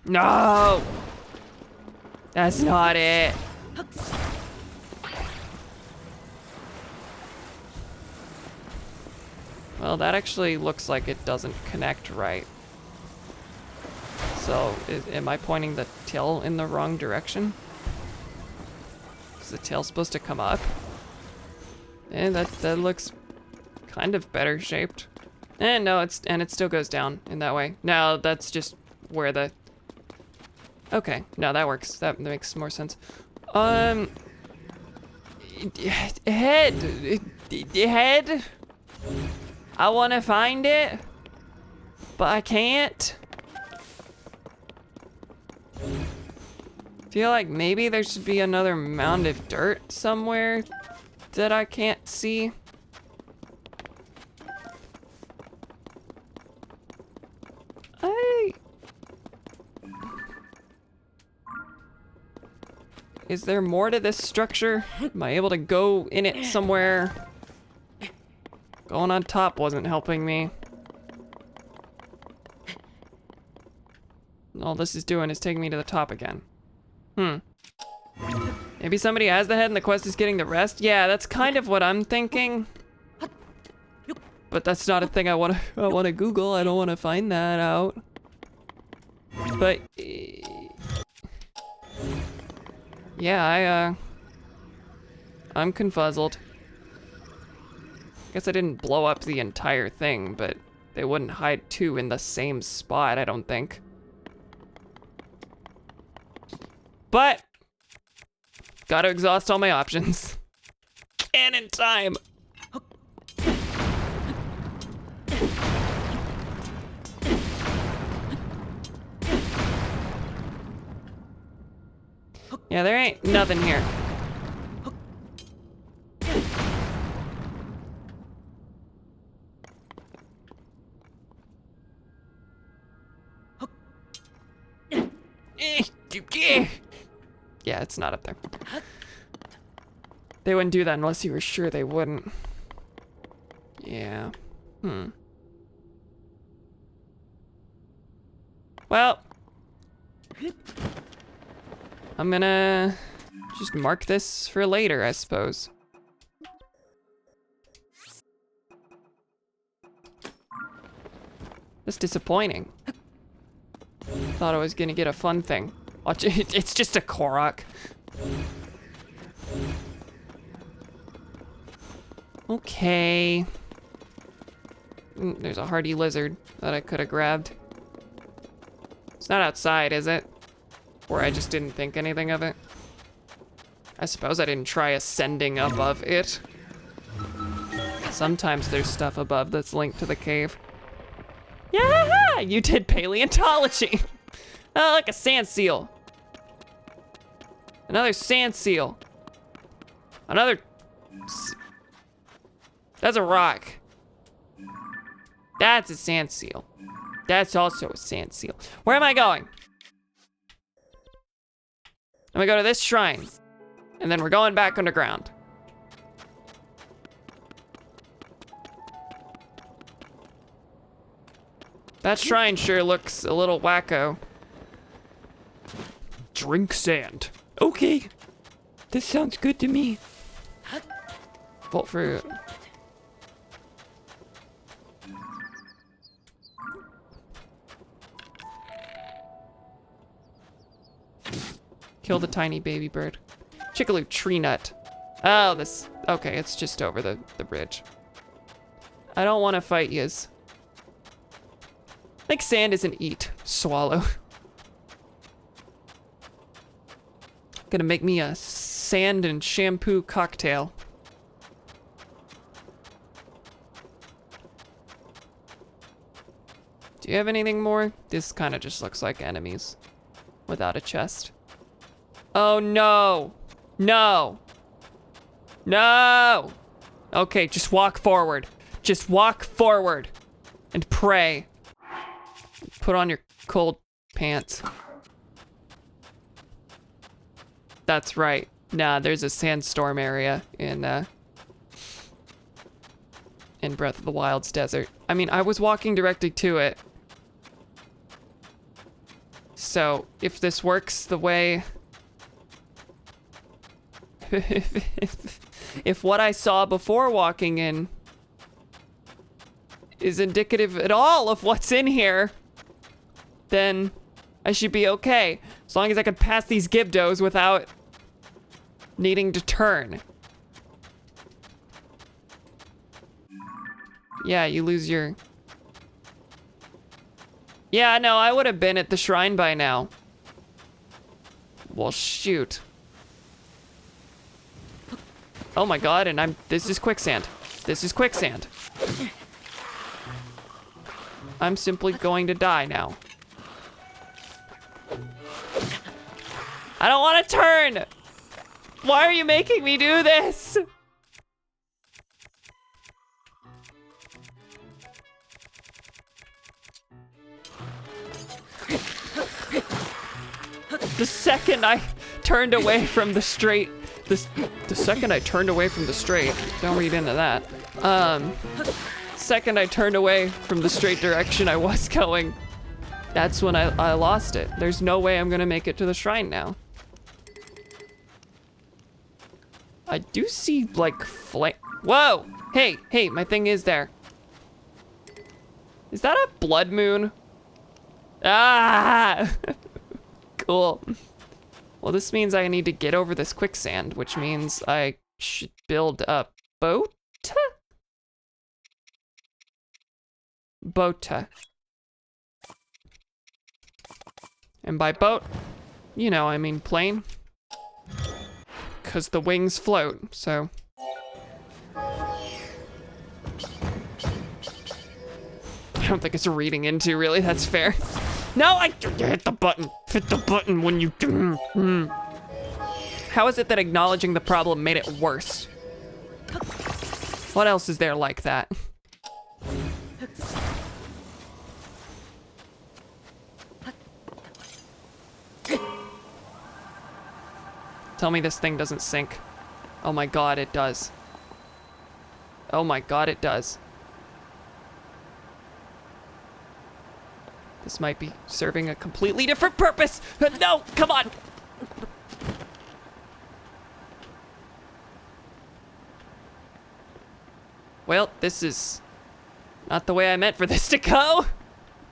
No! That's not it. Well, that actually looks like it doesn't connect right. So, am I pointing the tail in the wrong direction? Is the tail supposed to come up? And that looks kind of better shaped. And no, it still goes down in that way. No, that's just where the... Okay, no, that works. That makes more sense. Head. I want to find it, but I can't. Feel like maybe there should be another mound of dirt somewhere that I can't see. Is there more to this structure? Am I able to go in it somewhere? Going on top wasn't helping me. All this is doing is taking me to the top again. Maybe somebody has the head and the quest is getting the rest? Yeah, that's kind of what I'm thinking. But that's not a thing I wanna Google. I don't wanna find that out. But yeah, I'm confuzzled. Guess I didn't blow up the entire thing, but they wouldn't hide two in the same spot, I don't think. But gotta exhaust all my options. And in time. Yeah, there ain't nothing here. Yeah, it's not up there. They wouldn't do that unless you were sure they wouldn't. Yeah. Well, I'm gonna just mark this for later, I suppose. That's disappointing. Thought I was gonna get a fun thing. Watch it, it's just a Korok. Okay. There's a hardy lizard that I could have grabbed. It's not outside, is it? Or I just didn't think anything of it. I suppose I didn't try ascending above it. Sometimes there's stuff above that's linked to the cave. Yeah, you did paleontology. Oh, like a sand seal. Another sand seal. Another. That's a rock. That's a sand seal. That's also a sand seal. Where am I going? I'm gonna go to this shrine. And then we're going back underground. That shrine sure looks a little wacko. Drink sand. Okay. This sounds good to me. Bolt fruit. Kill the tiny baby bird. Chickaloo tree nut. Oh, this. Okay, it's just over the bridge. I don't want to fight yous. I think sand isn't eat. Swallow. Gonna make me a sand and shampoo cocktail. Do you have anything more? This kind of just looks like enemies without a chest. Oh no! No! No! Okay, just walk forward. Just walk forward and pray. Put on your cold pants. That's right. Nah, there's a sandstorm area in Breath of the Wild's desert. I mean, I was walking directly to it. So, if this works the way... if what I saw before walking in is indicative at all of what's in here, then I should be okay. As long as I can pass these Gibdos without needing to turn. Yeah, you lose your... Yeah, no, I would have been at the shrine by now. Well, shoot. Oh my god, and this is quicksand. This is quicksand. I'm simply going to die now. I don't want to turn! Why are you making me do this? The second I turned away from the straight, the second I turned away from the straight, don't read into that. Second I turned away from the straight direction I was going, that's when I lost it. There's no way I'm gonna make it to the shrine now. I do see like flame. Whoa! Hey, my thing is there. Is that a blood moon? Ah! Cool. Well, this means I need to get over this quicksand, which means I should build a boat? Boat. And by boat, you know, I mean plane. 'Cause the wings float, so. I don't think it's reading into, really, that's fair. No, I hit the button. Hit the button when you do. How is it that acknowledging the problem made it worse? What else is there like that? Tell me this thing doesn't sink. Oh my god, it does. Oh my god, it does. This might be serving a completely different purpose. No, come on. Well, this is not the way I meant for this to go.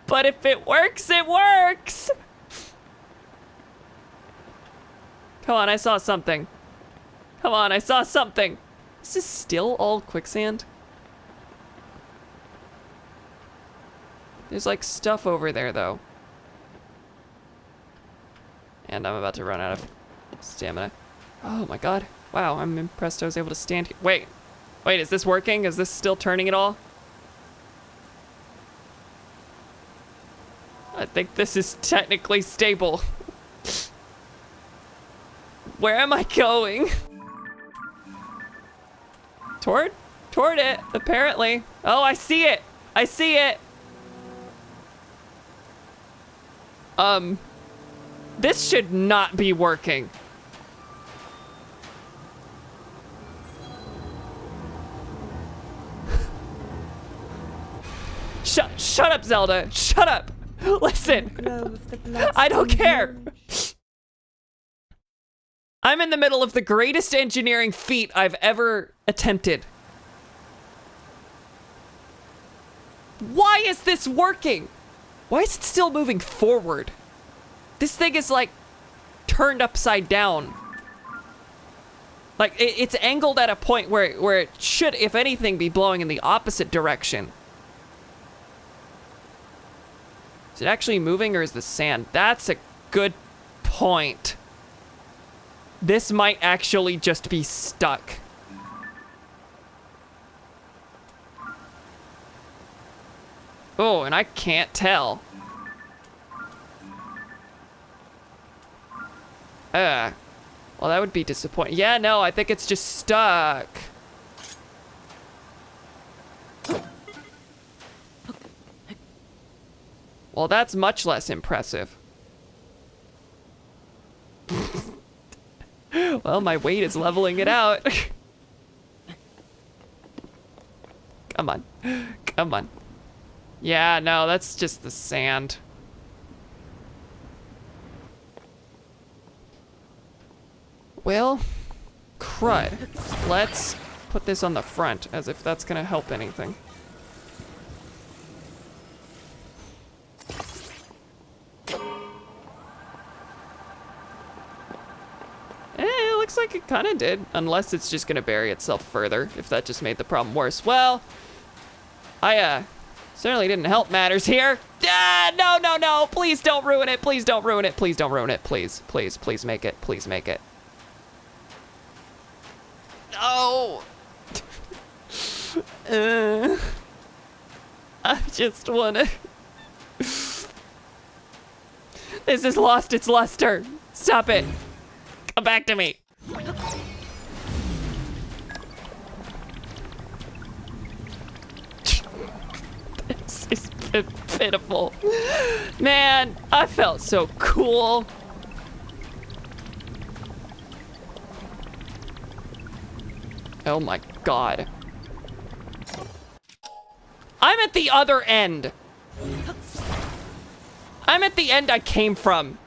But if it works, it works. Come on, I saw something. Come on, I saw something. This is still all quicksand. There's like stuff over there though. And I'm about to run out of stamina. Oh my god. Wow, I'm impressed I was able to stand here. Wait, is this working? Is this still turning at all? I think this is technically stable. Where am I going? Toward it, apparently. Oh, I see it. I see it. This should not be working. Shut up, Zelda. Shut up. Listen. I don't care. I'm in the middle of the greatest engineering feat I've ever attempted. Why is this working? Why is it still moving forward? This thing is like turned upside down. Like, it's angled at a point where it should, if anything, be blowing in the opposite direction. Is it actually moving or is the sand? That's a good point. This might actually just be stuck. Oh, and I can't tell. Well, that would be disappointing. Yeah, no, I think it's just stuck. Well, that's much less impressive. Well, my weight is leveling it out. Come on. Come on. Yeah, no, that's just the sand. Well, crud. Let's put this on the front, as if that's gonna help anything. It looks like it kinda did, unless it's just gonna bury itself further, if that just made the problem worse. Well, I, certainly didn't help matters here. Ah, no, no, no, please don't ruin it, please don't ruin it, please don't ruin it, please, please, please make it, please make it. No! I just wanna... This has lost its luster. Stop it. Come back to me. This is pitiful. Man, I felt so cool. Oh my god. I'm at the other end. I'm at the end I came from.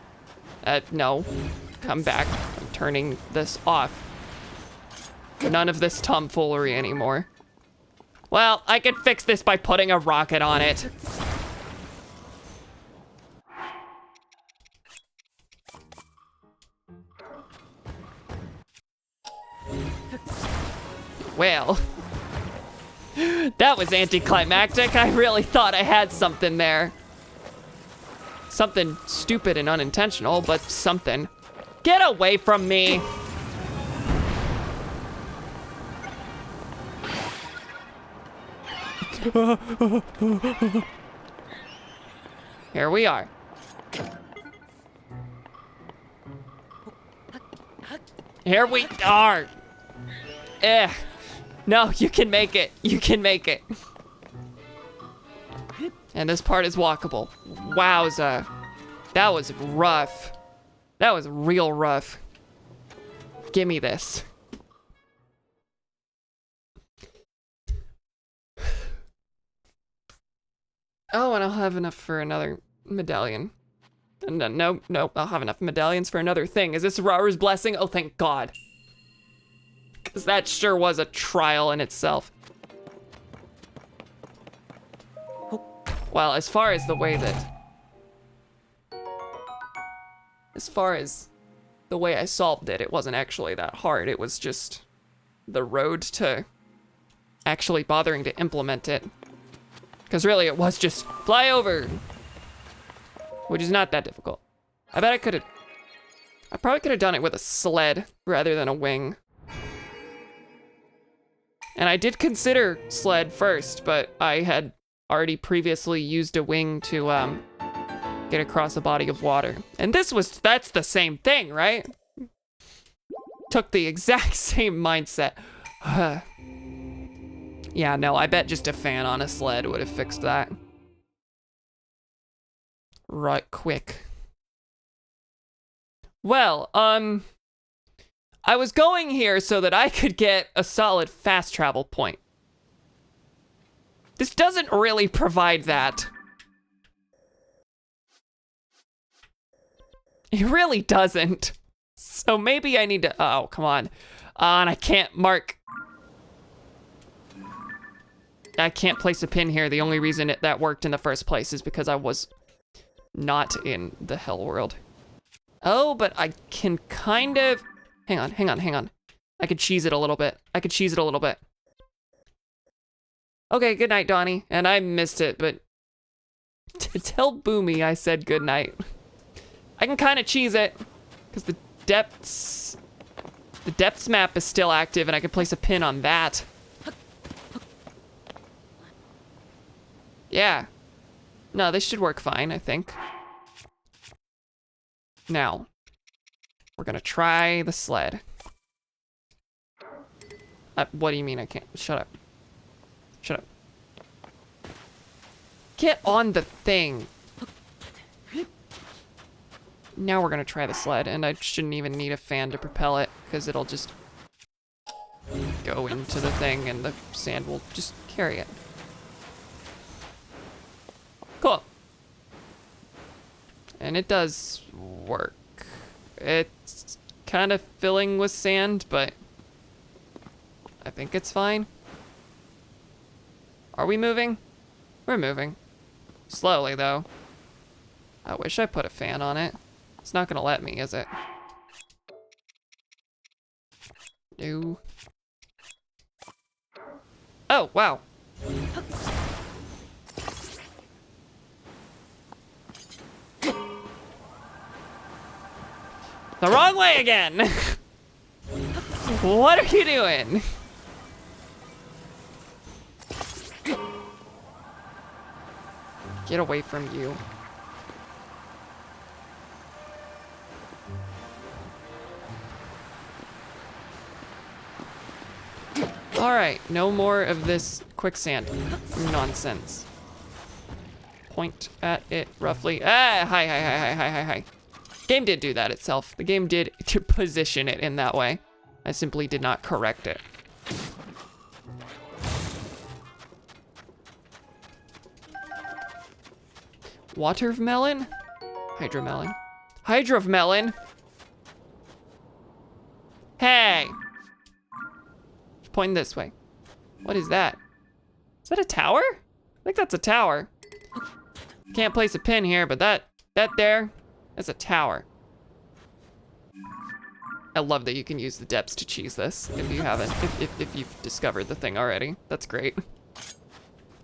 No. Come back. I'm turning this off. None of this tomfoolery anymore. Well, I can fix this by putting a rocket on it. Well, that was anticlimactic. I really thought I had something there. Something stupid and unintentional, but something. Get away from me. Here we are. Here we are. Eh. No, you can make it. You can make it. And this part is walkable. Wowza. That was rough. That was real rough. Gimme this. Oh, and I'll have enough for another medallion. No, I'll have enough medallions for another thing. Is this Raru's blessing? Oh, thank God. Because that sure was a trial in itself. Well, as far as the way I solved it, it wasn't actually that hard. It was just the road to actually bothering to implement it. Because really, it was just fly over, which is not that difficult. I bet I probably could have done it with a sled rather than a wing. And I did consider sled first, but I had already previously used a wing to get across a body of water. And that's the same thing, right? Took the exact same mindset. Yeah, no, I bet just a fan on a sled would have fixed that. Right quick. Well, I was going here so that I could get a solid fast travel point. This doesn't really provide that. It really doesn't. So maybe I need to, oh, come on. And I can't I can't place a pin here. The only reason that worked in the first place is because I was not in the hell world. Oh, but I can kind of, hang on. I could cheese it a little bit. I could cheese it a little bit. Okay, good night, Donnie. And I missed it, but to tell Boomy I said good night. I can kind of cheese it because the depths map is still active and I can place a pin on that. Yeah. No, this should work fine, I think. Now, we're gonna try the sled. What do you mean I can't? Shut up. Shut up. Get on the thing. Now we're gonna try the sled, and I shouldn't even need a fan to propel it, because it'll just go into the thing and the sand will just carry it. Cool. And it does work. It's kind of filling with sand, but I think it's fine. Are we moving? We're moving. Slowly, though. I wish I put a fan on it. It's not gonna let me, is it? No. Oh, wow. The wrong way again! What are you doing? Get away from you. All right, no more of this quicksand nonsense. Point at it roughly. Ah, hi. Game did do that itself. The game did to position it in that way. I simply did not correct it. Watermelon? Hydromelon. Hydromelon? Hey! Pointing this way. What is that? Is that a tower? I think that's a tower. Can't place a pin here, but that there, that's a tower. I love that you can use the depths to cheese this if you haven't, if you've discovered the thing already. That's great.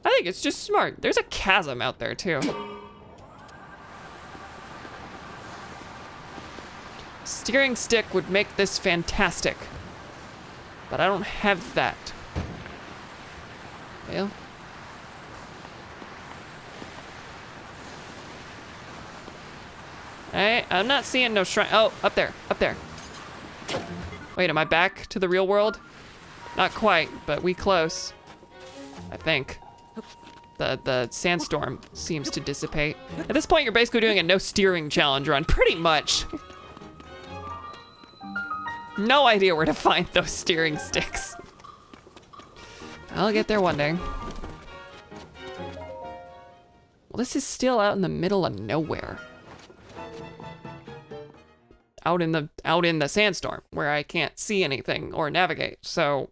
I think it's just smart. There's a chasm out there too. Steering stick would make this fantastic, but I don't have that. Well. I'm not seeing no shrine. Oh, up there. Wait, am I back to the real world? Not quite, but we close. I think. The sandstorm seems to dissipate. At this point, you're basically doing a no steering challenge run, pretty much. No idea where to find those steering sticks. I'll get there one day. Well, this is still out in the middle of nowhere. Out in the sandstorm where I can't see anything or navigate. So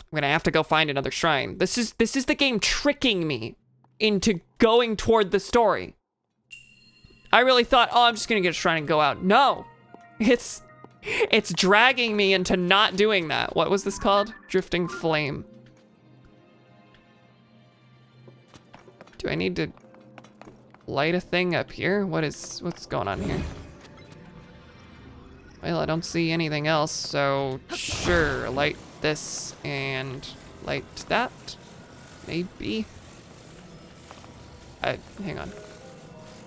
I'm gonna have to go find another shrine. This is the game tricking me into going toward the story. I really thought, oh, I'm just gonna get a shrine and go out. No, it's dragging me into not doing that. What was this called? Drifting Flame. Do I need to light a thing up here? What's going on here? Well, I don't see anything else, so sure, light this and light that, maybe. Hang on.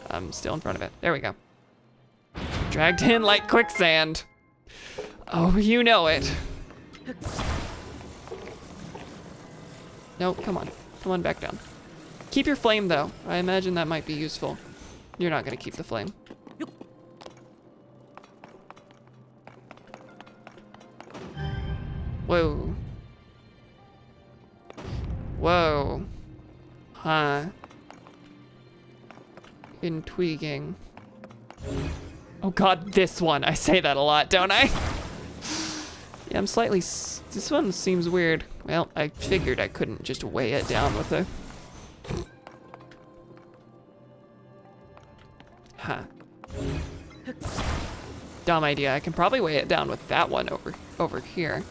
I'm still in front of it. There we go. Dragged in like quicksand. Oh, you know it. No, come on back down. Keep your flame though. I imagine that might be useful. You're not gonna keep the flame. Whoa. Whoa. Huh. Intriguing. Oh god, this one. I say that a lot, don't I? Yeah, I'm slightly... This one seems weird. Well, I figured I couldn't just weigh it down with a... Huh. Dumb idea. I can probably weigh it down with that one over over here.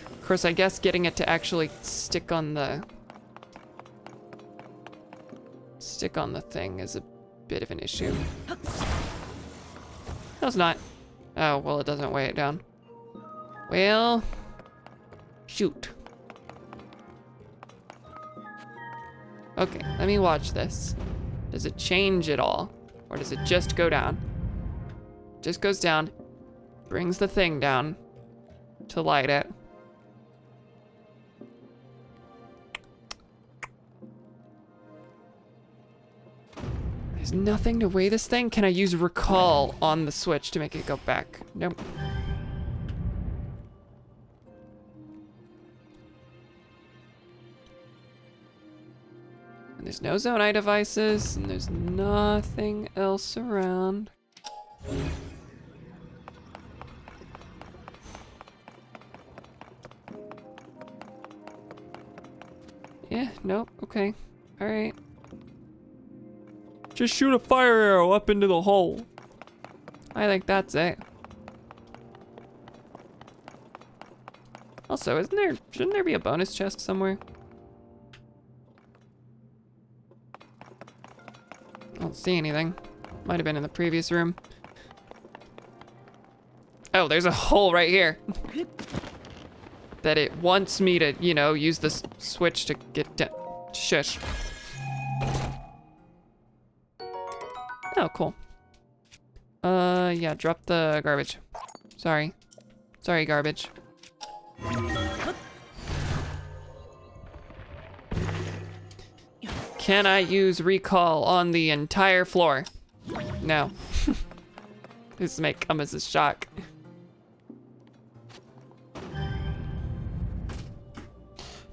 Of course, I guess getting it to actually stick on the thing is a bit of an issue. No, it's not. Oh, well, it doesn't weigh it down. Well, shoot. Okay, let me watch this. Does it change at all? Or does it just go down? Just goes down, brings the thing down to light it. There's nothing to weigh this thing? Can I use recall on the switch to make it go back? Nope. And there's no zone eye devices, and there's nothing else around. Yeah, nope, okay. Alright. Just shoot a fire arrow up into the hole. I think that's it. Also, shouldn't there be a bonus chest somewhere? I don't see anything. Might have been in the previous room. Oh, there's a hole right here. That it wants me to, you know, use the switch to get down. Shush. Oh, cool. Yeah, drop the garbage. Sorry. Sorry, garbage. Can I use recall on the entire floor? No. This may come as a shock.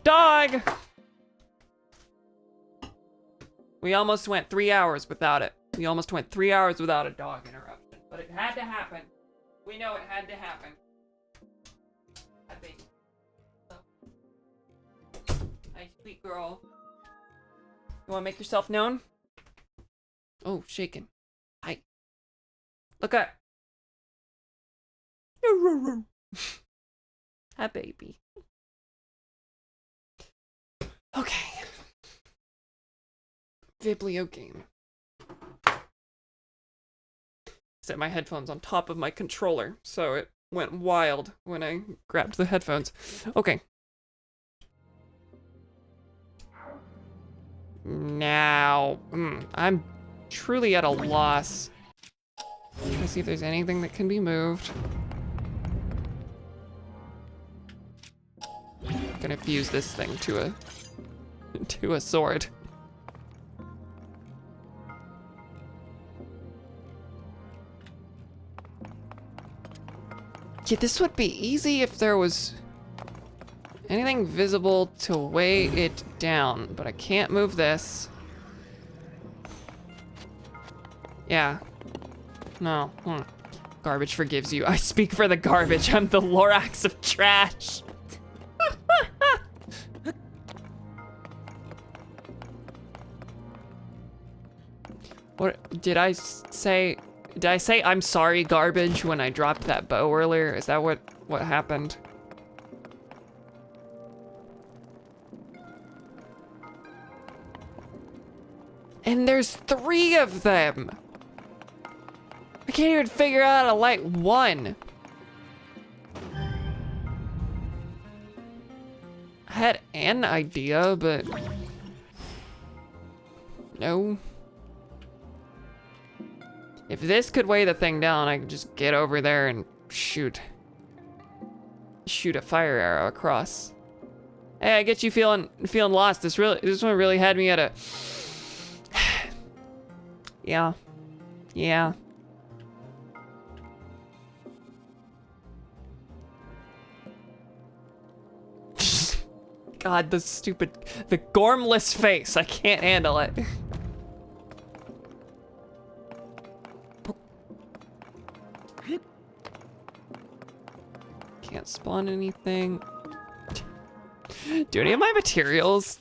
Dog! We almost went 3 hours without it. We almost went 3 hours without a dog interruption. But it had to happen. We know it had to happen. I think. Hi, sweet girl. You wanna make yourself known? Oh, shaking. Hi. Look up. Hi, baby. Okay. Viblio game. Set my headphones on top of my controller, so it went wild when I grabbed the headphones. Okay. Now, I'm truly at a loss. Trying to see if there's anything that can be moved. I'm gonna fuse this thing to a sword. Yeah, this would be easy if there was anything visible to weigh it down, but I can't move this. Yeah. No. Garbage forgives you. I speak for the garbage. I'm the Lorax of trash. What did I say? Did I say I'm sorry, garbage, when I dropped that bow earlier? Is that what happened? And there's 3 of them! I can't even figure out how to light one. I had an idea, but no. If this could weigh the thing down, I could just get over there and shoot a fire arrow across. Hey, I get you feeling lost. This one really had me at a yeah. God, the gormless face. I can't handle it. Can't spawn anything. Do any of my materials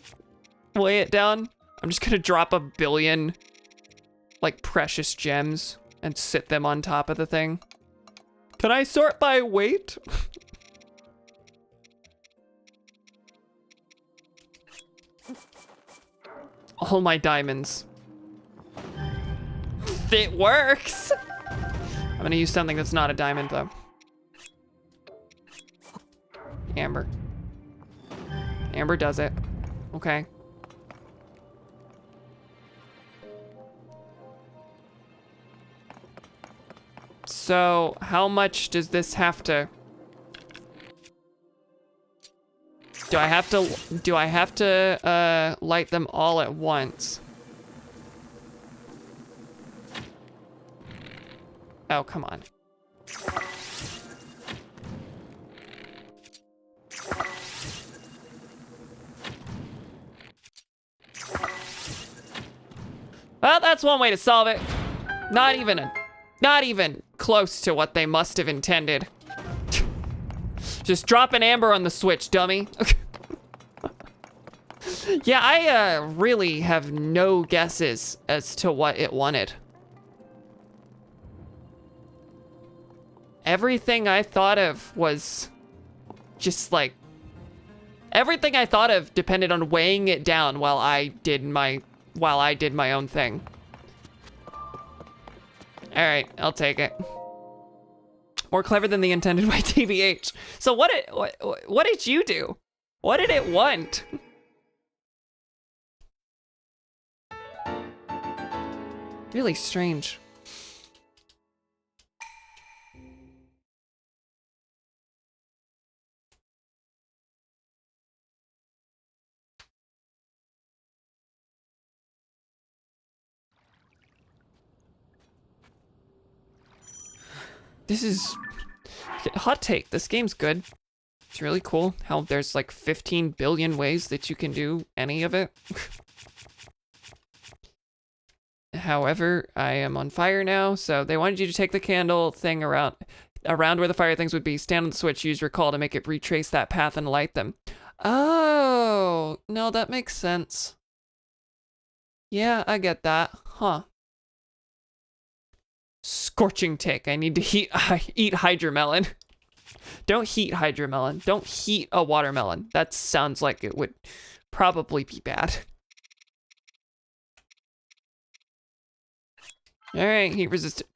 weigh it down? I'm just gonna drop 1 billion, like, precious gems and sit them on top of the thing. Can I sort by weight? All my diamonds. It works! I'm gonna use something that's not a diamond, though. Amber. Amber does it. Okay. So, how much does this have to... Do I have to light them all at once? Oh, come on. Well, that's one way to solve it. Not even close to what they must have intended. Just drop an amber on the switch, dummy. Yeah, I really have no guesses as to what it wanted. Everything I thought of was just like, everything I thought of depended on weighing it down while I did my own thing. All right, I'll take it. More clever than the intended by TBH. So what did you do? What did it want? Really strange. This is hot take. This game's good. It's really cool how there's like 15 billion ways that you can do any of it. However, I am on fire now, so they wanted you to take the candle thing around where the fire things would be, stand on the switch, use recall to make it retrace that path and light them. Oh, no, that makes sense. Yeah, I get that. Huh. Scorching take. I need to eat hydromelon. Don't heat hydromelon. Don't heat a watermelon. That sounds like it would probably be bad. All right, heat resistant.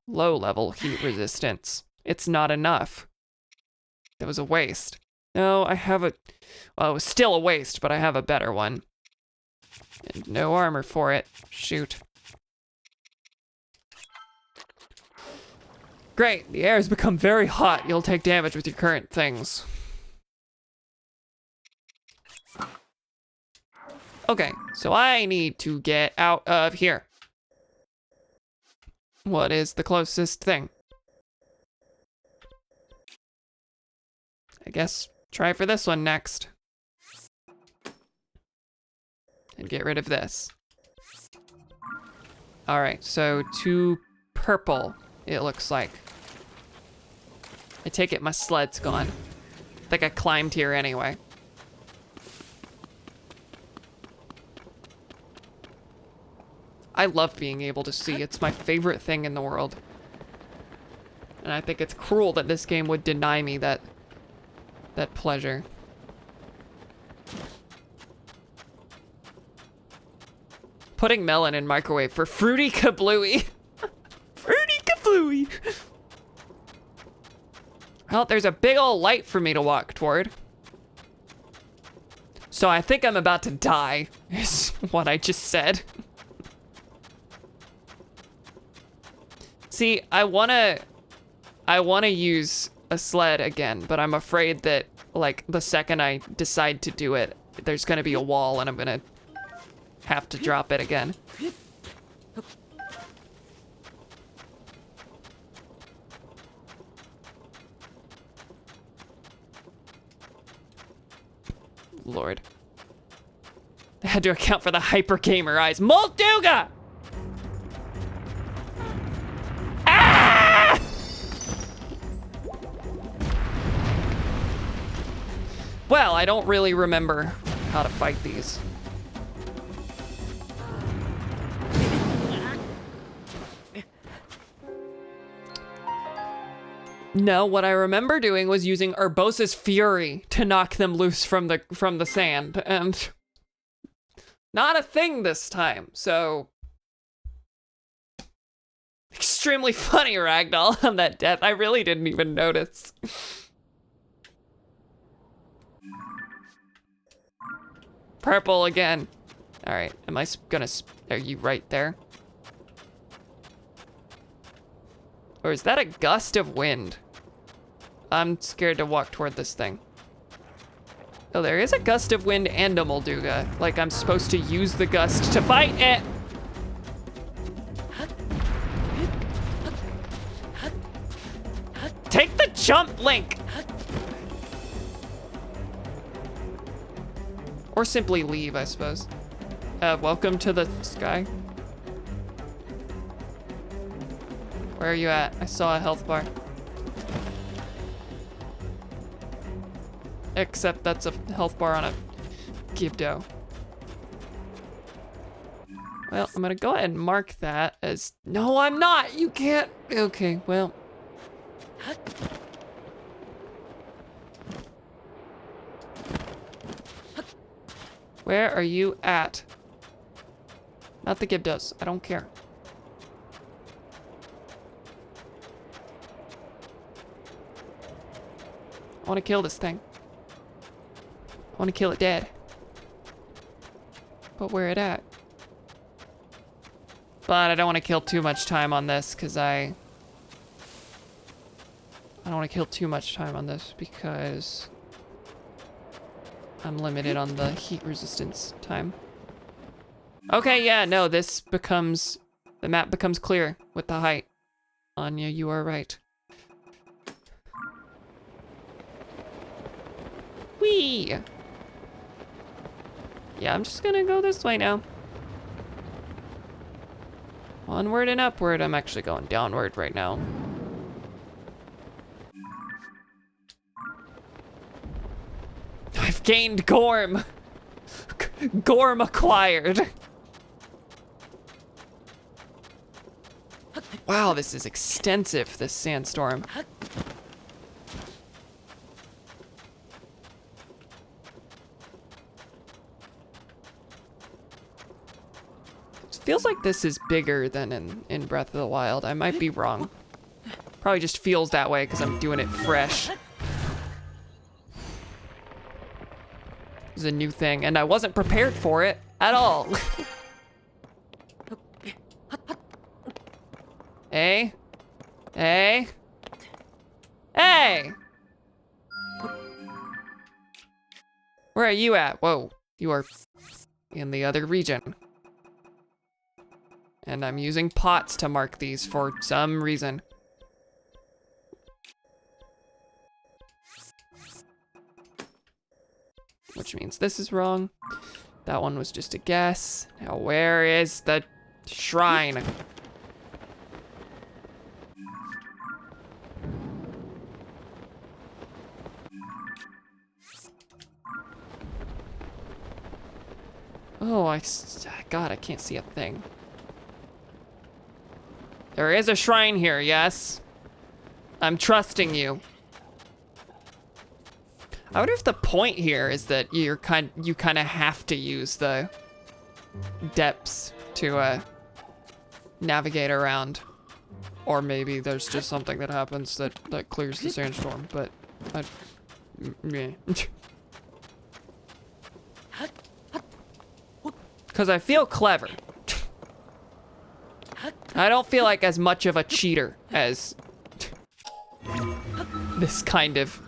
Low level heat resistance. It's not enough. That was a waste. No, I have a, well, it was still a waste, but I have a better one. And no armor for it. Shoot. Great, the air has become very hot. You'll take damage with your current things. Okay, so I need to get out of here. What is the closest thing? I guess try for this one next. And get rid of this. All right, so to purple, it looks like. I take it my sled's gone. I think I climbed here anyway. I love being able to see. It's my favorite thing in the world. And I think it's cruel that this game would deny me that pleasure. Putting melon in microwave for fruity kablooey. Fruity kablooey. Well, there's a big old light for me to walk toward. So I think I'm about to die, is what I just said. See, I wanna use a sled again, but I'm afraid that, like, the second I decide to do it, there's gonna be a wall and I'm gonna have to drop it again. Lord. They had to account for the hyper gamer eyes. Molduga! Well, I don't really remember how to fight these. No, what I remember doing was using Urbosa's Fury to knock them loose from the sand, and not a thing this time, so extremely funny, Ragdoll, on that death. I really didn't even notice. Purple again. All right, am I gonna, are you right there? Or is that a gust of wind? I'm scared to walk toward this thing. Oh, there is a gust of wind and a Molduga. Like I'm supposed to use the gust to fight it. Take the jump, Link! Or simply leave, I suppose. Welcome to the sky. Where are you at? I saw a health bar. Except that's a health bar on a Gibdo. Well, I'm gonna go ahead and mark that as... No, I'm not! You can't... Okay, well... Where are you at? Not the Gibdos. I don't care. I want to kill this thing. I want to kill it dead. But where it at? But I don't want to kill too much time on this because I don't want to kill too much time on this because I'm limited on the heat resistance time. Okay, yeah, no, this becomes, the map becomes clear with the height. Anya, you are right. Whee! Yeah, I'm just gonna go this way now. Onward and upward. I'm actually going downward right now. I've gained Gorm. Gorm acquired. Wow, this is extensive, this sandstorm. It feels like this is bigger than in Breath of the Wild. I might be wrong. Probably just feels that way because I'm doing it fresh. This is a new thing, and I wasn't prepared for it at all. Hey? Hey? Hey! Where are you at? Whoa, you are in the other region. And I'm using pots to mark these for some reason. Which means this is wrong. That one was just a guess. Now where is the shrine? Oh, God, I can't see a thing. There is a shrine here, yes. I'm trusting you. I wonder if the point here is that you kind of have to use the depths to navigate around, or maybe there's just something that happens that clears the sandstorm. But meh. Because I feel clever. I don't feel like as much of a cheater as this kind of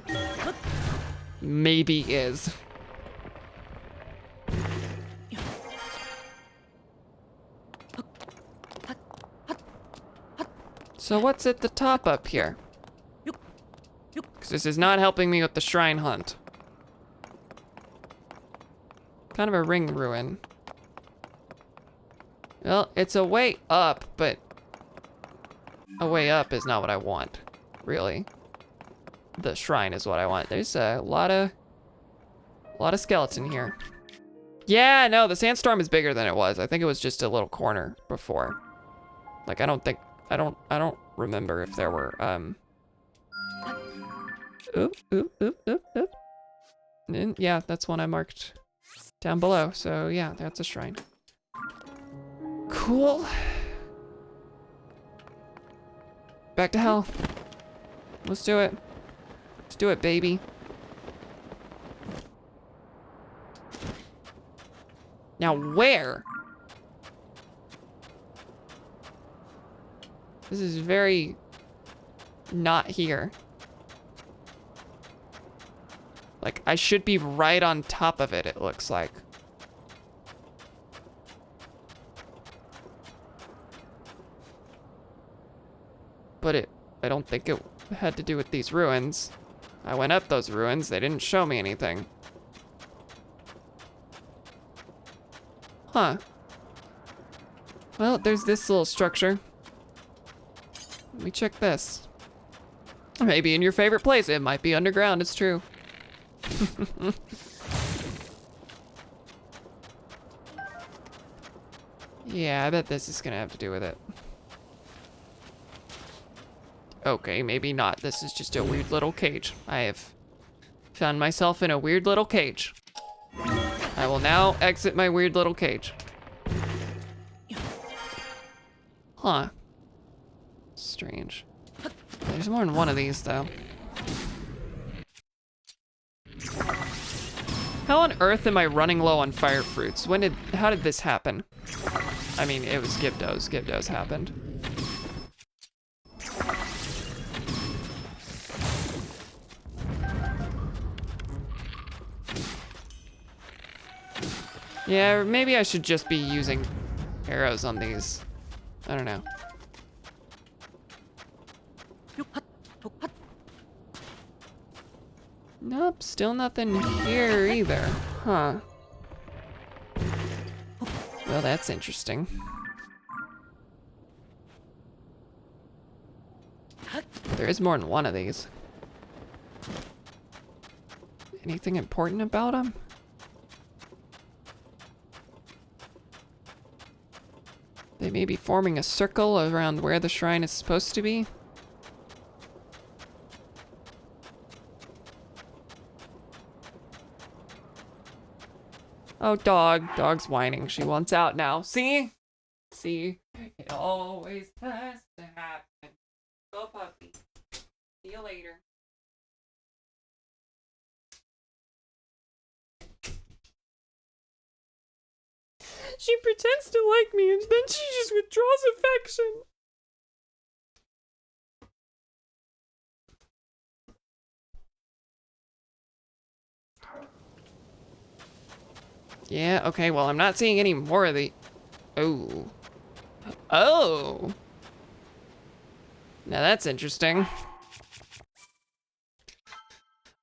maybe is. So what's at the top up here? Because this is not helping me with the shrine hunt. Kind of a ring ruin. Well, it's a way up, but a way up is not what I want, really. The shrine is what I want. There's a lot of A lot of skeleton here. Yeah, no, the sandstorm is bigger than it was. I think it was just a little corner before. Like, I don't remember if there were, oop. And yeah, that's one I marked down below. So yeah, that's a shrine. Cool. Back to hell. Let's do it. Let's do it, baby. Now where? This is very not here. Like, I should be right on top of it, it looks like. But I don't think it had to do with these ruins. I went up those ruins, they didn't show me anything. Huh. Well, there's this little structure. Let me check this. Maybe in your favorite place. It might be underground, it's true. Yeah, I bet this is gonna have to do with it. Okay, maybe not. This is just a weird little cage. I have found myself in a weird little cage. I will now exit my weird little cage. Huh. Strange. There's more than one of these, though. How on earth am I running low on fire fruits? How did this happen? I mean, it was Gibdos. Gibdos happened. Yeah, maybe I should just be using arrows on these. I don't know. Nope, still nothing here either. Huh. Well, that's interesting. There is more than one of these. Anything important about them? They may be forming a circle around where the shrine is supposed to be. Oh, dog. Dog's whining. She wants out now. See? See? It always has to happen. Go, puppy. See you later. She pretends to like me and then she just withdraws affection. Yeah, okay, well, I'm not seeing any more of the... Oh. Oh! Now that's interesting.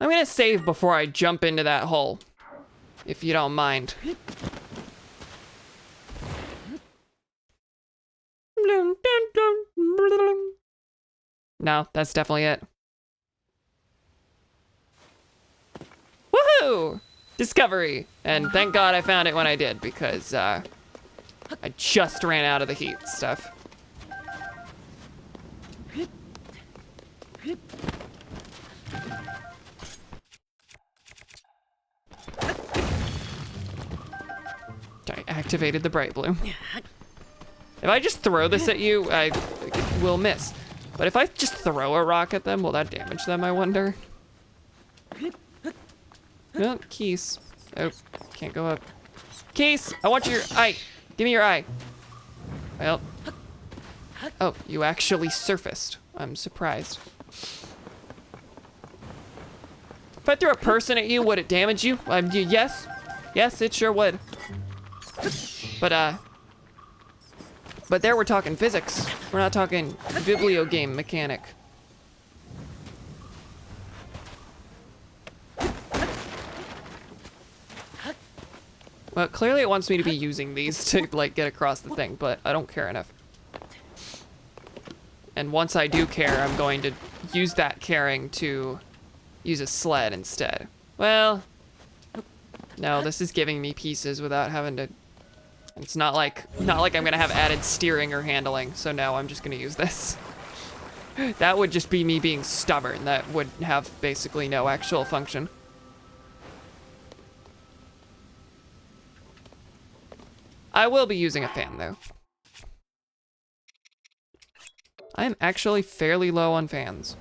I'm gonna save before I jump into that hole, if you don't mind. No, that's definitely it. Woohoo! Discovery! And thank God I found it when I did, because I just ran out of the heat stuff. I activated the bright blue. If I just throw this at you, I will miss. But if I just throw a rock at them, will that damage them, I wonder? Oh, keys. Oh, can't go up. Keys, I want your eye. Give me your eye. Well. Oh, you actually surfaced. I'm surprised. If I threw a person at you, would it damage you? Yes. Yes, it sure would. But there we're talking physics. We're not talking biblio game mechanic. Well, clearly it wants me to be using these to like get across the thing, but I don't care enough. And once I do care, I'm going to use that caring to use a sled instead. Well, No, this is giving me pieces without having to. It's not like I'm gonna have added steering or handling. So no, I'm just gonna use this. That would just be me being stubborn. That would have basically no actual function. I will be using a fan though. I am actually fairly low on fans.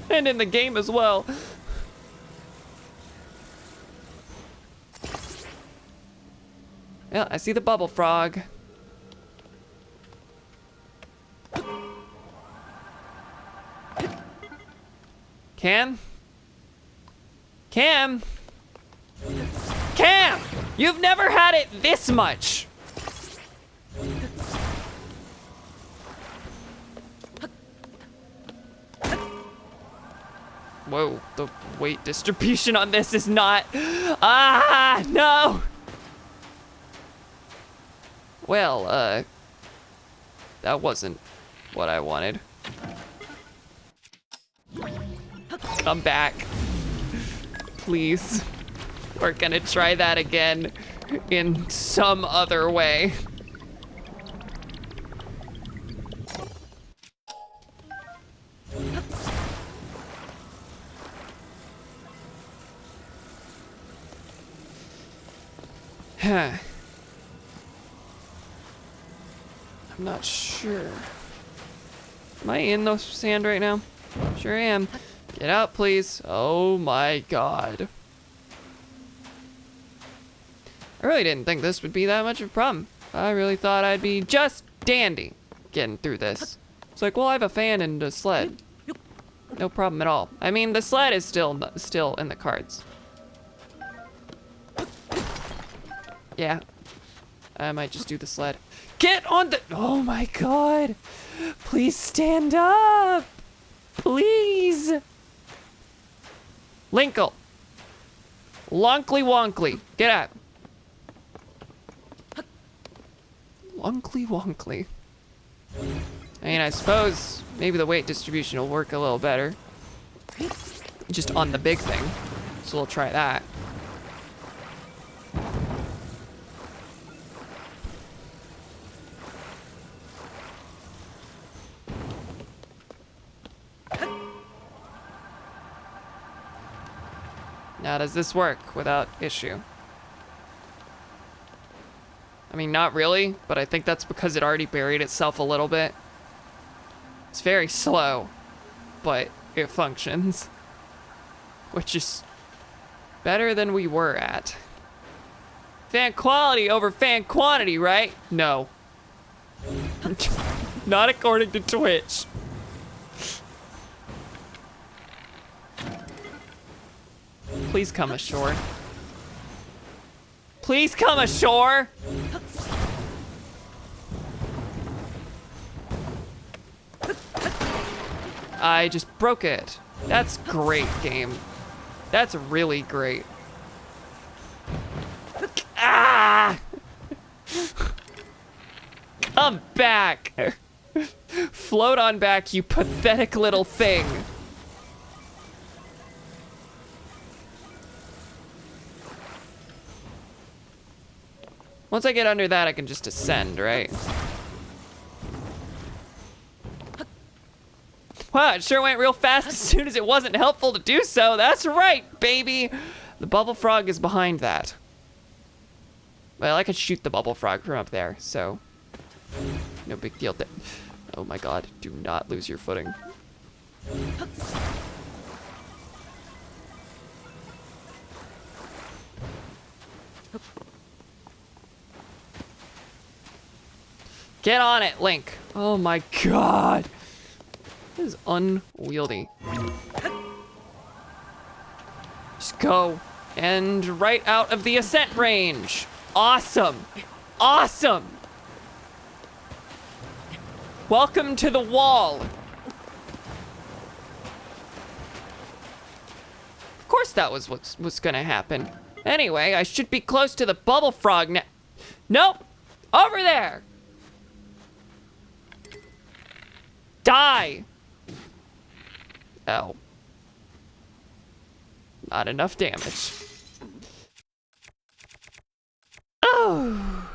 And in the game as well. Yeah, I see the bubble frog. Cam? Cam? Cam! You've never had it this much! Whoa, the weight distribution on this is not... Ah, no! Well, that wasn't what I wanted. Come back. Please. We're gonna try that again in some other way. I'm not sure. Am I in the sand right now? Sure am. Get out, please. Oh my god. I really didn't think this would be that much of a problem. I really thought I'd be just dandy getting through this. It's like, well, I have a fan and a sled. No problem at all. I mean, the sled is still in the cards. Yeah. I might just do the sled. Get on the... Oh my god. Please stand up. Please. Linkle. Lonkly wonkly. Get out. Lonkly wonkly. I mean, I suppose maybe the weight distribution will work a little better. Just on the big thing. So we'll try that. Now, does this work without issue? I mean, not really, but I think that's because it already buried itself a little bit. It's very slow, but it functions. Which is better than we were at. Fan quality over fan quantity, right? No. Not according to Twitch. Please come ashore. Please come ashore! I just broke it. That's great, game. That's really great. Ah! Come back! Float on back, you pathetic little thing. Once I get under that, I can just ascend, right? Wow, it sure went real fast as soon as it wasn't helpful to do so. That's right, baby. The bubble frog is behind that. Well, I could shoot the bubble frog from up there, so no big deal. Oh my god, do not lose your footing. Get on it, Link. Oh my god. This is unwieldy. Just go. And right out of the ascent range. Awesome. Awesome. Welcome to the wall. Of course that was what's gonna happen. Anyway, I should be close to the bubble frog now. Nope. Over there. Die. Oh. Not enough damage. Oh.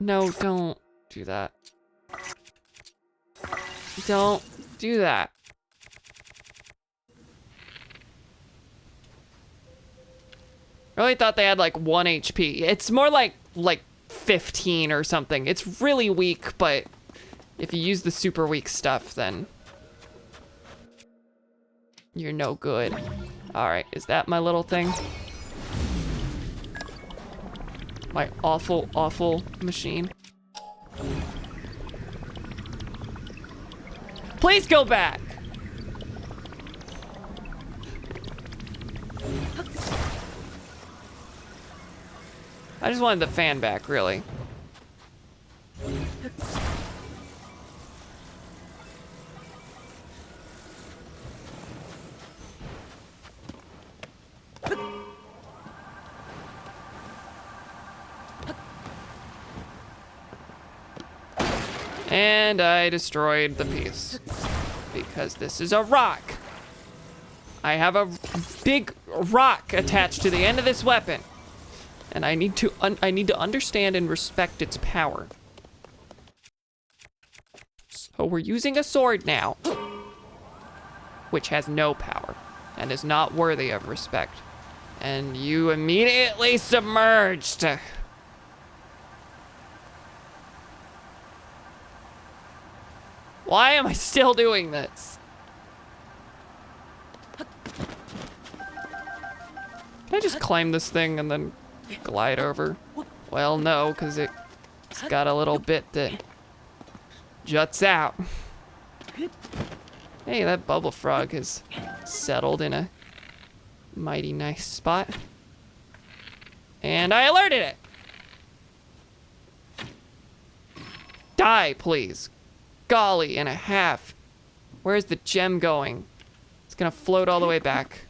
No, don't do that. Don't do that. Really thought they had like 1 HP. It's more like 15 or something. It's really weak, but if you use the super weak stuff, then you're no good. All right, is that my little thing? My awful, awful machine. Please go back. I just wanted the fan back, really. And I destroyed the piece because this is a rock. I have a big rock attached to the end of this weapon. And I need to understand and respect its power. So we're using a sword now, which has no power and is not worthy of respect. And you immediately submerged. Why am I still doing this? Can I just climb this thing and then glide over? Well, no, because it's got a little bit that juts out. Hey, that bubble frog has settled in a mighty nice spot. And I alerted it. Die, please. Golly and a half. Where's the gem going? It's gonna float all the way back.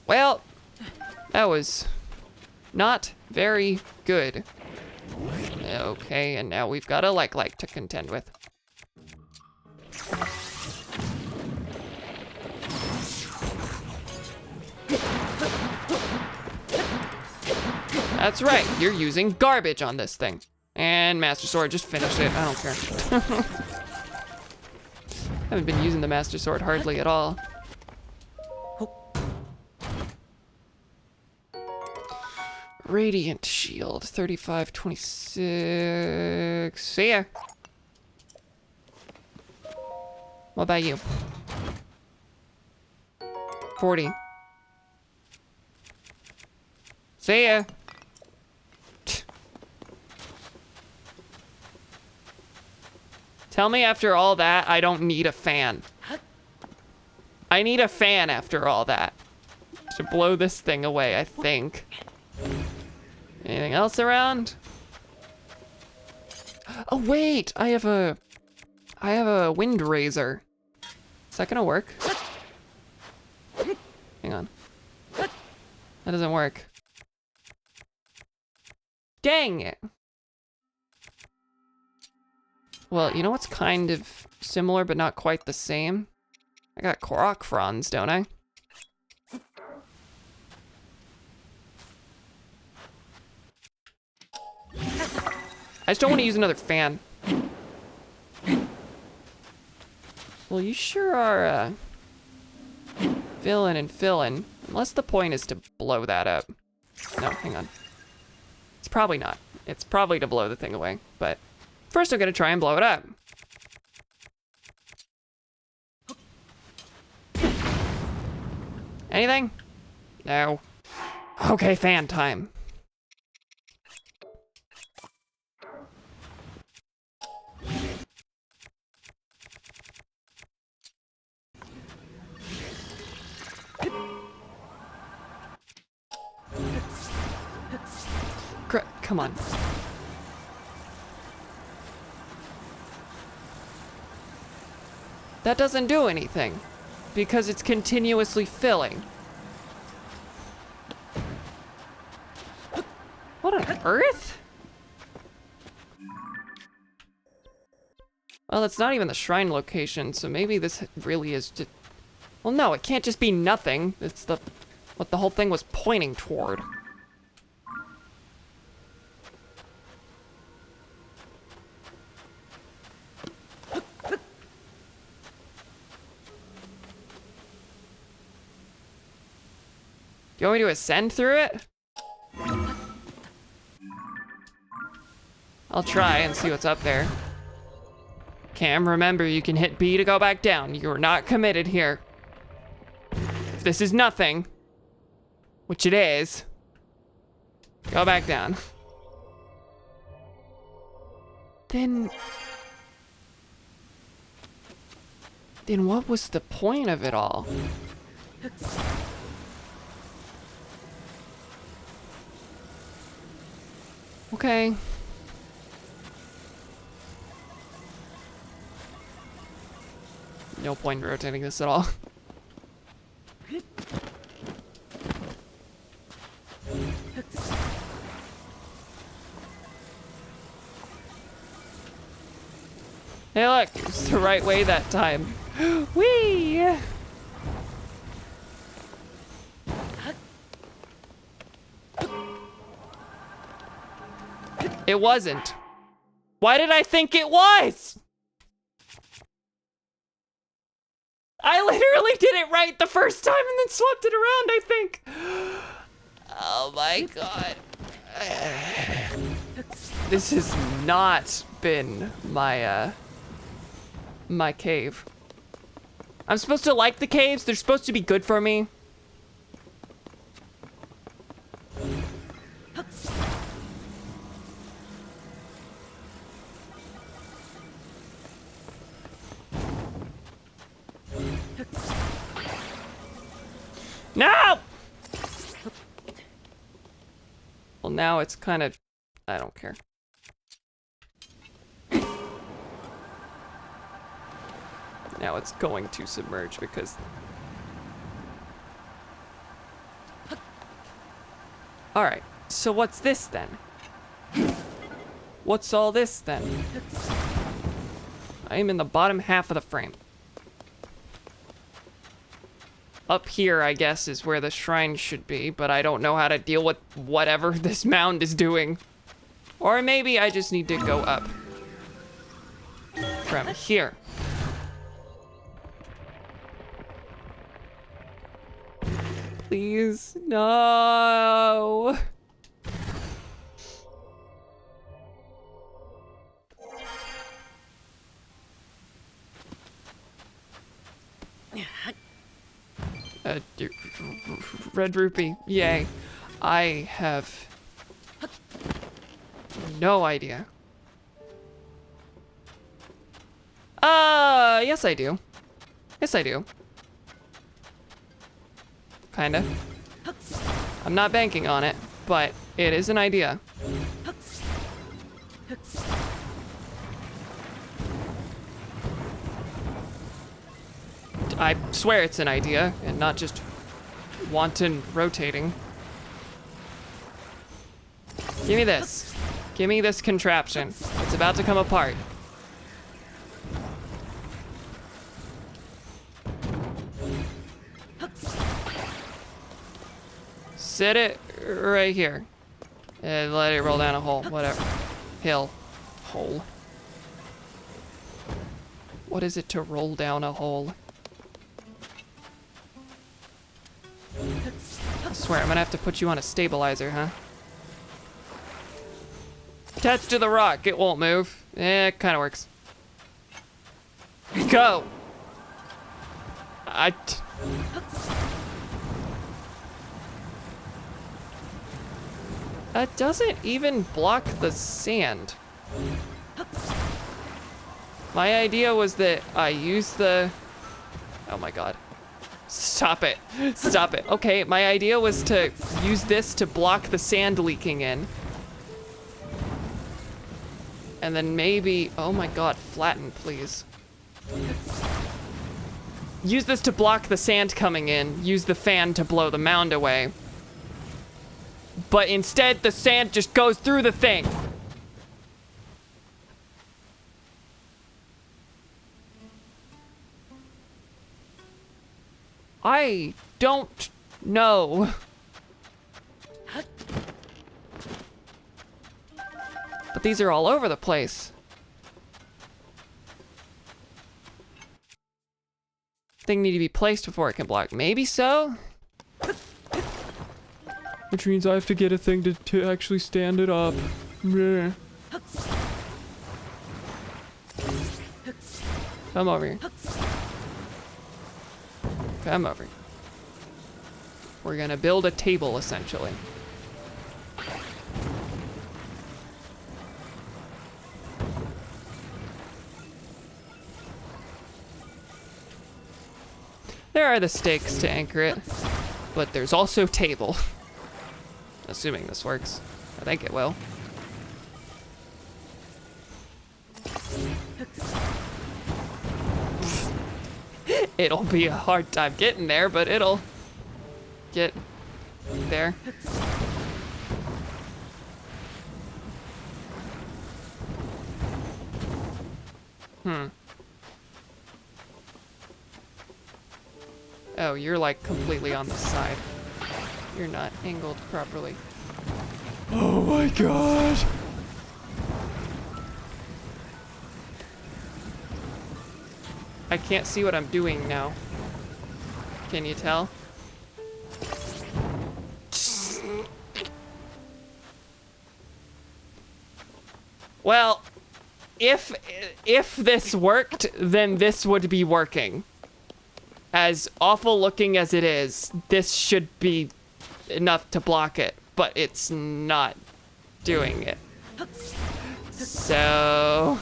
Well, that was not very good. Okay, and now we've got a like to contend with. That's right, you're using garbage on this thing. And Master Sword, just finish it, I don't care. Haven't been using the Master Sword hardly at all. Radiant Shield, 35, 26. See ya. What about you? 40. See ya. Tell me after all that, I don't need a fan. I need a fan after all that to blow this thing away, I think. Anything else around? Oh wait, I have a wind razor. Is that gonna work? Hang on. That doesn't work. Dang it. Well, you know what's kind of similar but not quite the same? I got Korok fronds, don't I? I just don't want to use another fan. Well, you sure are filling and filling. Unless the point is to blow that up. No, hang on. It's probably not. It's probably to blow the thing away, but first I'm gonna try and blow it up. Anything? No. Okay, fan time. Come on. That doesn't do anything because it's continuously filling. What on earth? Well, it's not even the shrine location, so maybe this really is just... Well, no, it can't just be nothing. It's what the whole thing was pointing toward. You want me to ascend through it? I'll try and see what's up there. Cam, remember, you can hit B to go back down. You're not committed here. If this is nothing, which it is, go back down. Then what was the point of it all? Okay. No point in rotating this at all. Hey look, it's the right way that time. Whee! It wasn't. Why did I think it was? I literally did it right the first time and then swapped it around, I think. Oh my god. This has not been my, my cave. I'm supposed to like the caves. They're supposed to be good for me. No! Well, now it's kind of... I don't care. Now it's going to submerge because... Alright, so what's this then? What's all this then? I am in the bottom half of the frame. Up here, I guess, is where the shrine should be, but I don't know how to deal with whatever this mound is doing. Or maybe I just need to go up from here. Please, no. Red rupee, yay. I have no idea. Yes I do. Yes I do. Kinda. I'm not banking on it, but it is an idea. I swear it's an idea, and not just wanton rotating. Give me this. Give me this contraption. It's about to come apart. Sit it right here. And let it roll down a hole, whatever. Hill. Hole. What is it to roll down a hole? I swear, I'm gonna have to put you on a stabilizer, huh? Attached to the rock, it won't move. It kinda works. Go! That doesn't even block the sand. My idea was that I use the... Oh my god. Stop it. Stop it. Okay, my idea was to use this to block the sand leaking in. And then maybe... Oh my god, flatten, please. Use this to block the sand coming in. Use the fan to blow the mound away. But instead, the sand just goes through the thing. I don't know. But these are all over the place. Thing need to be placed before it can block. Maybe so? Which means I have to get a thing to actually stand it up. Meh. Come over here. Come over here. We're gonna build a table, essentially. There are the stakes to anchor it, but there's also table. Assuming this works. I think it will. It'll be a hard time getting there, but it'll get there. Oh, you're like completely on the side. You're not angled properly. Oh my god! I can't see what I'm doing now. Can you tell? Well, if this worked, then this would be working. As awful looking as it is, this should be enough to block it, but it's not doing it. So...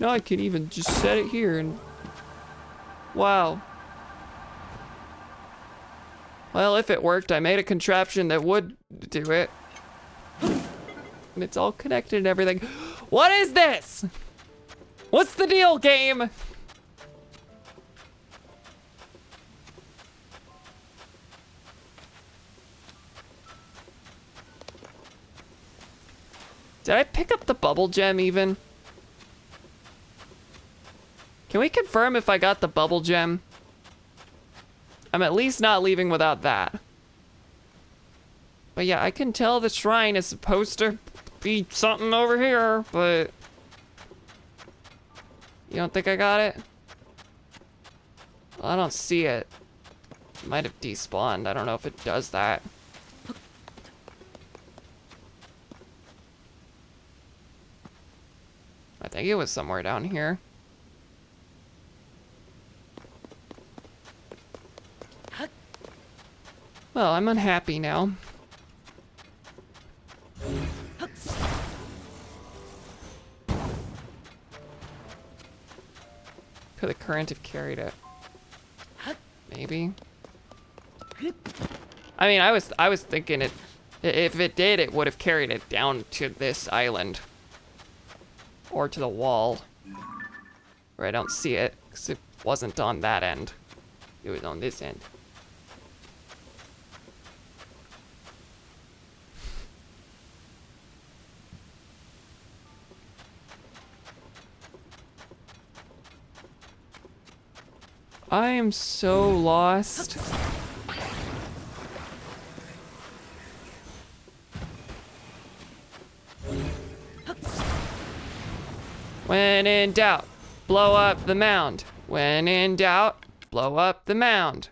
now I can even just set it here and... wow. Well, if it worked, I made a contraption that would do it. And it's all connected and everything. What is this? What's the deal, game? Did I pick up the bubble gem even? Can we confirm if I got the bubble gem? I'm at least not leaving without that. But yeah, I can tell the shrine is supposed to be something over here, but... you don't think I got it? Well, I don't see it. It might have despawned. I don't know if it does that. I think it was somewhere down here. Well, I'm unhappy now. Could the current have carried it? Maybe. I mean, I was thinking it. If it did, it would have carried it down to this island. Or to the wall. Where I don't see it, because it wasn't on that end. It was on this end. I am so lost. When in doubt, blow up the mound. When in doubt, blow up the mound.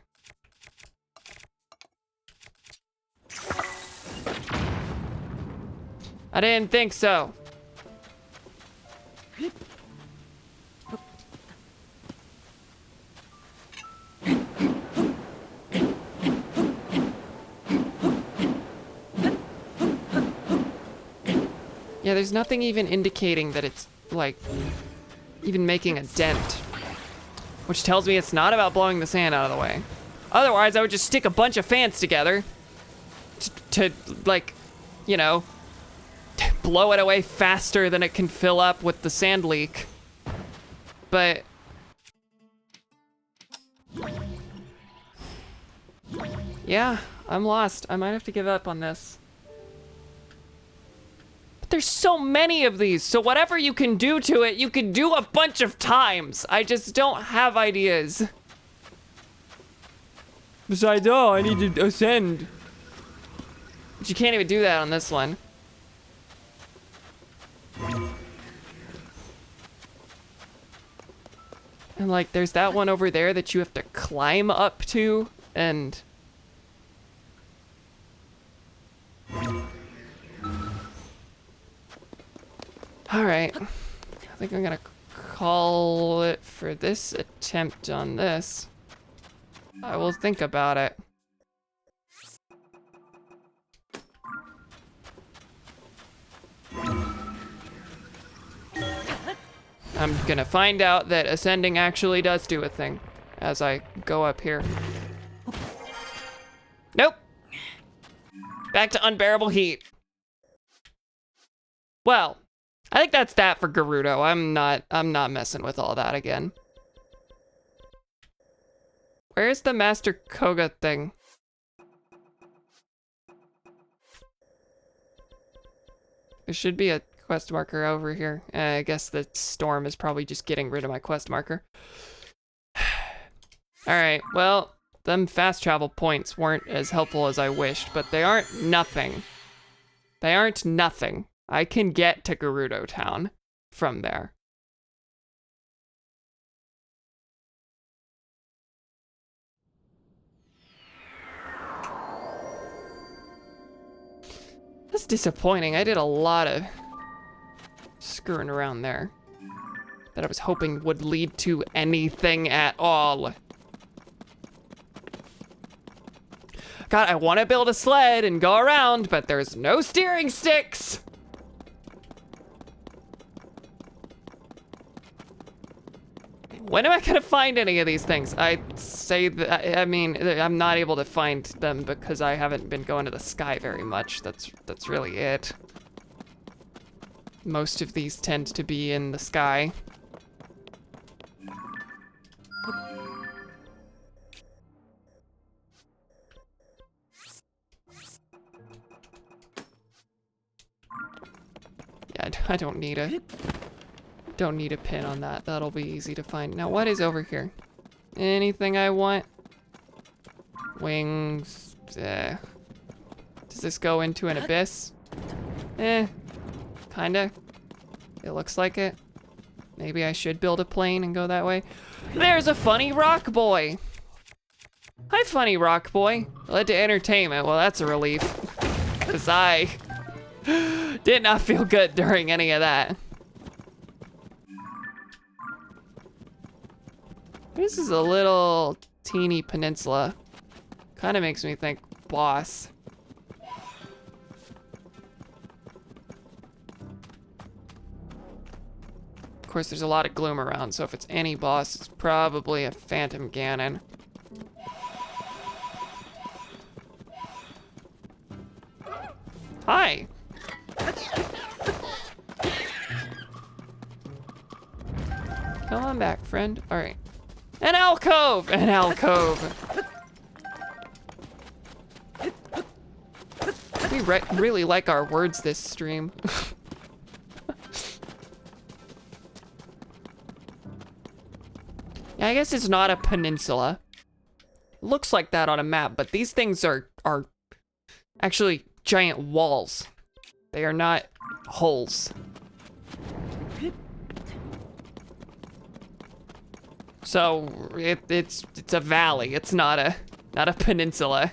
I didn't think so. Yeah, there's nothing even indicating that it's, like, even making a dent. Which tells me it's not about blowing the sand out of the way. Otherwise, I would just stick a bunch of fans together to like, you know, blow it away faster than it can fill up with the sand leak. But... yeah, I'm lost. I might have to give up on this. There's so many of these, so whatever you can do to it, you can do a bunch of times. I just don't have ideas. Besides, oh, I need to ascend. But you can't even do that on this one. And like, there's that one over there that you have to climb up to, and... Alright. I think I'm gonna call it for this attempt on this. I will think about it. I'm gonna find out that ascending actually does do a thing as I go up here. Nope. Back to unbearable heat. Well, I think that's that for Gerudo. I'm not messing with all that again. Where's the Master Koga thing? There should be a quest marker over here. I guess the storm is probably just getting rid of my quest marker. Alright, well, them fast travel points weren't as helpful as I wished, but they aren't nothing. They aren't nothing. I can get to Gerudo Town from there. That's disappointing. I did a lot of screwing around there that I was hoping would lead to anything at all. God, I want to build a sled and go around, but there's no steering sticks. When am I gonna find any of these things? I say that, I mean, I'm not able to find them because I haven't been going to the sky very much. That's really it. Most of these tend to be in the sky. Yeah, I don't need a pin on that. That'll be easy to find. Now, what is over here? Anything I want? Wings. Does this go into an abyss? Kinda. It looks like it. Maybe I should build a plane and go that way. There's a funny rock boy. Hi, funny rock boy. Led to entertainment. Well, that's a relief. Because I did not feel good during any of that. This is a little teeny peninsula. Kind of makes me think boss. Of course, there's a lot of gloom around, so if it's any boss, it's probably a Phantom Ganon. Hi. Come on back, friend. All right. An alcove! An alcove. We really like our words this stream. Yeah, I guess it's not a peninsula. Looks like that on a map, but these things are actually giant walls. They are not holes. So it's a valley. It's not a peninsula.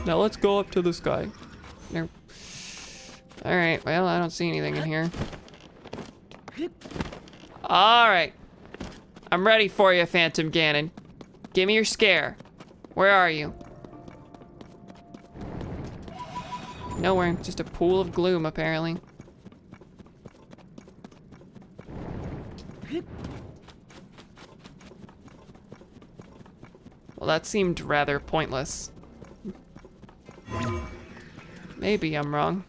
Now let's go up to the sky. There. All right. Well, I don't see anything in here. All right. I'm ready for you, Phantom Ganon. Give me your scare. Where are you? Nowhere, just a pool of gloom, apparently. Well, that seemed rather pointless. Maybe I'm wrong.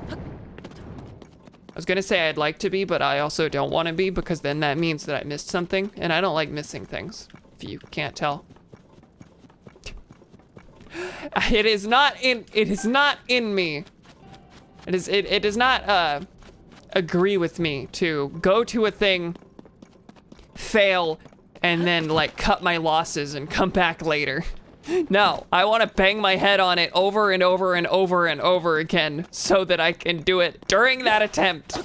I was gonna say I'd like to be, but I also don't want to be, because then that means that I missed something, and I don't like missing things, if you can't tell. It is not in me. It does not agree with me to go to a thing, fail, and then like cut my losses and come back later. No, I want to bang my head on it over and over and over and over again so that I can do it during that attempt.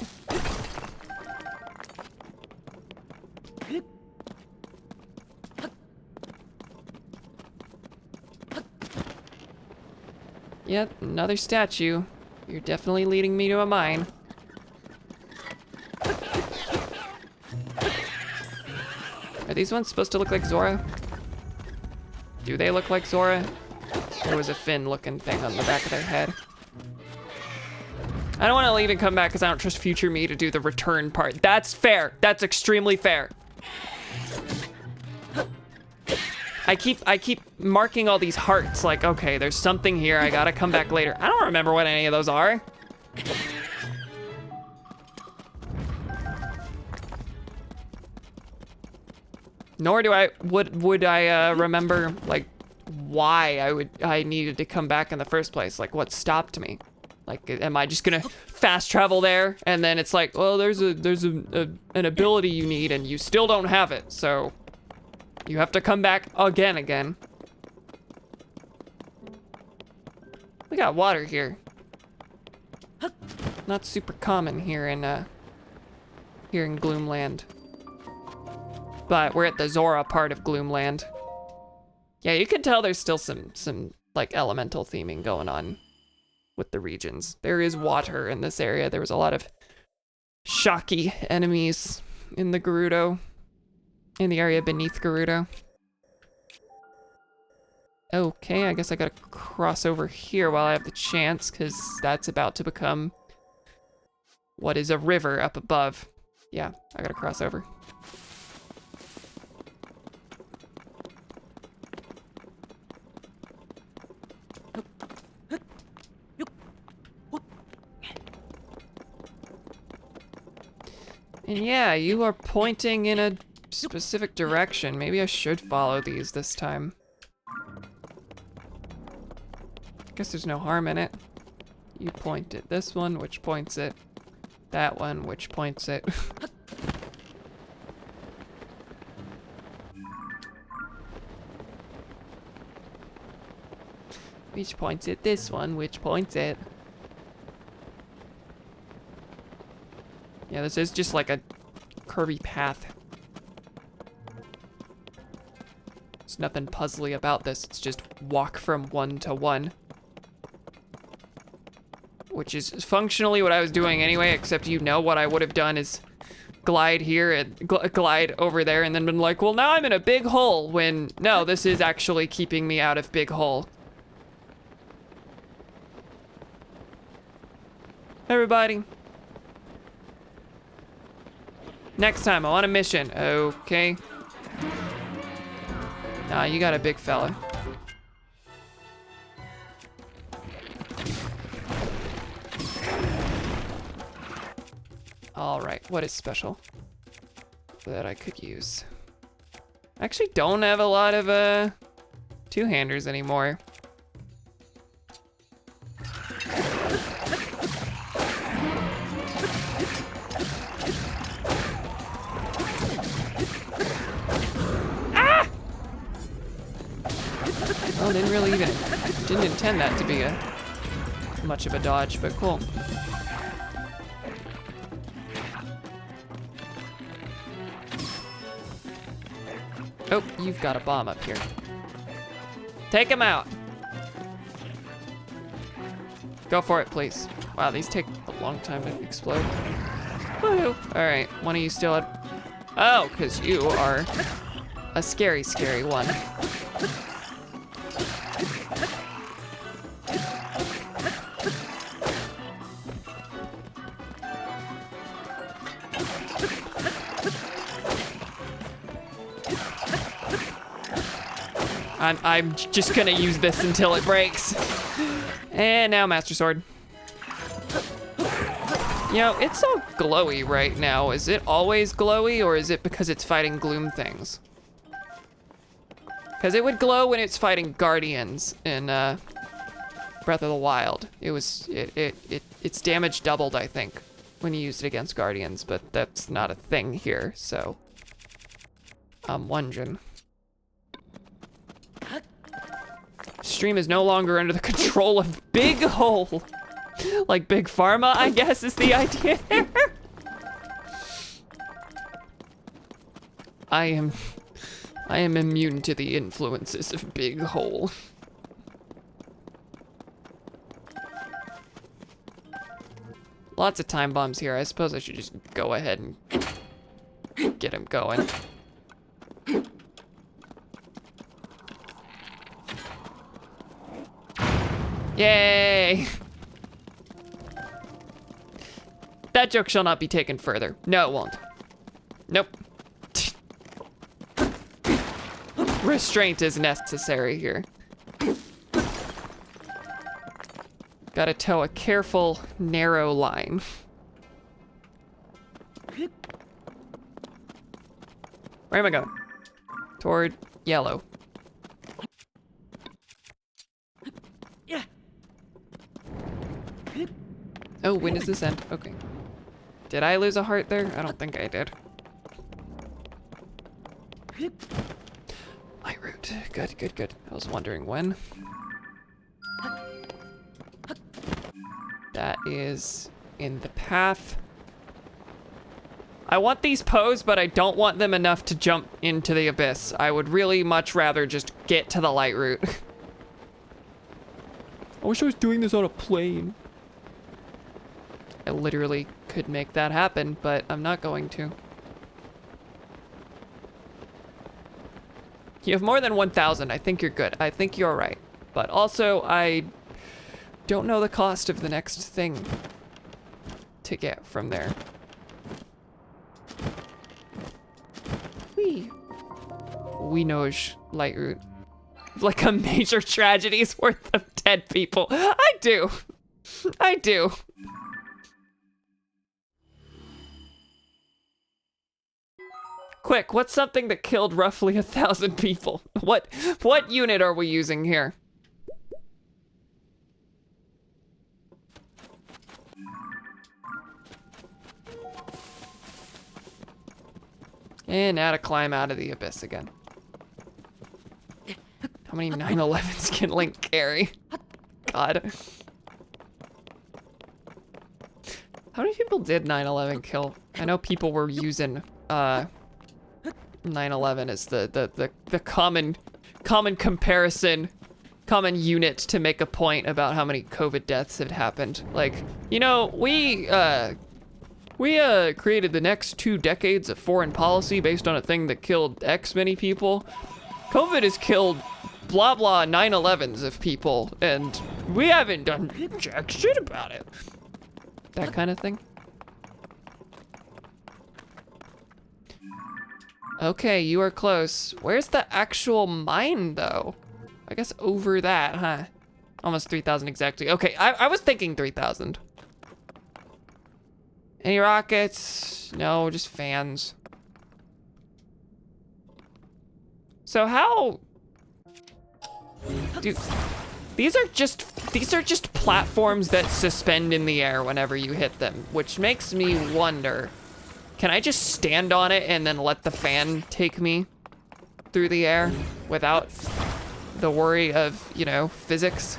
Yep, another statue. You're definitely leading me to a mine. Are these ones supposed to look like Zora? Do they look like Zora? There was a fin-looking thing on the back of their head. I don't want to leave and come back because I don't trust future me to do the return part. That's fair. That's extremely fair. I keep marking all these hearts like, okay, there's something here. I gotta come back later. I don't remember what any of those are. Nor do would I remember like why I needed to come back in the first place. Like what stopped me? Like, am I just gonna fast travel there and then it's like, well, there's an ability you need and you still don't have it, so you have to come back again. We got water here. Not super common here in Gloomland. But we're at the Zora part of Gloomland. Yeah, you can tell there's still some like elemental theming going on with the regions. There is water in this area. There was a lot of shocky enemies in the Gerudo, in the area beneath Gerudo. Okay, I guess I gotta cross over here while I have the chance, because that's about to become what is a river up above. Yeah, I gotta cross over. And yeah, you are pointing in a specific direction. Maybe I should follow these this time. Guess there's no harm in it. You point at this one, which points at that one, which points at... which points at this one, which points at... Yeah, this is just like a curvy path. There's nothing puzzly about this. It's just walk from one to one. Which is functionally what I was doing anyway, except you know what I would have done is glide here and glide over there and then been like, well, now I'm in a big hole, when no, this is actually keeping me out of big hole. Everybody. Next time, I want a mission. Okay. Nah, you got a big fella. All right, what is special that I could use? I actually don't have a lot of two-handers anymore. Well, didn't intend that to be much of a dodge, but cool. Oh, you've got a bomb up here. Take him out. Go for it, please. Wow, these take a long time to explode. Woohoo! All right, one of you still had... Oh, because you are a scary, scary one. I'm just gonna use this until it breaks. And now Master Sword. You know, it's so glowy right now. Is it always glowy, or is it because it's fighting gloom things? Because it would glow when it's fighting guardians in Breath of the Wild. Its damage doubled, I think, when you used it against guardians, but that's not a thing here, so I'm wondering. Stream is no longer under the control of Big Hole. Like Big Pharma, I guess, is the idea there. I am immune to the influences of Big Hole. Lots of time bombs here. I suppose I should just go ahead and get him going. Yay! That joke shall not be taken further. No, it won't. Nope. Restraint is necessary here. Gotta toe a careful, narrow line. Where am I going? Toward yellow. Yeah. Oh, when does this end? Okay. Did I lose a heart there? I don't think I did. Light root. Good, good, good. I was wondering when. That is in the path. I want these posed, but I don't want them enough to jump into the abyss. I would really much rather just get to the light route. I wish I was doing this on a plane. I literally could make that happen, but I'm not going to. You have more than 1,000. I think you're good. I think you're right. But also, I don't know the cost of the next thing to get from there. We know light route. Like a major tragedy's worth of dead people. I do. I do. Quick, what's something that killed roughly 1,000 people? What unit are we using here? And now to climb out of the abyss again. How many 9/11s can Link carry? God. How many people did 9/11 kill? I know people were using 9/11 as the common comparison, common unit to make a point about how many COVID deaths had happened. Like, you know, we created the next 2 decades of foreign policy based on a thing that killed X many people. COVID has killed blah blah 9/11s of people, and we haven't done jack shit about it. That kind of thing. Okay, you are close. Where's the actual mine, though? I guess over that, huh? Almost 3,000 exactly. Okay, I was thinking 3,000. Any rockets? No, just fans. So how... Dude, these are just platforms that suspend in the air whenever you hit them, which makes me wonder, can I just stand on it and then let the fan take me through the air without the worry of, you know, physics?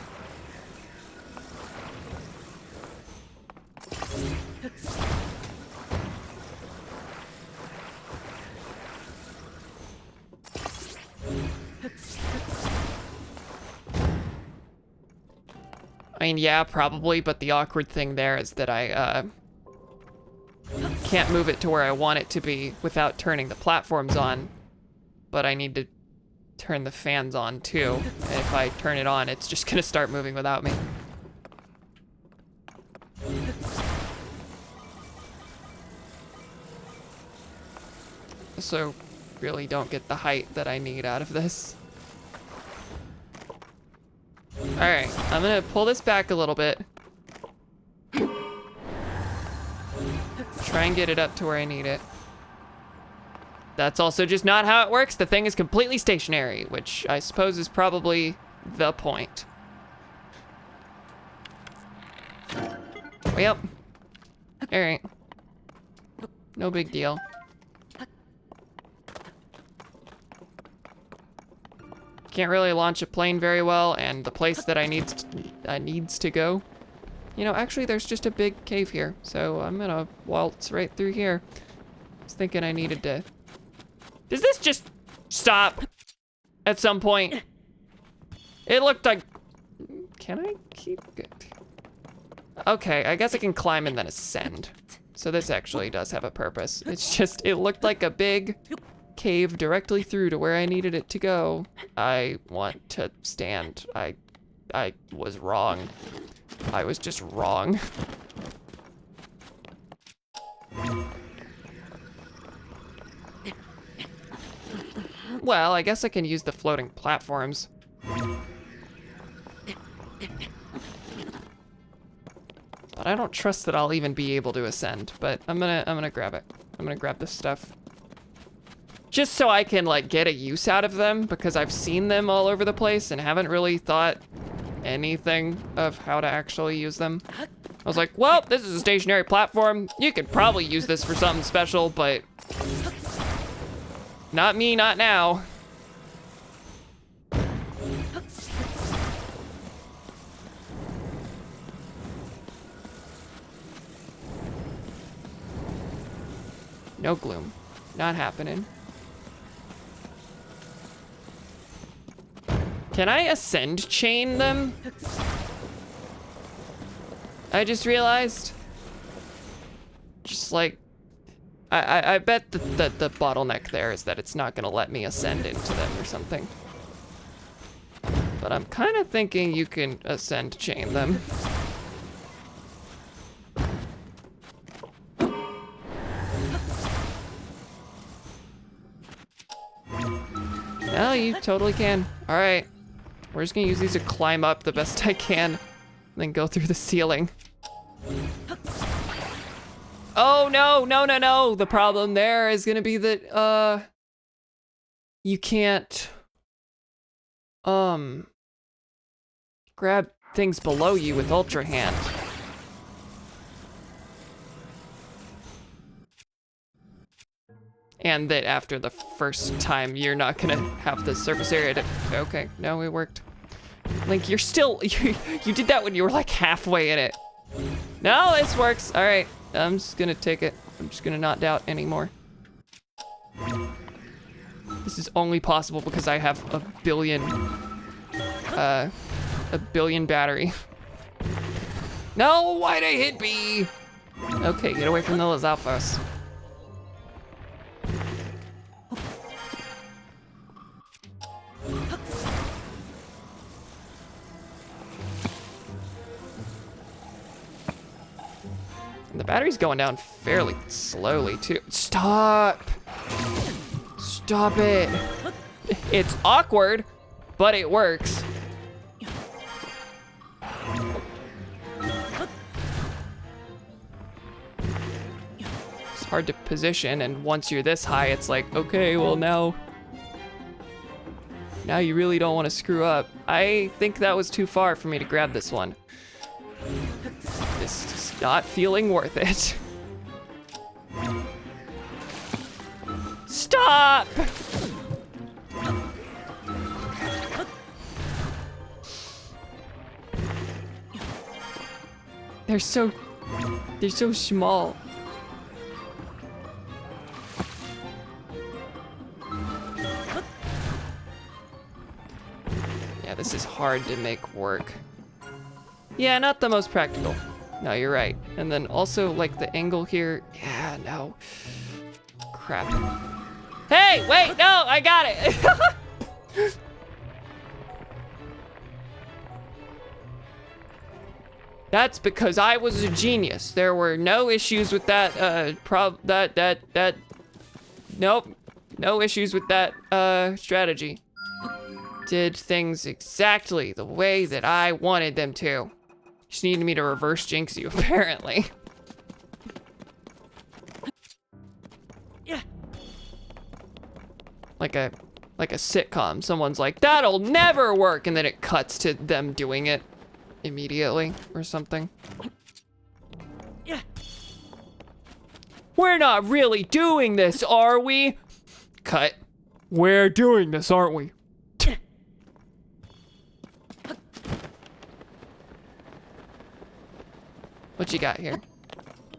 I mean, yeah, probably, but the awkward thing there is that I can't move it to where I want it to be without turning the platforms on, but I need to turn the fans on too. And if I turn it on, it's just gonna start moving without me. So, really don't get the height that I need out of this. All right, I'm gonna pull this back a little bit. Try and get it up to where I need it. that's also just not how it works. The thing is completely stationary, which I suppose is probably the point. Yep. All right. No big deal. Can't really launch a plane very well, and the place that I needs to go. You know, actually, there's just a big cave here, so I'm gonna waltz right through here. I was thinking I needed to. Does this just stop at some point? It looked like. Can I keep it? Okay, I guess I can climb and then ascend. So this actually does have a purpose. It's just, it looked like a big cave directly through to where I needed it to go. I want to stand. I was wrong. I was just wrong. Well, I guess I can use the floating platforms. But I don't trust that I'll even be able to ascend, but I'm gonna grab it. I'm gonna grab this stuff. Just so I can like get a use out of them, because I've seen them all over the place and haven't really thought anything of how to actually use them. I was like, well, this is a stationary platform. You could probably use this for something special, but not me, not now. No gloom. Not happening. Can I ascend chain them? I just realized. Just like, I bet that the bottleneck there is that it's not gonna let me ascend into them or something. But I'm kind of thinking you can ascend chain them. No, you totally can. All right. We're just gonna use these to climb up the best I can, and then go through the ceiling. Oh, no, no, no, no. The problem there is gonna be that, you can't, grab things below you with Ultra Hand. And that after the first time, you're not gonna have the surface area to, okay, no, it worked. Link, you're still, you did that when you were like halfway in it. No, this works. All right, I'm just gonna take it. I'm just gonna not doubt anymore. This is only possible because I have a billion battery. No, why'd I hit B? Okay, get away from those alphas. The battery's going down fairly slowly too. Stop! Stop it! It's awkward, but it works. It's hard to position, and once you're this high, it's like, okay, well now you really don't want to screw up. I think that was too far for me to grab this one. This is not feeling worth it. Stop! They're so small. Yeah, this is hard to make work. Yeah, not the most practical. No, you're right. And then also, like, the angle here. Yeah, no. Crap. Hey, wait, no, I got it. That's because I was a genius. There were no issues with that, nope. No issues with that, strategy. Did things exactly the way that I wanted them to. Just needed me to reverse jinx you, apparently. Yeah. like a sitcom. Someone's like, that'll never work, and then it cuts to them doing it immediately or something. Yeah. We're not really doing this, are we? Cut. We're doing this, aren't we? What you got here?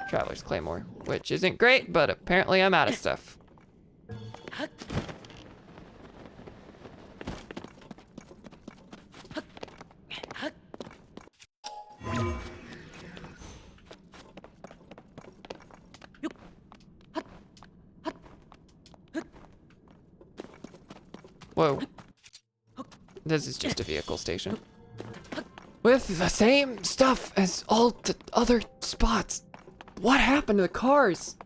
Traveler's Claymore, which isn't great, but apparently I'm out of stuff. Whoa. This is just a vehicle station. With the same stuff as all the other spots. What happened to the cars?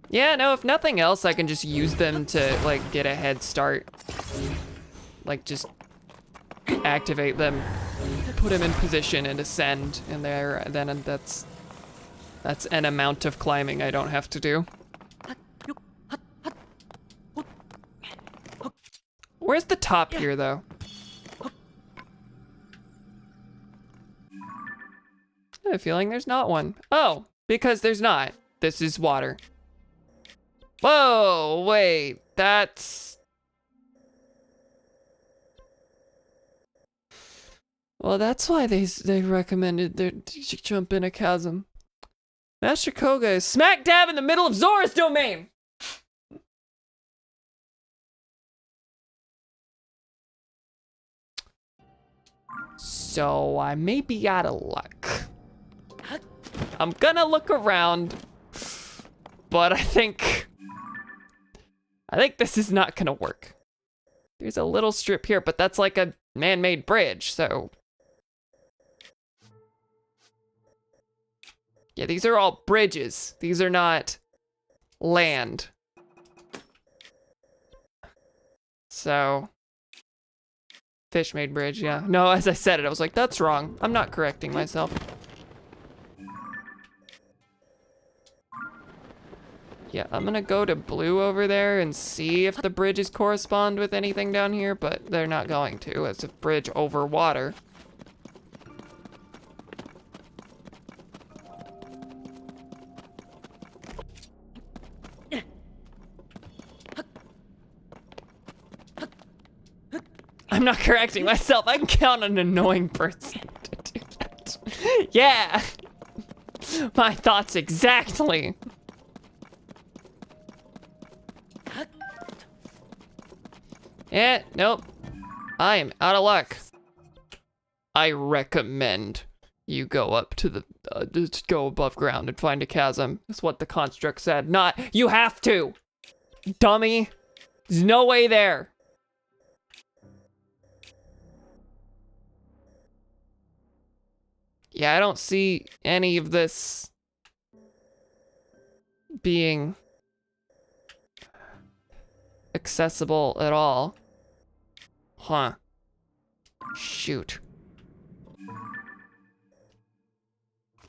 Yeah, no, if nothing else, I can just use them to, like, get a head start. Like, just activate them, put them in position and ascend, and then that's an amount of climbing I don't have to do. Where's the top here, though? I have a feeling there's not one. Oh, because there's not. This is water. Whoa, wait, that's... Well, that's why they recommended that you jump in a chasm. Master Koga is smack dab in the middle of Zora's domain! So I may be out of luck. I'm gonna look around, but I think this is not gonna work. There's a little strip here, but that's like a man-made bridge, so. Yeah, these are all bridges. These are not land. So. Fish-made bridge, yeah. No, as I said it, I was like, that's wrong. I'm not correcting myself. Yeah, I'm gonna go to blue over there and see if the bridges correspond with anything down here, but they're not going to. It's a bridge over water. I'm not correcting myself. I can count on an annoying person to do that. Yeah. My thoughts exactly. Yeah, nope. I am out of luck. I recommend you go up to the, just go above ground and find a chasm. That's what the construct said. Not, you have to. Dummy. There's no way there. Yeah, I don't see any of this being accessible at all. Huh. Shoot.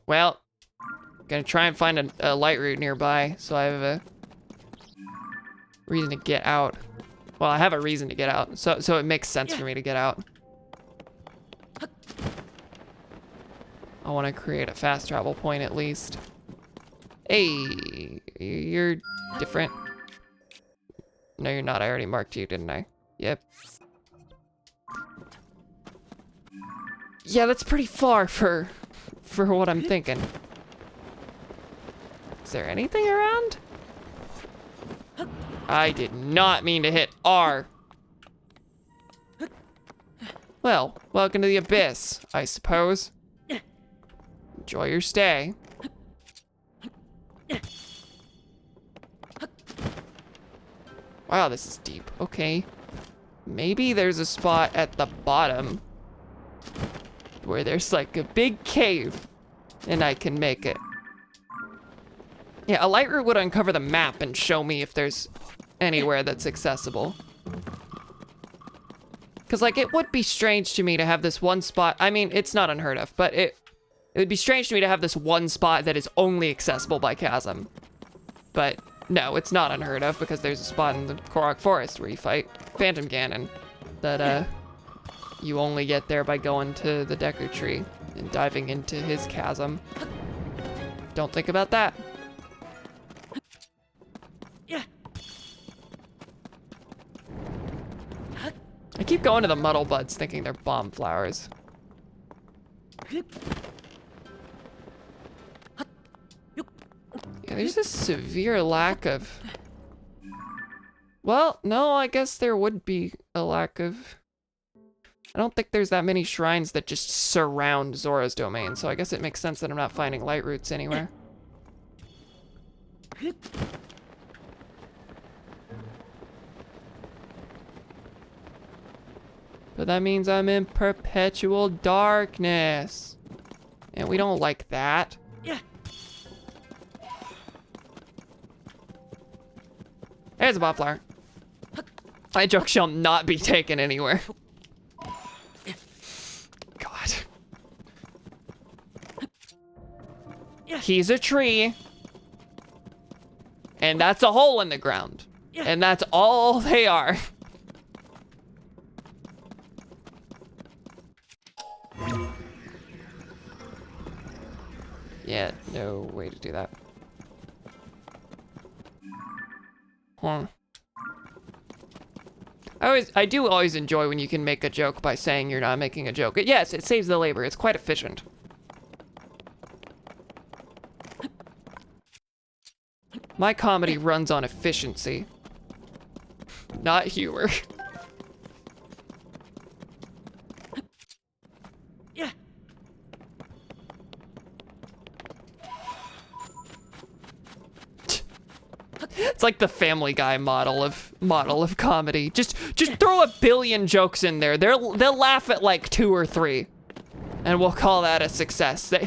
Well, gonna try and find a light route nearby so I have a reason to get out. Well, I have a reason to get out, so it makes sense for me to get out. I want to create a fast travel point at least. Hey, you're different. No, you're not. I already marked you, didn't I? Yep. Yeah, that's pretty far for what I'm thinking. Is there anything around? I did not mean to hit R. Well, welcome to the abyss, I suppose. Enjoy your stay. Wow, this is deep. Okay. Maybe there's a spot at the bottom where there's like a big cave and I can make it. Yeah, a light route would uncover the map and show me if there's anywhere that's accessible. Because, like, it would be strange to me to have this one spot. I mean, it's not unheard of, but It would be strange to me to have this one spot that is only accessible by chasm. But no, it's not unheard of because there's a spot in the Korok Forest where you fight Phantom Ganon that you only get there by going to the Deku Tree and diving into his chasm. Don't think about that. Yeah. I keep going to the Muddle Buds thinking they're bomb flowers. Yeah, there's a severe lack of... Well, no, I guess there would be a lack of... I don't think there's that many shrines that just surround Zora's domain, so I guess it makes sense that I'm not finding light roots anywhere. But that means I'm in perpetual darkness. And we don't like that. Yeah. There's a bomb flower. My joke shall not be taken anywhere. God. He's a tree. And that's a hole in the ground. And that's all they are. Yeah, no way to do that. Huh. I do always enjoy when you can make a joke by saying you're not making a joke. Yes, it saves the labor. It's quite efficient. My comedy runs on efficiency, not humor. Yeah. It's like the Family Guy model of comedy. Just throw a billion jokes in there. They'll laugh at like 2 or 3, and we'll call that a success. They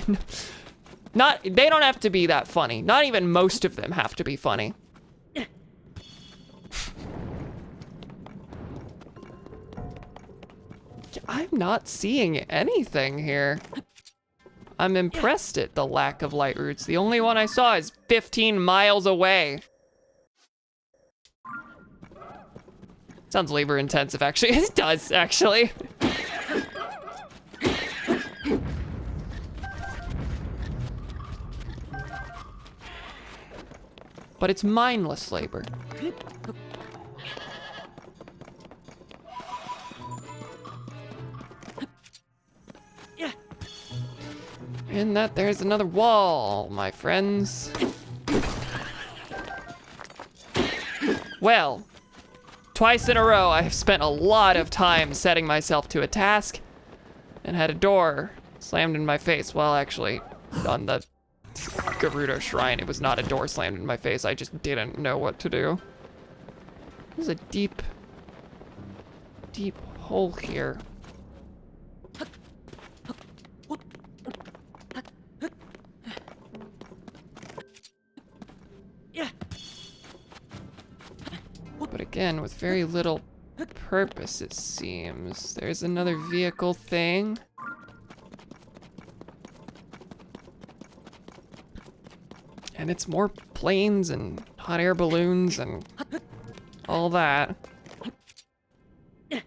don't have to be that funny. Not even most of them have to be funny. I'm not seeing anything here. I'm impressed at the lack of light roots. The only one I saw is 15 miles away. Sounds labor intensive, actually. It does, actually. But it's mindless labor. Yeah. And that there's another wall, my friends. Well, twice in a row, I have spent a lot of time setting myself to a task and had a door slammed in my face. Well, actually, on the Gerudo Shrine, it was not a door slammed in my face. I just didn't know what to do. There's a deep, deep hole here. Yeah. But again, with very little purpose, it seems. There's another vehicle thing. And it's more planes and hot air balloons and all that. I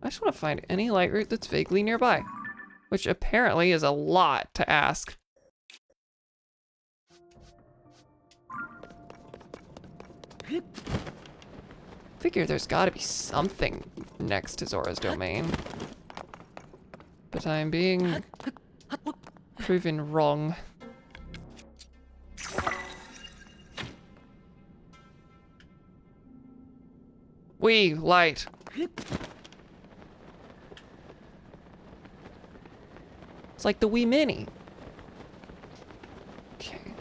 just want to find any light route that's vaguely nearby, which apparently is a lot to ask. Figure there's gotta be something next to Zora's domain. But I'm being proven wrong. Wee, light. It's like the Wii Mini. Okay.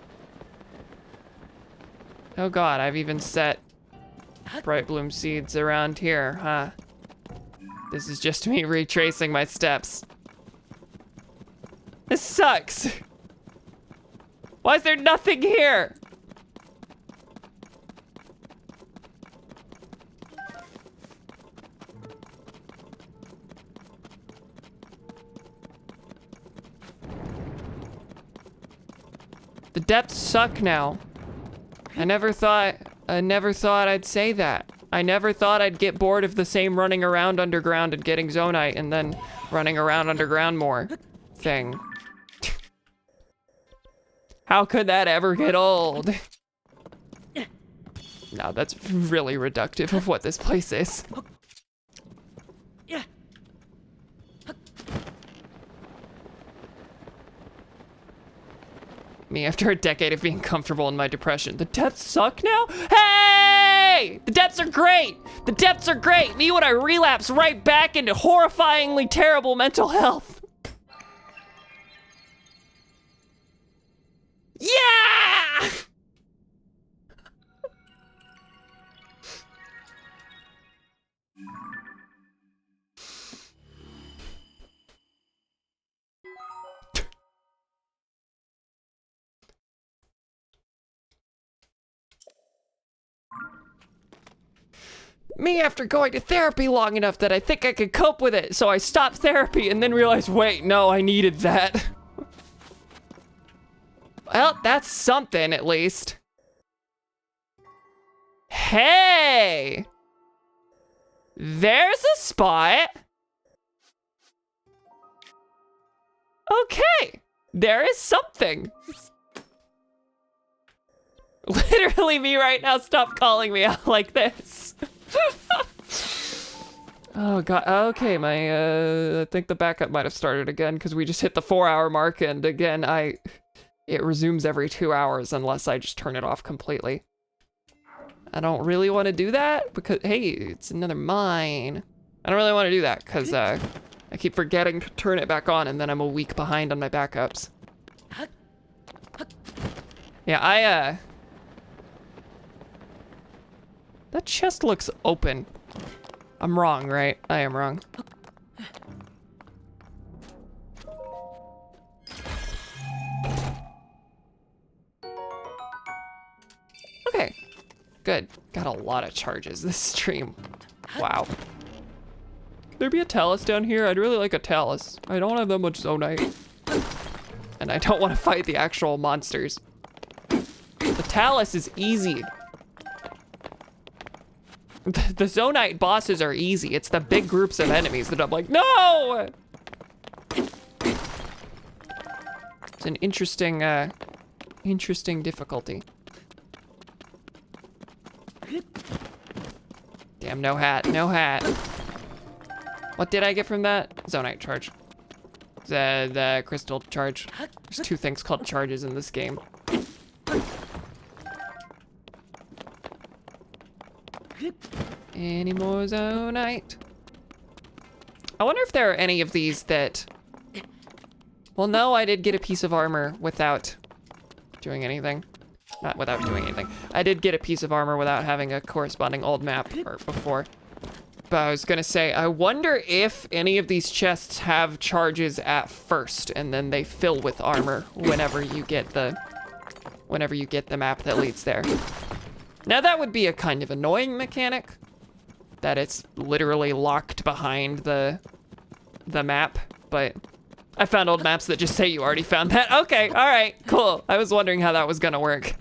Oh god, I've even set Bright Bloom seeds around here, huh? This is just me retracing my steps. This sucks. Why is there nothing here? The depths suck now. I never thought I'd say that. I never thought I'd get bored of the same running around underground and getting zonite and then running around underground more thing. How could that ever get old? No, that's really reductive of what this place is. Yeah. Me after a decade of being comfortable in my depression. The depths suck now? Hey! The depths are great! The depths are great! Me when I relapse right back into horrifyingly terrible mental health. Yeah! Me after going to therapy long enough that I think I could cope with it, so I stopped therapy and then realized, wait, no, I needed that. Well, that's something at least. Hey! There's a spot. Okay, there is something. Literally me right now, stop calling me out like this. Oh god, okay, I think the backup might have started again because we just hit the 4-hour mark and again, it resumes every 2 hours unless I just turn it off completely. I don't really want to do that because, hey, it's another mine. I don't really want to do that because I keep forgetting to turn it back on and then I'm a week behind on my backups. Yeah, that chest looks open. I'm wrong, right? I am wrong. Okay, good. Got a lot of charges this stream. Wow. Could there be a talus down here? I'd really like a talus. I don't have that much zonite. And I don't want to fight the actual monsters. The talus is easy. The zonite bosses are easy. It's the big groups of enemies that I'm like, no! It's an interesting, interesting difficulty. Damn, no hat, no hat. What did I get from that? Zonite charge. The crystal charge. There's 2 things called charges in this game. Any more zonite? I wonder if there are any of these that... Well, no, I did get a piece of armor without doing anything. Not without doing anything. I did get a piece of armor without having a corresponding old map or before. But I was gonna say, I wonder if any of these chests have charges at first and then they fill with armor whenever you get the map that leads there. Now that would be a kind of annoying mechanic, that it's literally locked behind the map, but I found old maps that just say you already found that. Okay, all right, cool. I was wondering how that was gonna work.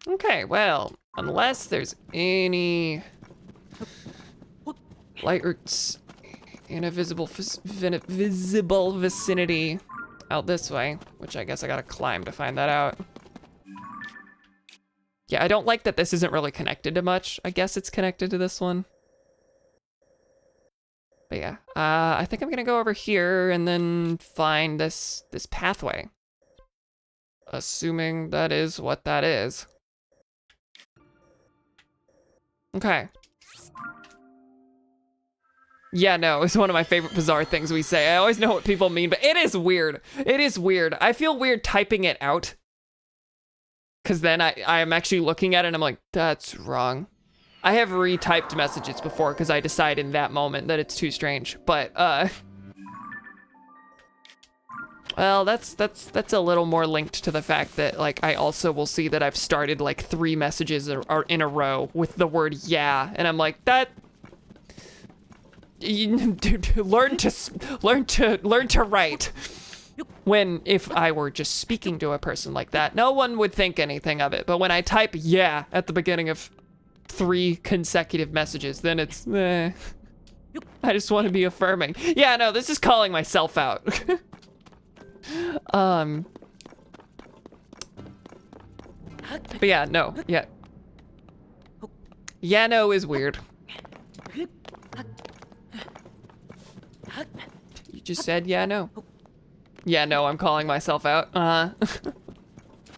Okay, well, unless there's any light roots in a visible vicinity out this way, which I guess I gotta climb to find that out. Yeah, I don't like that this isn't really connected to much. I guess it's connected to this one. But yeah, I think I'm gonna go over here and then find this pathway. Assuming that is what that is. Okay. Yeah, no, it's one of my favorite bizarre things we say. I always know what people mean, but it is weird. It is weird. I feel weird typing it out. Cause then I am actually looking at it and I'm like, that's wrong. I have retyped messages before because I decide in that moment that it's too strange. But well, that's a little more linked to the fact that like I also will see that I've started like 3 messages are in a row with the word yeah, and I'm like, learn to write. If I were just speaking to a person like that, no one would think anything of it. But when I type yeah at the beginning of 3 consecutive messages, then it's I just want to be affirming. Yeah, no, this is calling myself out. But yeah, no, yeah. Yeah, no is weird. You just said yeah, no. Yeah, no, I'm calling myself out.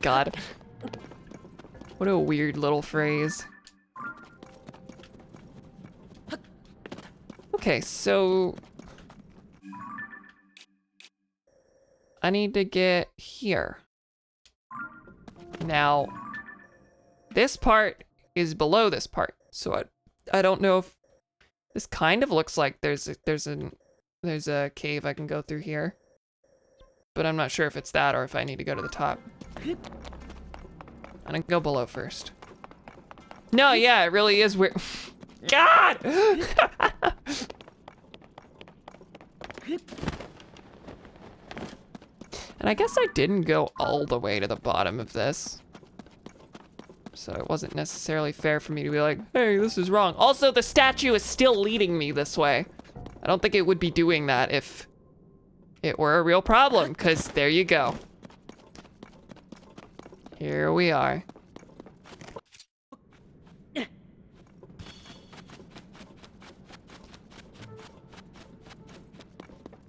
God. What a weird little phrase. Okay, so I need to get here. Now, this part is below this part, so I don't know if this kind of looks like there's a cave I can go through here, but I'm not sure if it's that or if I need to go to the top. I'm gonna go below first. No, yeah, it really is weird. God! And I guess I didn't go all the way to the bottom of this. So it wasn't necessarily fair for me to be like, hey, this is wrong. Also, the statue is still leading me this way. I don't think it would be doing that if it were a real problem, because there you go. Here we are.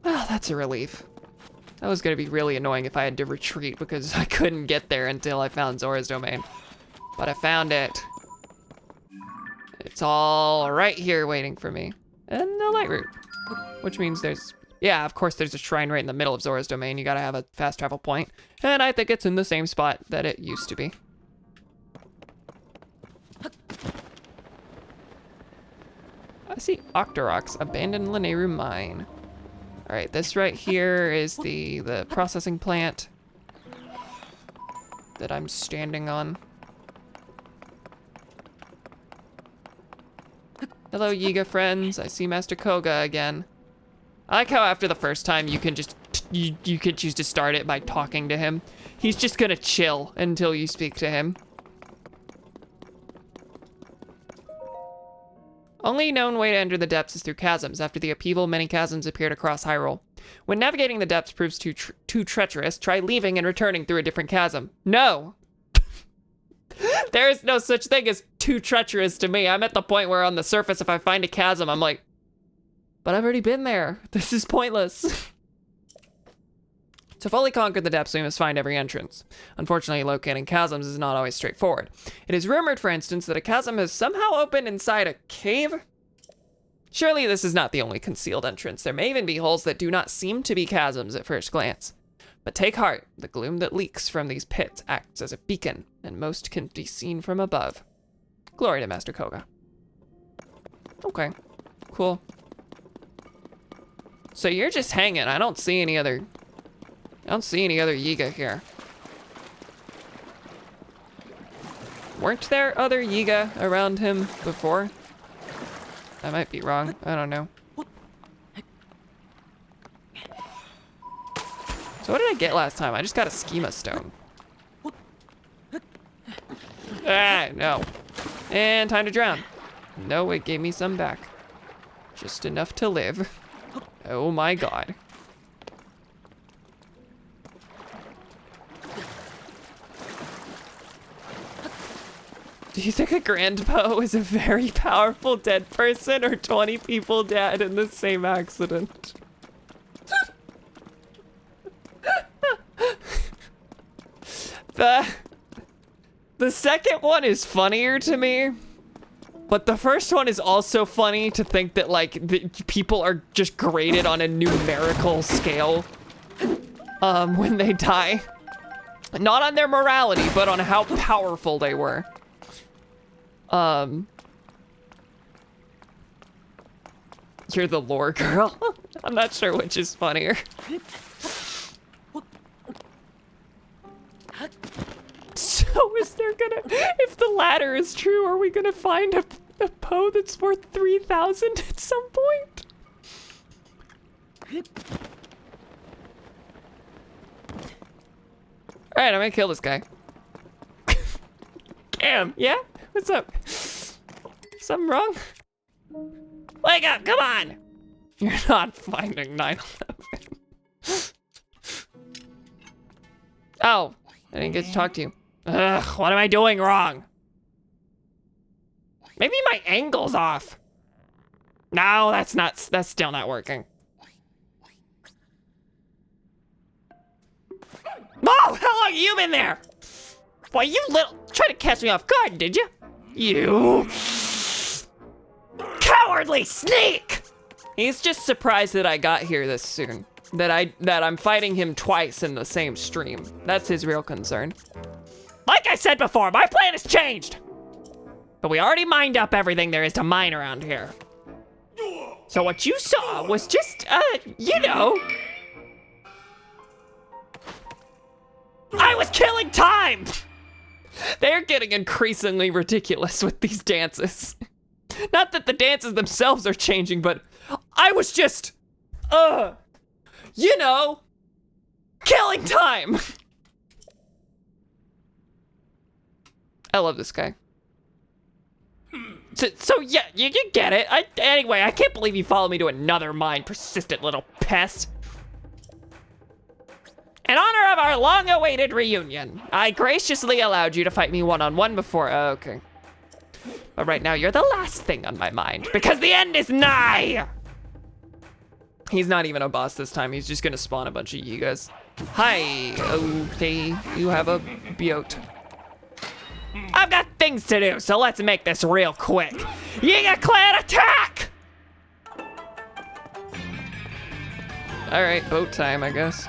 Oh, that's a relief. That was gonna be really annoying if I had to retreat because I couldn't get there until I found Zora's domain. But I found it. It's all right here waiting for me. And the light route. Which means yeah, of course there's a shrine right in the middle of Zora's domain. You gotta have a fast travel point. And I think it's in the same spot that it used to be. I see Octoroks, abandoned Lanayru mine. All right, this right here is the processing plant that I'm standing on. Hello, Yiga friends. I see Master Koga again. I like how after the first time you can just you can choose to start it by talking to him. He's just gonna chill until you speak to him. Only known way to enter the depths is through chasms. After the upheaval, many chasms appeared across Hyrule. When navigating the depths proves too treacherous, try leaving and returning through a different chasm. No! There is no such thing as too treacherous to me. I'm at the point where on the surface, if I find a chasm, I'm like, but I've already been there. This is pointless. To fully conquer the depths, we must find every entrance. Unfortunately, locating chasms is not always straightforward. It is rumored, for instance, that a chasm has somehow opened inside a cave. Surely this is not the only concealed entrance. There may even be holes that do not seem to be chasms at first glance. But take heart, the gloom that leaks from these pits acts as a beacon, and most can be seen from above. Glory to Master Koga. Okay, cool. So you're just hanging. I don't see any other Yiga here. Weren't there other Yiga around him before? I might be wrong. I don't know. So what did I get last time? I just got a schema stone. Ah, no. And time to drown. No, it gave me some back. Just enough to live. Oh my god. Do you think a grandpa is a very powerful dead person or 20 people dead in the same accident? The second one is funnier to me, but the first one is also funny to think that like people are just graded on a numerical scale when they die. Not on their morality, but on how powerful they were. You're the lore girl. I'm not sure which is funnier. So is there gonna, if the latter is true, are we gonna find a Poe that's worth 3,000 at some point? All right, I'm gonna kill this guy. Cam, yeah? What's up? Something wrong? Wake up, come on! You're not finding 9/11. Oh, I didn't get to talk to you. Ugh, what am I doing wrong? Maybe my angle's off. No, that's still not working. Oh, how long have you been there? Boy, you tried to catch me off guard, did you? You cowardly sneak! He's just surprised that I got here this soon. That I'm fighting him twice in the same stream. That's his real concern. Like I said before, my plan has changed. But we already mined up everything there is to mine around here. So what you saw was just, you know. I was killing time! They're getting increasingly ridiculous with these dances. Not that the dances themselves are changing, but I was just, you know, killing time. I love this guy. So yeah, you get it. Anyway, I can't believe you followed me to another mine, persistent little pest. In honor of our long-awaited reunion, I graciously allowed you to fight me one-on-one before. Okay. But right now, you're the last thing on my mind, because the end is nigh! He's not even a boss this time. He's just gonna spawn a bunch of Yigas. Hi, okay, you have a Biot. I've got things to do, so let's make this real quick. Yiga clan attack! All right, boat time, I guess.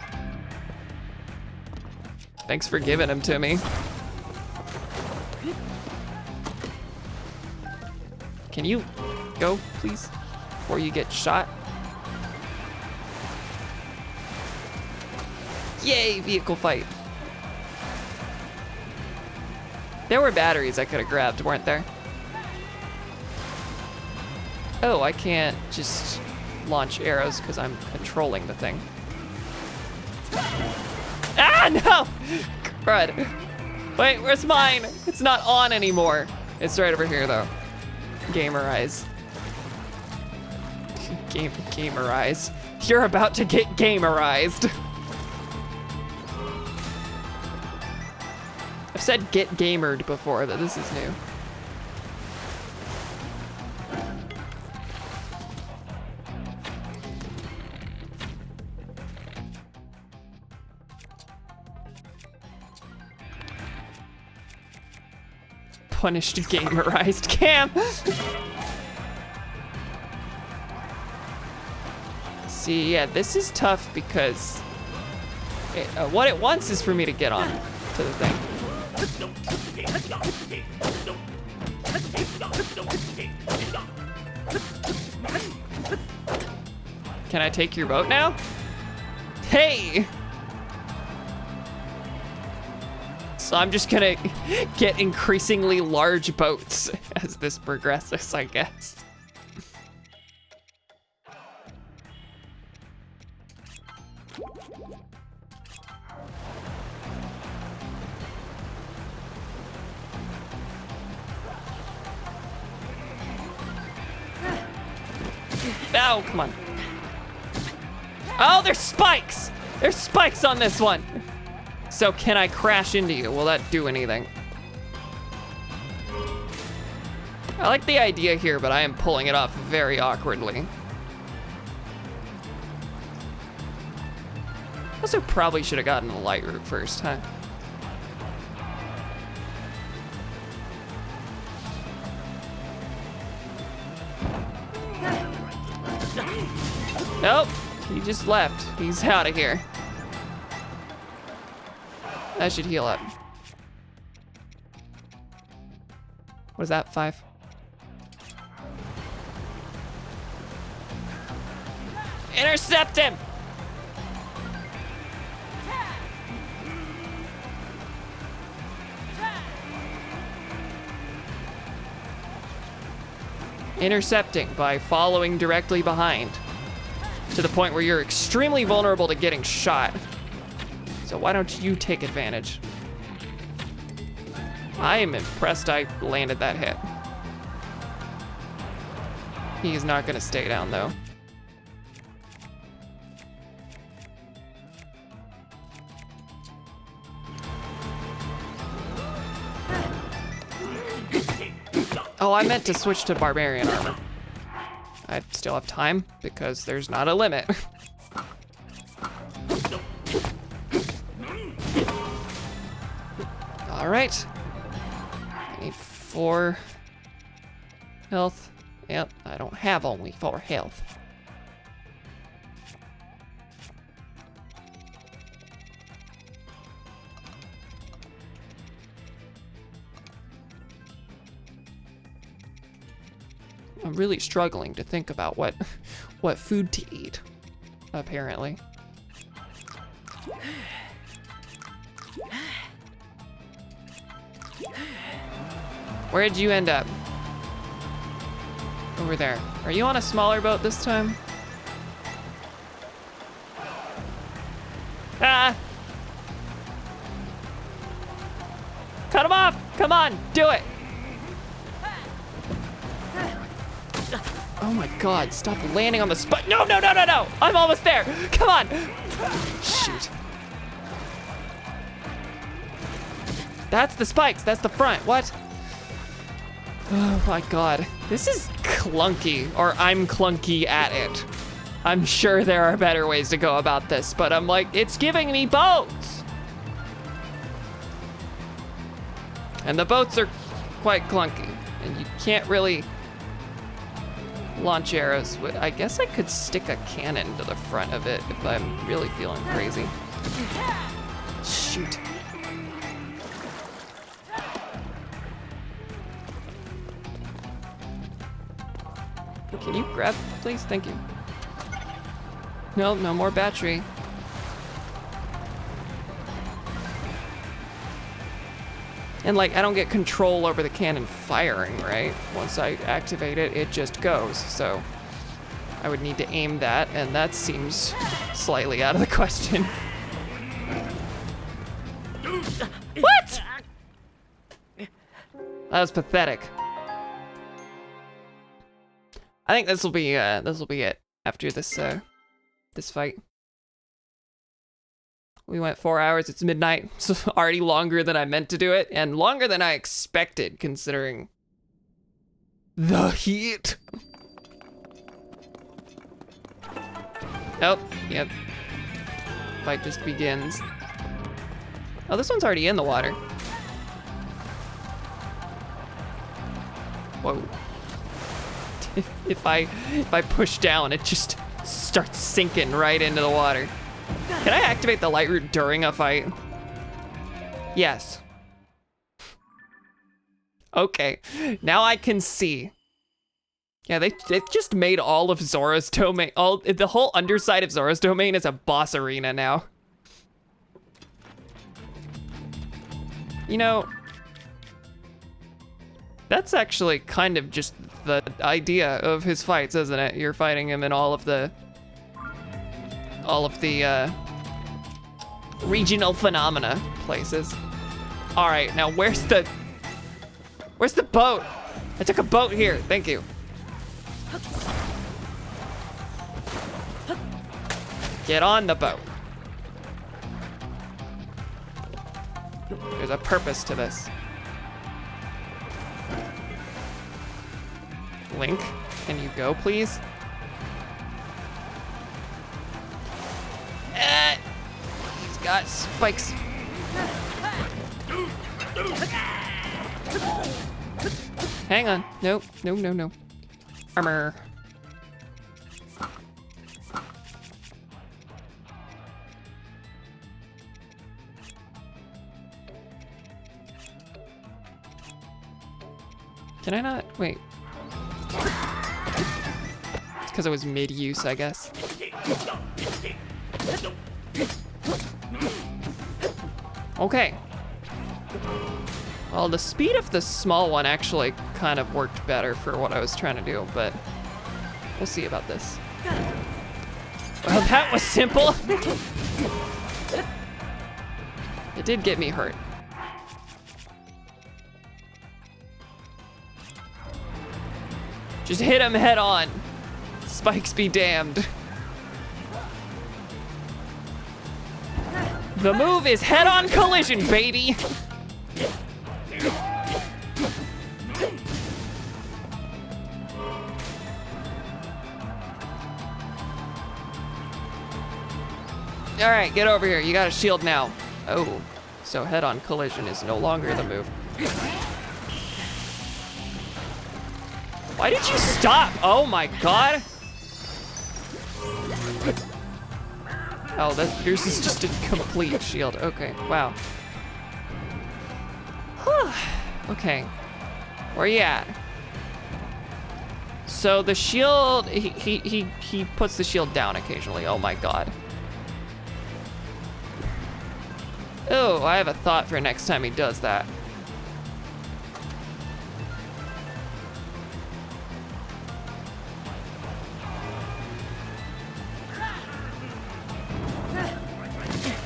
Thanks for giving him to me. Can you go, please, before you get shot? Yay, vehicle fight. There were batteries I could have grabbed, weren't there? Oh, I can't just launch arrows because I'm controlling the thing. Ah, no! Crud. Wait, where's mine? It's not on anymore. It's right over here, though. Gamerize. Gamerize. You're about to get gamerized. I've said get gamered before, but this is new. Punished gamerized Cam. See, yeah, this is tough because what it wants is for me to get on to the thing. Can I take your boat now? Hey! So I'm just gonna get increasingly large boats as this progresses, I guess. No, come on. Oh, there's spikes! There's spikes on this one. So can I crash into you? Will that do anything? I like the idea here, but I am pulling it off very awkwardly. Also probably should have gotten the light route first, huh? Nope, he just left. He's out of here. That should heal up. What is that, 5? Intercept him! Intercepting by following directly behind. to the point where you're extremely vulnerable to getting shot. So why don't you take advantage? I am impressed I landed that hit. He's not gonna stay down though. Oh, I meant to switch to barbarian armor. I still have time because there's not a limit. All right. I need 4 health. Yep, I don't have only 4 health. I'm really struggling to think about what food to eat, apparently. Where'd you end up? Over there. Are you on a smaller boat this time? Ah! Cut him off! Come on, do it! Oh my God, stop landing on the spot. No, no, no, no, no! I'm almost there! Come on! Shoot. That's the spikes, that's the front, what? Oh my God, this is clunky, or I'm clunky at it. I'm sure there are better ways to go about this, but I'm like, it's giving me boats! And the boats are quite clunky, and you can't really launch arrows with. I guess I could stick a cannon to the front of it if I'm really feeling crazy. Shoot. Can you grab, please? Thank you. No, no more battery. And like, I don't get control over the cannon firing, right? Once I activate it, it just goes. So I would need to aim that, and that seems slightly out of the question. What? That was pathetic. I think this will be it after this this fight. We went 4 hours, it's midnight, so already longer than I meant to do it, and longer than I expected, considering the heat. Oh, yep. Fight just begins. Oh, this one's already in the water. Whoa. If I push down, it just starts sinking right into the water. Can I activate the light root during a fight? Yes. Okay, now I can see. Yeah, they just made all of Zora's domain, the whole underside of Zora's domain is a boss arena now. You know, that's actually kind of just the idea of his fights, isn't it? You're fighting him in all of the regional phenomena places. All right, now where's the boat? I took a boat here, thank you. Get on the boat. There's a purpose to this. Link, can you go, please? He's got spikes. Hang on. Nope. No, no, no. Armor. Can I not? Wait. It's because I was mid-use, I guess. Okay. Well, the speed of the small one actually kind of worked better for what I was trying to do, but we'll see about this. Well, that was simple. It did get me hurt. Just hit him head on. Spikes be damned. The move is head on collision, baby. All right, get over here. You got a shield now. Oh, so head on collision is no longer the move. Why did you stop? Oh my God. Oh, yours is just a complete shield. Okay, wow. Okay, where you at? So the shield, he puts the shield down occasionally. Oh my God. Oh, I have a thought for next time he does that.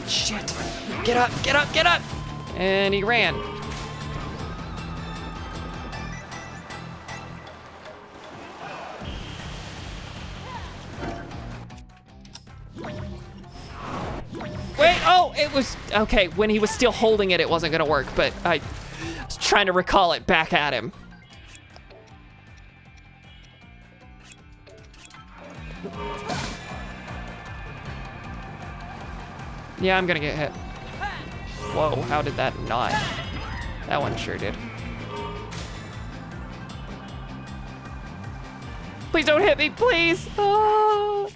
Shit. Get up, get up, get up! And he ran. Wait, oh, it was, okay, when he was still holding it, it wasn't gonna work, but I was trying to recall it back at him. Yeah, I'm gonna get hit. Whoa, how did that not? That one sure did. Please don't hit me, please! Oh.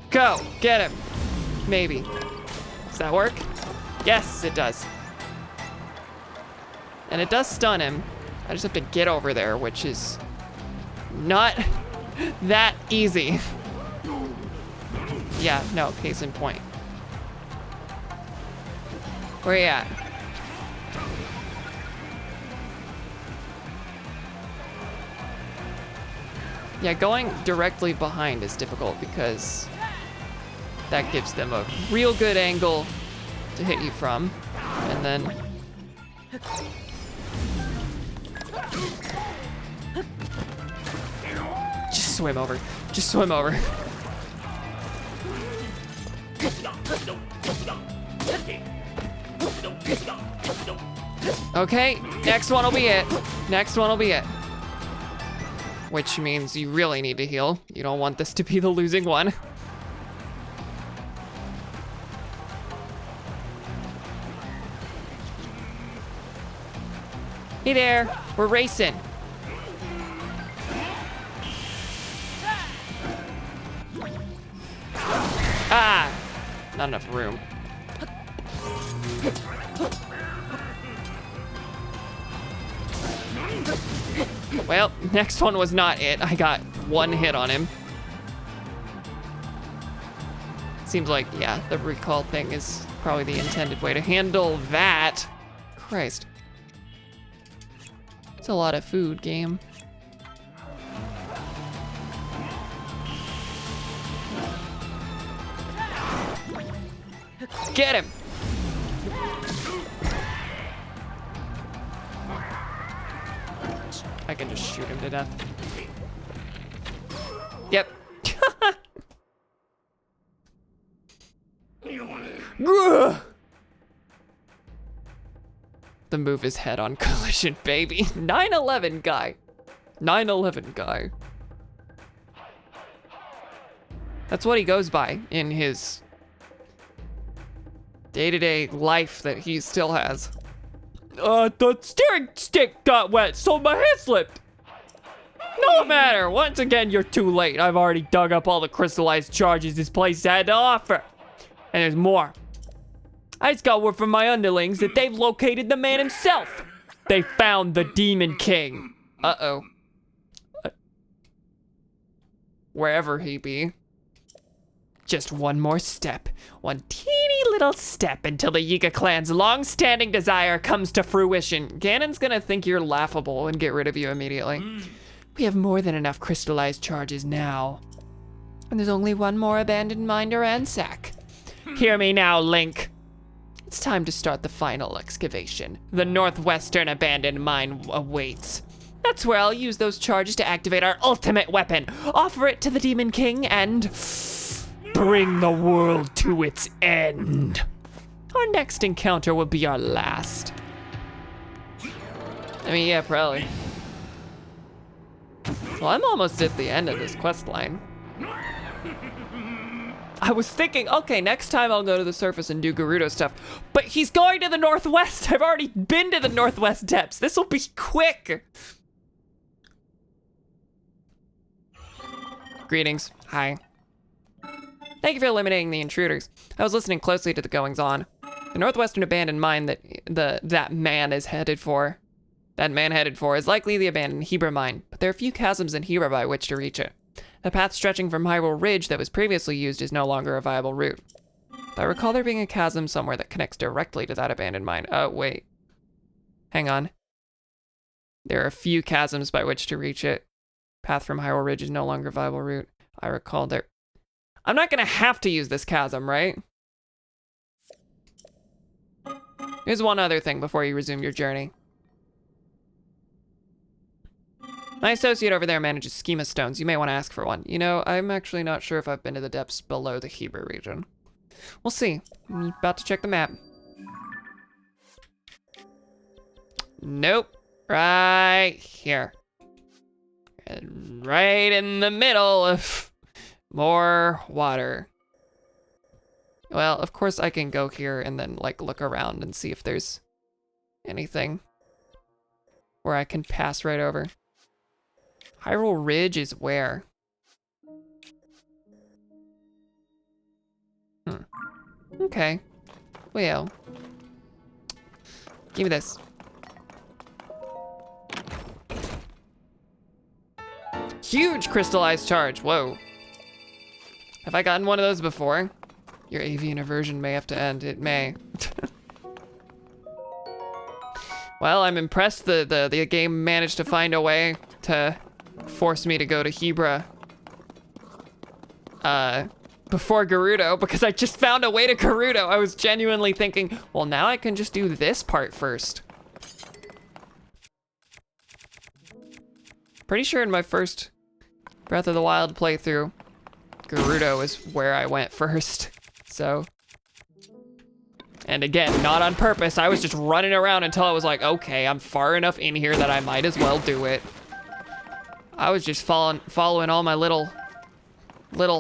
Go, get him. Maybe. Does that work? Yes, it does. And it does stun him. I just have to get over there, which is not that easy. Yeah, no, case in point. Where you at? Yeah, going directly behind is difficult because that gives them a real good angle to hit you from. And then just swim over. Just swim over. Okay, next one will be it. Next one will be it. Which means you really need to heal. You don't want this to be the losing one. Hey there, we're racing. Ah, not enough room. Well, next one was not it. I got one hit on him. Seems like, yeah, the recall thing is probably the intended way to handle that. Christ. It's a lot of food, game. Get him! I can just shoot him to death. Yep. The move is head on collision, baby. 9/11 guy. 9/11 guy. That's what he goes by in his day-to-day life that he still has. The steering stick got wet, so my hand slipped. No matter, once again, you're too late. I've already dug up all the crystallized charges this place had to offer. And there's more. I just got word from my underlings that they've located the man himself. They found the Demon King. Uh-oh. Wherever he be. Just one more step. One teeny little little step until the Yiga clan's long-standing desire comes to fruition. Ganon's gonna think you're laughable and get rid of you immediately. We have more than enough crystallized charges now. And there's only one more abandoned mine to ransack. Hear me now, Link. It's time to start the final excavation. The northwestern abandoned mine awaits. That's where I'll use those charges to activate our ultimate weapon, offer it to the Demon King, and bring the world to its end. Our next encounter will be our last. I mean, yeah, probably. Well, I'm almost at the end of this quest line. I was thinking, okay, next time I'll go to the surface and do Gerudo stuff, but he's going to the northwest. I've already been to the northwest depths. This will be quick. Greetings. Hi. Thank you for eliminating the intruders. I was listening closely to the goings-on. The northwestern abandoned mine that man headed for is likely the abandoned Hebra mine, but there are a few chasms in Hebra by which to reach it. The path stretching from Hyrule Ridge that was previously used is no longer a viable route. But I recall there being a chasm somewhere that connects directly to that abandoned mine. Oh, wait. Hang on. There are a few chasms by which to reach it. Path from Hyrule Ridge is no longer a viable route. I recall there... I'm not gonna have to use this chasm, right? Here's one other thing before you resume your journey. My associate over there manages schema stones. You may want to ask for one. You know, I'm actually not sure if I've been to the depths below the Hebra region. We'll see. I'm about to check the map. Nope. Right here. And right in the middle of more water. Well, of course I can go here and then like look around and see if there's anything where I can pass right over. Hyrule Ridge is where? Okay. Well. Give me this. Huge crystallized charge. Whoa. Have I gotten one of those before? Your avian aversion may have to end. It may. Well, I'm impressed the game managed to find a way to force me to go to Hebra before Gerudo, because I just found a way to Gerudo. I was genuinely thinking, well, now I can just do this part first. Pretty sure in my first Breath of the Wild playthrough, Gerudo is where I went first, so. And again, not on purpose. I was just running around until I was like, okay, I'm far enough in here that I might as well do it. I was just following all my little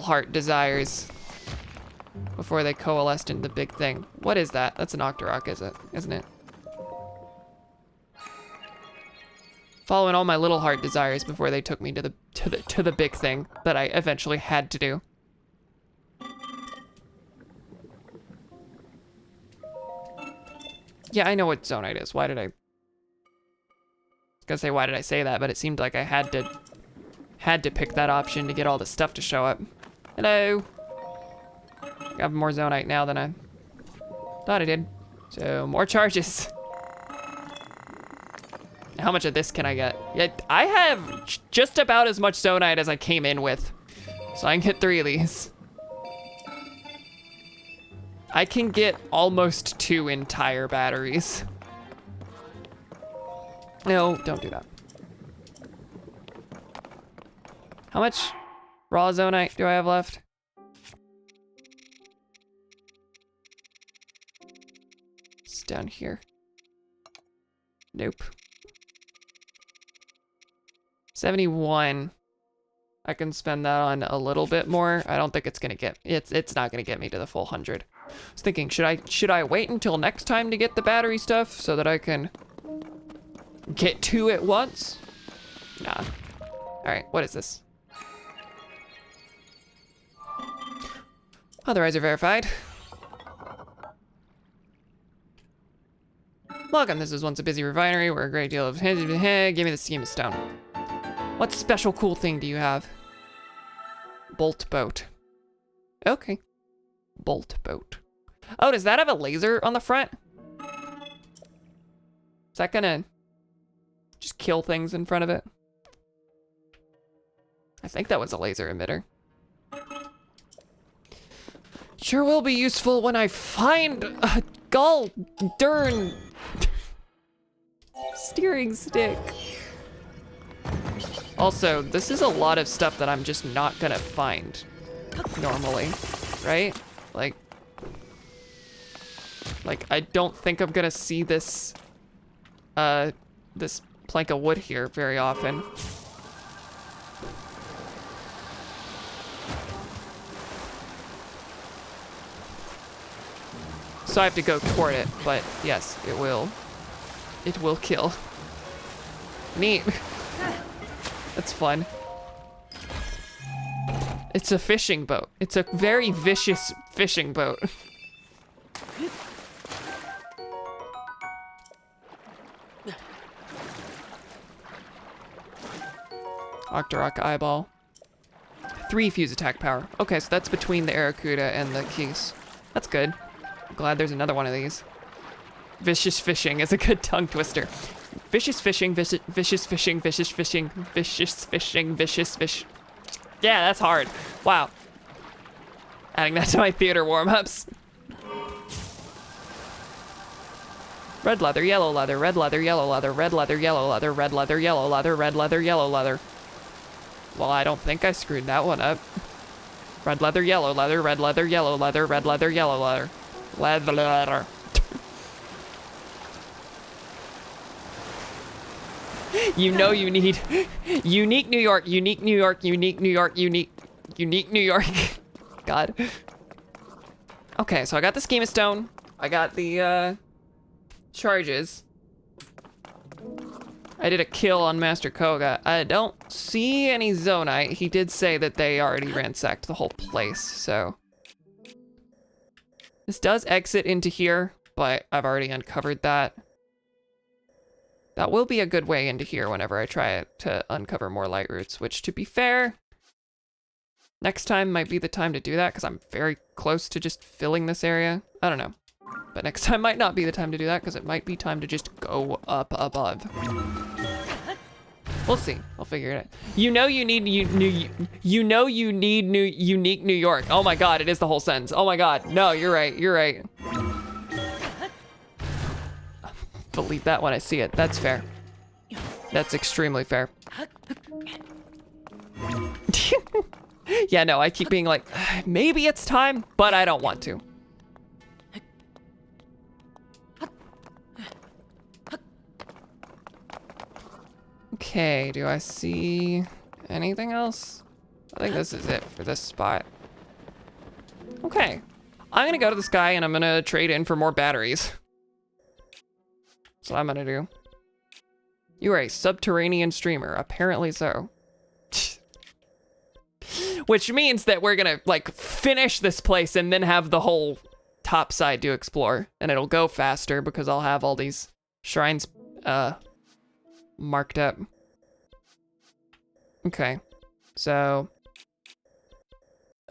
heart desires before they coalesced into the big thing. What is that? That's an Octorok, isn't it? Following all my little heart desires before they took me to the big thing that I eventually had to do. Yeah, I know what Zonite is. Why did I was gonna say, why did I say that? But it seemed like I had to pick that option to get all the stuff to show up. Hello. I have more Zonite now than I thought I did. So more charges. How much of this can I get? Yeah, I have just about as much Zonite as I came in with. So I can get 3 of these. I can get almost 2 entire batteries. No, don't do that. How much raw Zonite do I have left? It's down here. Nope. 71. I can spend that on a little bit more. I don't think it's gonna get, it's not gonna get me to the full 100. I was thinking, should I wait until next time to get the battery stuff so that I can get 2 at once? Nah. All right, what is this? Authorizer verified. Welcome, this was once a busy refinery where a great deal of, give me the schema stone. What special cool thing do you have? Bolt boat. Okay. Bolt boat. Oh, does that have a laser on the front? Is that gonna just kill things in front of it? I think that was a laser emitter. Sure will be useful when I find a gall darn steering stick. Also, this is a lot of stuff that I'm just not gonna find normally, right? Like I don't think I'm gonna see this, this plank of wood here very often. So I have to go toward it, but yes, it will kill. Neat. That's fun. It's a fishing boat. It's a very vicious fishing boat. Octorok eyeball. 3 fuse attack power. Okay, so that's between the Aracuda and the Keese. That's good. I'm glad there's another one of these. Vicious fishing is a good tongue twister. Vicious fishing, vicious fishing, vicious fishing, vicious fishing, vicious fish. Yeah, that's hard. Wow. Adding that to my theater warm-ups. Red leather, yellow leather, red leather, yellow leather, red leather, yellow leather, red leather, yellow leather, red leather, yellow leather. Well, I don't think I screwed that one up. Red leather, yellow leather, red leather, yellow leather, red leather, yellow leather. Leather. You know you need unique New York, unique New York, unique New York, unique New York. God. Okay, so I got the schema stone. I got the charges. I did a kill on Master Koga. I don't see any Zonite. He did say that they already ransacked the whole place, so. This does exit into here, but I've already uncovered that. That will be a good way into here whenever I try to uncover more light roots, which, to be fair, next time might be the time to do that because I'm very close to just filling this area. I don't know. But next time might not be the time to do that because it might be time to just go up above. We'll see. I'll figure it out. You know you need unique New York. Oh my God, it is the whole sentence. Oh my God. No, you're right. You're right. Delete that when I see it. That's fair. That's extremely fair. Yeah, no, I keep being like, maybe it's time, but I don't want to. Okay, do I see anything else? I think this is it for this spot. Okay, I'm gonna go to this guy and I'm gonna trade in for more batteries. That's what I'm gonna do. You are a subterranean streamer, apparently so. Which means that we're gonna like finish this place and then have the whole top side to explore. And it'll go faster because I'll have all these shrines marked up. Okay, so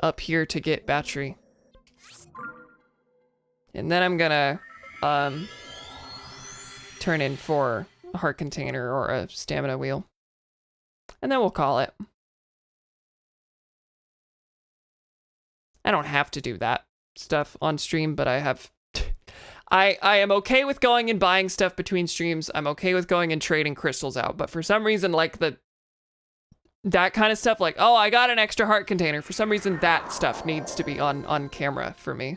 up here to get battery. And then I'm gonna turn in for a heart container or a stamina wheel. And then we'll call it. I don't have to do that stuff on stream, but I have... I am okay with going and buying stuff between streams. I'm okay with going and trading crystals out. But for some reason, like that kind of stuff, like, oh, I got an extra heart container. For some reason, that stuff needs to be on camera for me.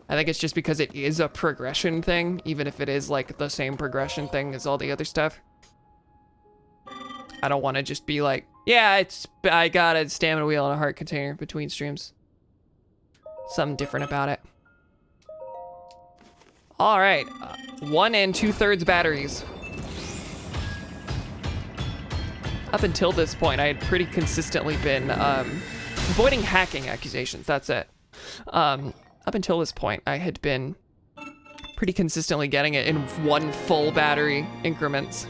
I think it's just because it is a progression thing, even if it is like the same progression thing as all the other stuff. I don't want to just be like, yeah, I got a stamina wheel and a heart container between streams. Something different about it. All right, 1 2/3 batteries. Up until this point, I had pretty consistently been avoiding hacking accusations, that's it. Up until this point, I had been pretty consistently getting it in 1 full battery increments.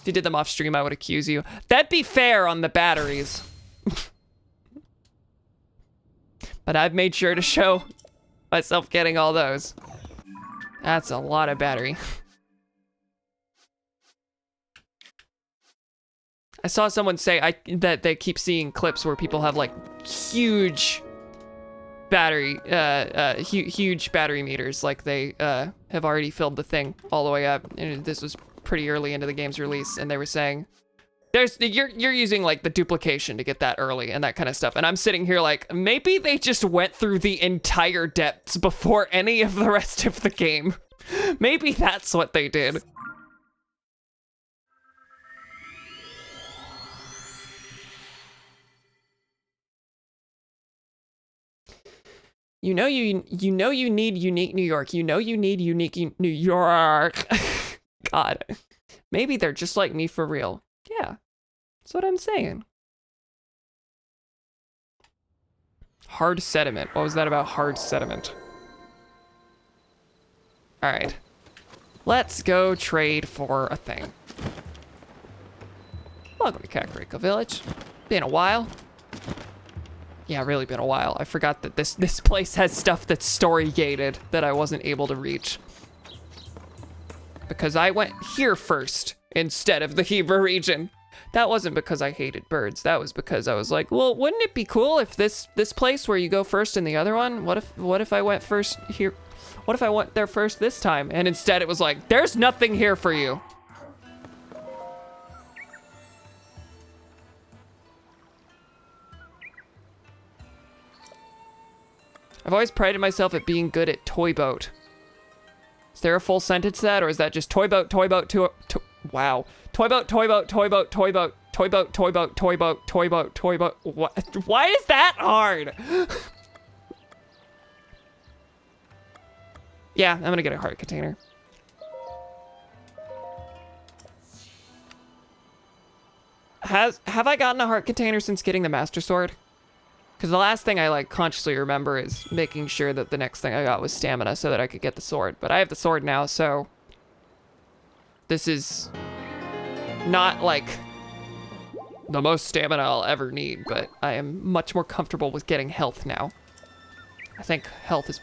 If you did them off stream, I would accuse you. That'd be fair on the batteries. But I've made sure to show myself getting all those. That's a lot of battery. I saw someone say that they keep seeing clips where people have like huge battery, huge battery meters. Like they have already filled the thing all the way up. And this was pretty early into the game's release, and they were saying, you're using like the duplication to get that early and that kind of stuff. And I'm sitting here like, maybe they just went through the entire depths before any of the rest of the game. Maybe that's what they did. You know you need unique New York. You know you need unique New York. God. Maybe they're just like me for real. Yeah. That's what I'm saying. Hard sediment. What was that about hard sediment? All right. Let's go trade for a thing. Welcome to Kakariko Village. Been a while. Yeah, really been a while. I forgot that this place has stuff that's story gated that I wasn't able to reach. Because I went here first instead of the Hebra region. That wasn't because I hated birds. That was because I was like, well, wouldn't it be cool if this place where you go first and the other one, what if I went first here? What if I went there first this time? And instead it was like, there's nothing here for you. I've always prided myself at being good at toy boat. Is there a full sentence to that, or is that just toy boat, wow. Toy boat, toy boat, toy boat, toy boat, toy boat, toy boat, toy boat, toy boat, toy boat. What? Why is that hard? Yeah, I'm gonna get a heart container. Have I gotten a heart container since getting the Master Sword? Because the last thing I like consciously remember is making sure that the next thing I got was stamina so that I could get the sword. But I have the sword now, so this is not like the most stamina I'll ever need, but I am much more comfortable with getting health now. I think health is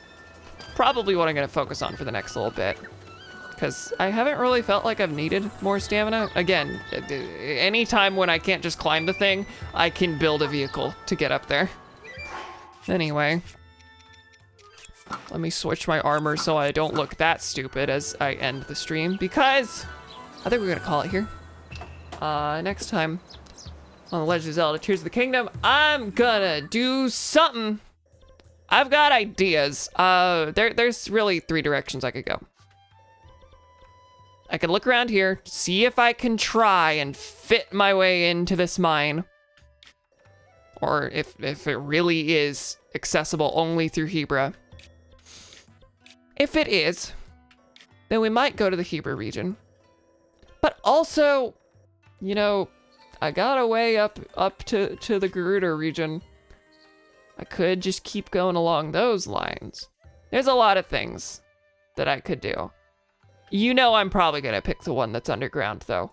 probably what I'm going to focus on for the next little bit, because I haven't really felt like I've needed more stamina. Again, anytime when I can't just climb the thing, I can build a vehicle to get up there. Anyway, let me switch my armor so I don't look that stupid as I end the stream, because I think we're going to call it here. Next time on The Legend of Zelda Tears of the Kingdom, I'm gonna do something. I've got ideas. There's really 3 directions I could go. I could look around here, see if I can try and fit my way into this mine. Or if it really is accessible only through Hebra. If it is, then we might go to the Hebra region. But also, you know, I got a way up to the Gerudo region. I could just keep going along those lines. There's a lot of things that I could do. You know I'm probably gonna pick the one that's underground, though.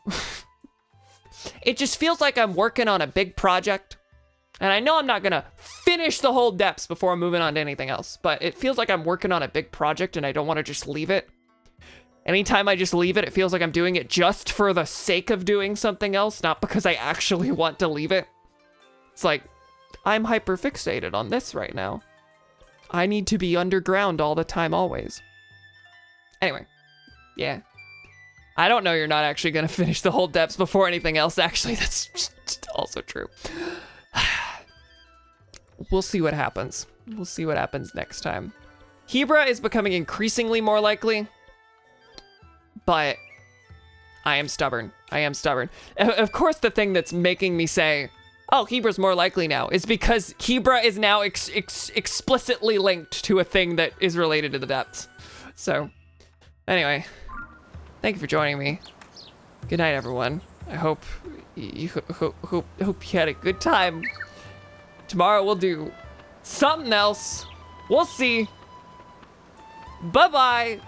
It just feels like I'm working on a big project. And I know I'm not gonna finish the whole depths before I'm moving on to anything else, but it feels like I'm working on a big project and I don't wanna just leave it. Anytime I just leave it, it feels like I'm doing it just for the sake of doing something else, not because I actually want to leave it. It's like, I'm hyper fixated on this right now. I need to be underground all the time, always. Anyway, yeah. I don't know you're not actually gonna finish the whole depths before anything else, actually, that's also true. We'll see what happens. We'll see what happens next time. Hebra is becoming increasingly more likely, but I am stubborn. I am stubborn. Of course, the thing that's making me say, oh, Hebra's more likely now, is because Hebra is now explicitly linked to a thing that is related to the depths. So, anyway, thank you for joining me. Good night, everyone. I hope you had a good time. Tomorrow we'll do something else. We'll see. Bye-bye.